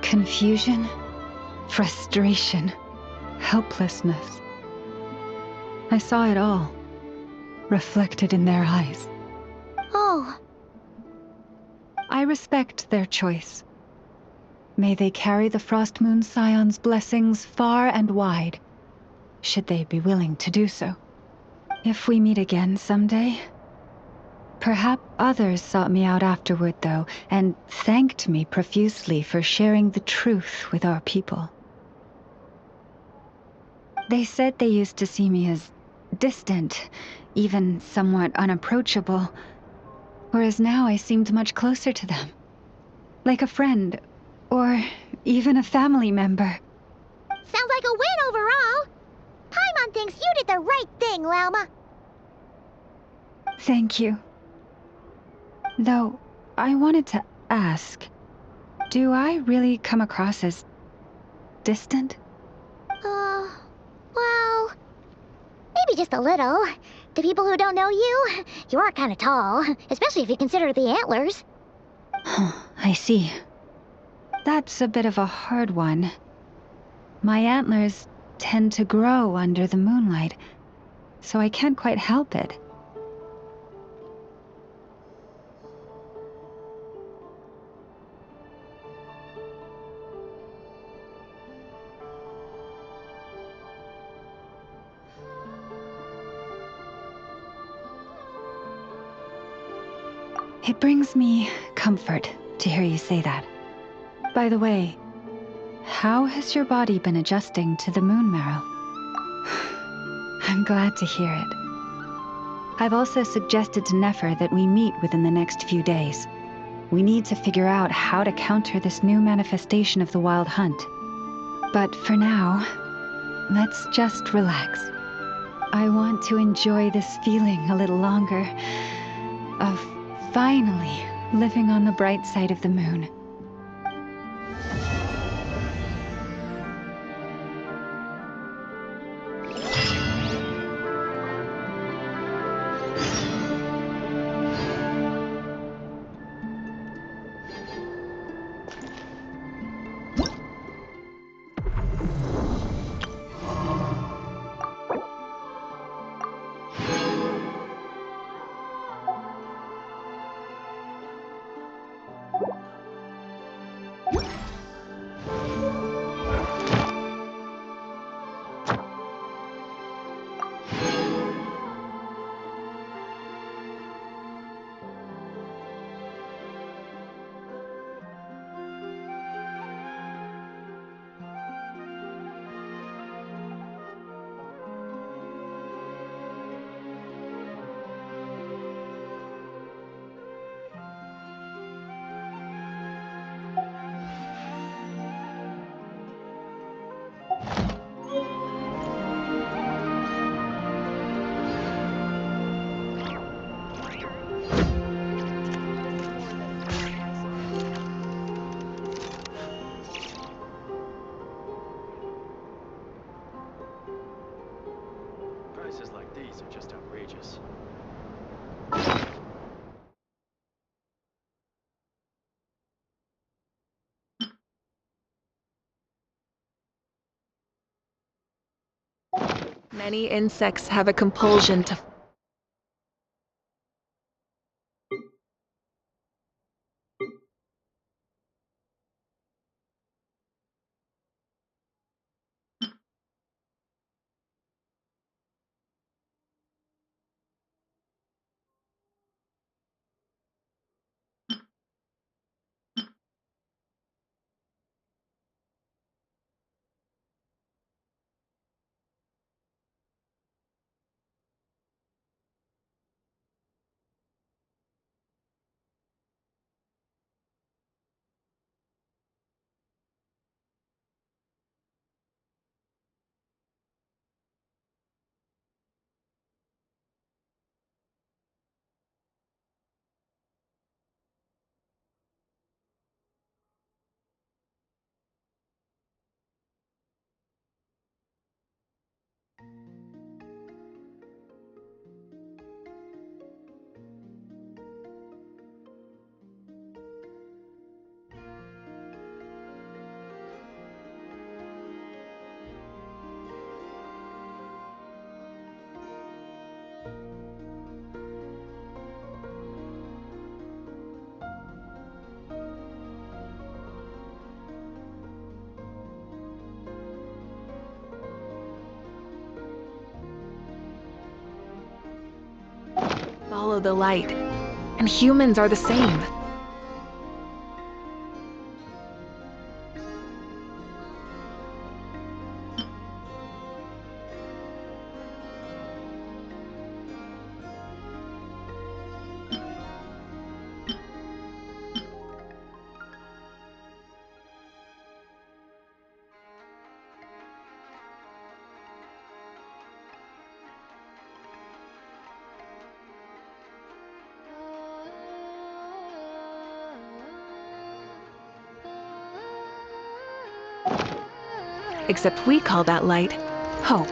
Confusion, frustration, helplessness. I saw it all, reflected in their eyes. Oh. I respect their choice. May they carry the Frost Moon Scion's blessings far and wide, should they be willing to do so. If we meet again someday, perhaps others sought me out afterward, though, and thanked me profusely for sharing the truth with our people. They said they used to see me as distant, even somewhat unapproachable, whereas now I seemed much closer to them. Like a friend, or even a family member. Sounds like a win overall. Paimon thinks you did the right thing, Lauma. Thank you. Though, I wanted to ask, do I really come across as distant? Well, maybe just a little. To people who don't know you, you are kind of tall, especially if you consider the antlers. I see. That's a bit of a hard one. My antlers tend to grow under the moonlight, so I can't quite help it. It brings me comfort to hear you say that. By the way, how has your body been adjusting to the moon marrow? I'm glad to hear it. I've also suggested to Nefer that we meet within the next few days. We need to figure out how to counter this new manifestation of the Wild Hunt. But for now, let's just relax. I want to enjoy this feeling a little longer of finally living on the bright side of the moon. Prices like these are just outrageous. Many insects have a compulsion to follow the light. And humans are the same. Except we call that light hope.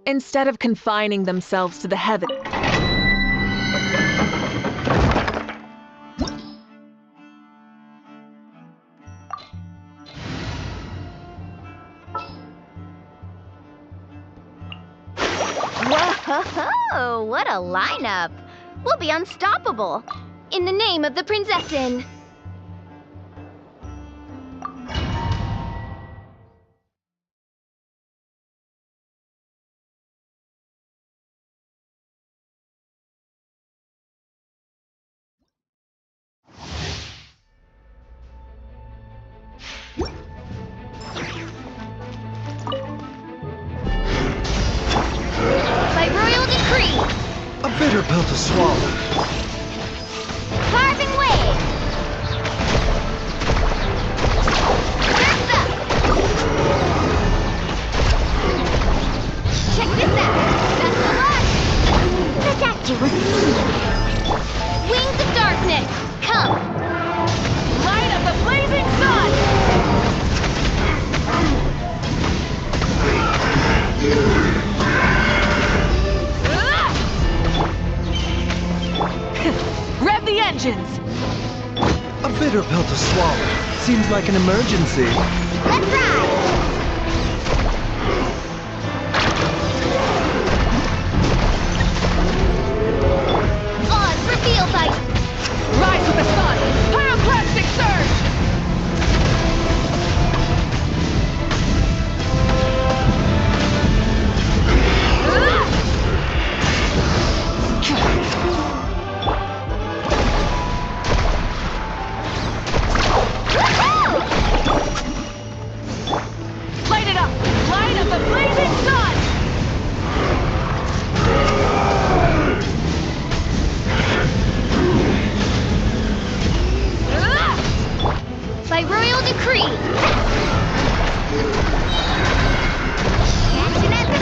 Instead of confining themselves to the heavens. Whoa, what a lineup! We'll be unstoppable! In the name of the Prinzessin! By royal decree! A bitter pill to swallow. Carving wave! Surf's up! Check this out! Best of luck! Protect you with wings of darkness! Come! Light of the blazing sun! Rev the engines! A bitter pill to swallow. Seems like an emergency. Let's ride! Odds revealed by Rise with the sun! Pyroclastic surge! Light it up! Light of the blazing sun! by royal decree. Genshin at the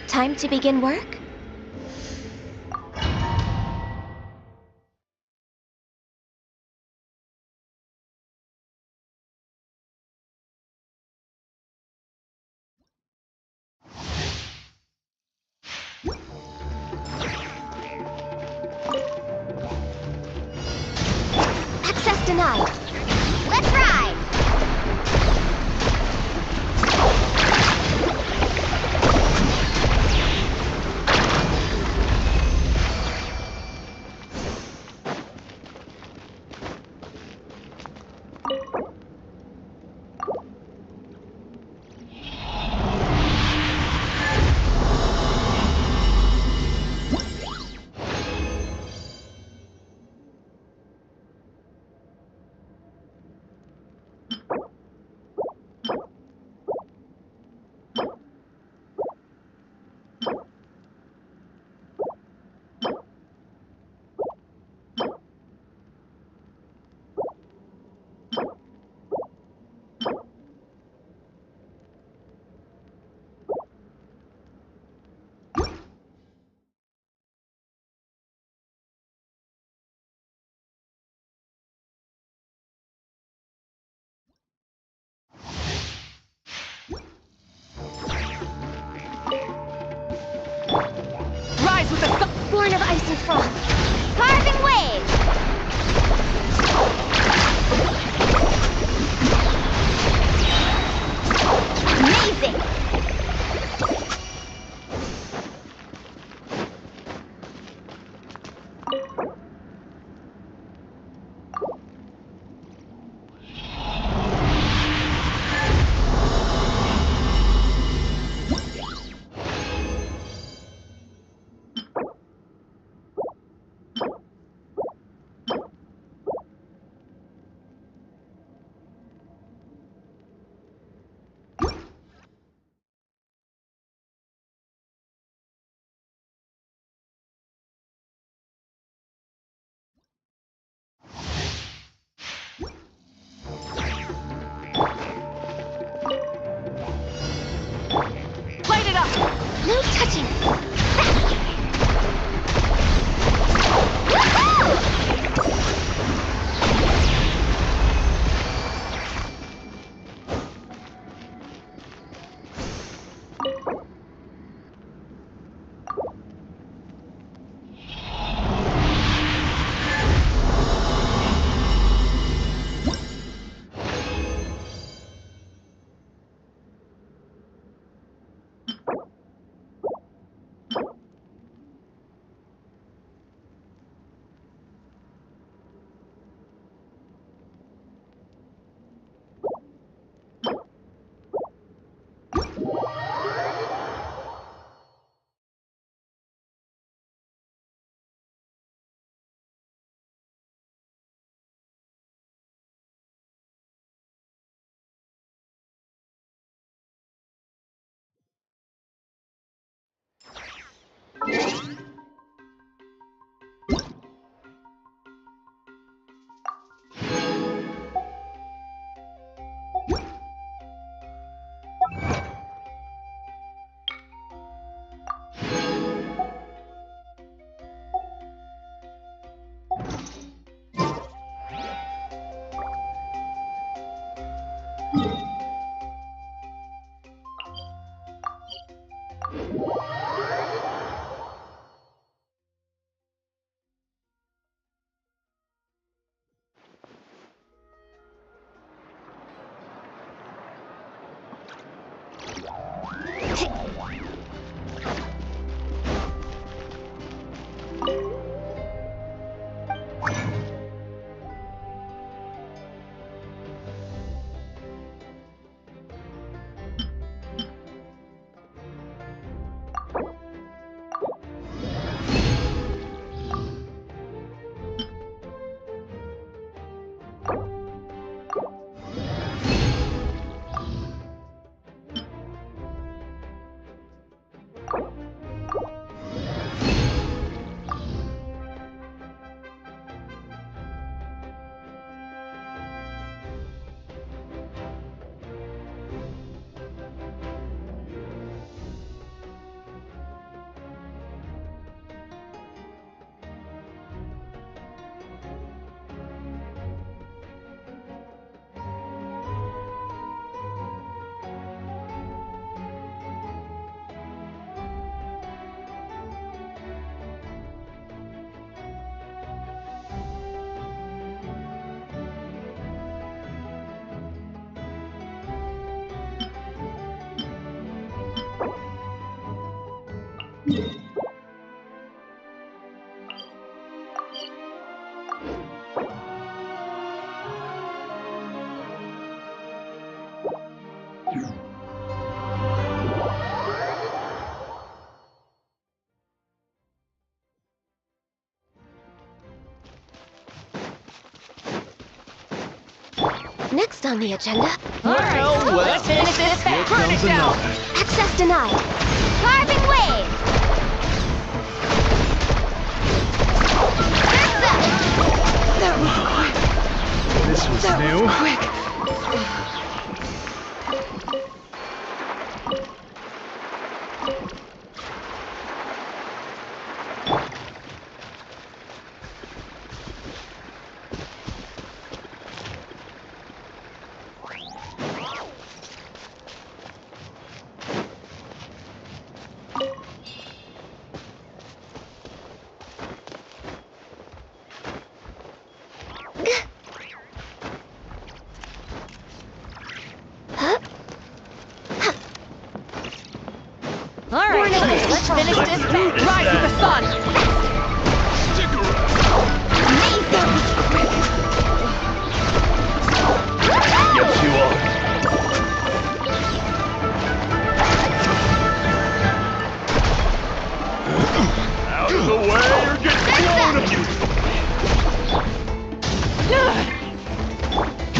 Time to begin work? Access denied. Let's ride! born of ice and frost. Carving waves! Amazing! Light it up! No touching! Next on the agenda. Alright, let's finish this fast. Burn it down! Access denied. Carving waves! That was quick. This was new. Quick. All right, let's finish this thing. Rise of the sun. Stick around. Yes, you are. Out of the way or get blown up!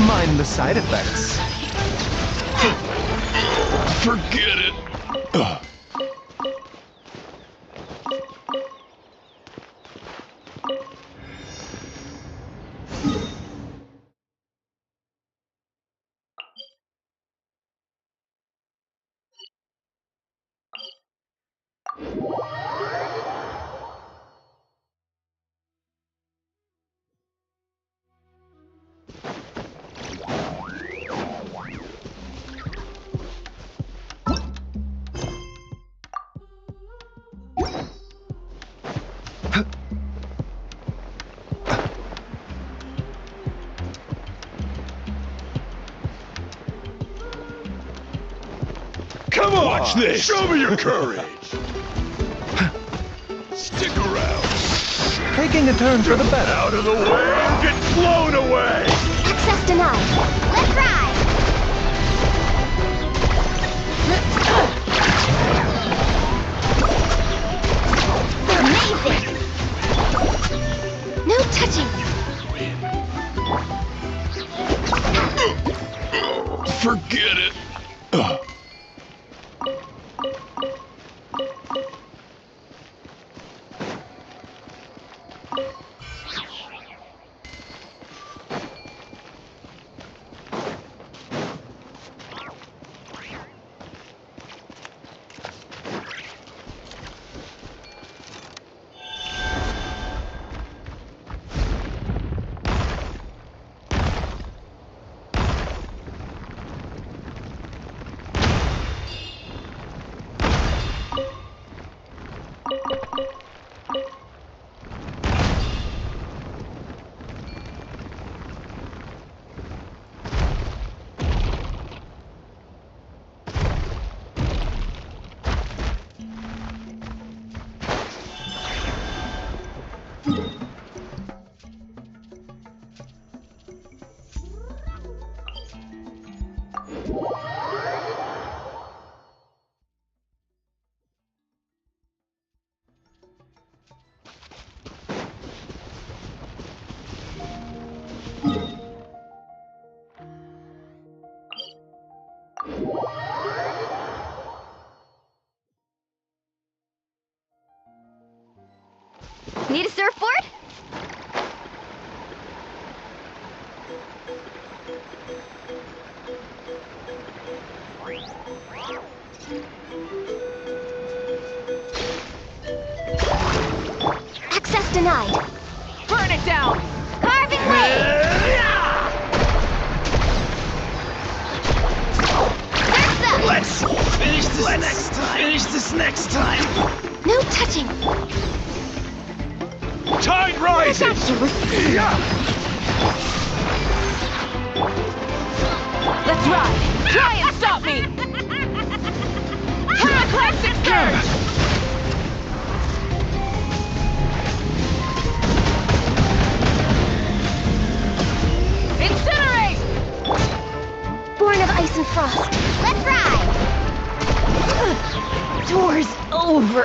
Mind the side effects. Forget it. Come on! Watch this! Show me your courage! Stick around! Taking a turn for the better. Out of the way or get blown away! Access denied. Let's ride! Amazing! No touching! Forget it! Need a surfboard? Access denied. Burn it down! Carving way! Let's finish this next time. No touching. Tide rises! Let's ride! Try and stop me! Classic surge! Incinerate! Born of ice and frost. Let's ride! Door's over.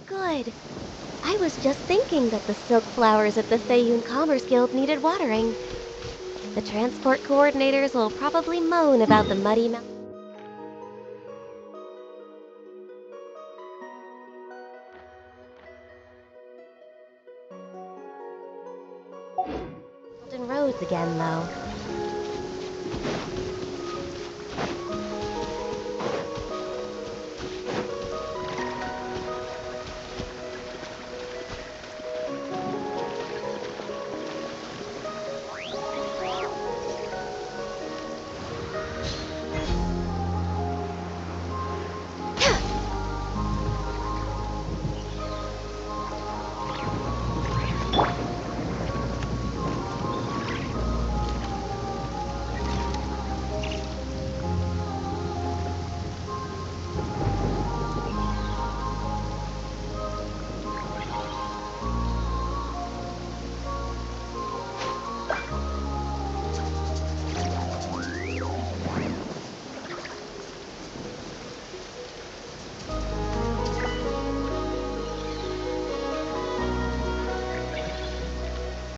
Good. I was just thinking that the silk flowers at the Thayun Commerce Guild needed watering. The transport coordinators will probably moan about the muddy mountain roads again, though.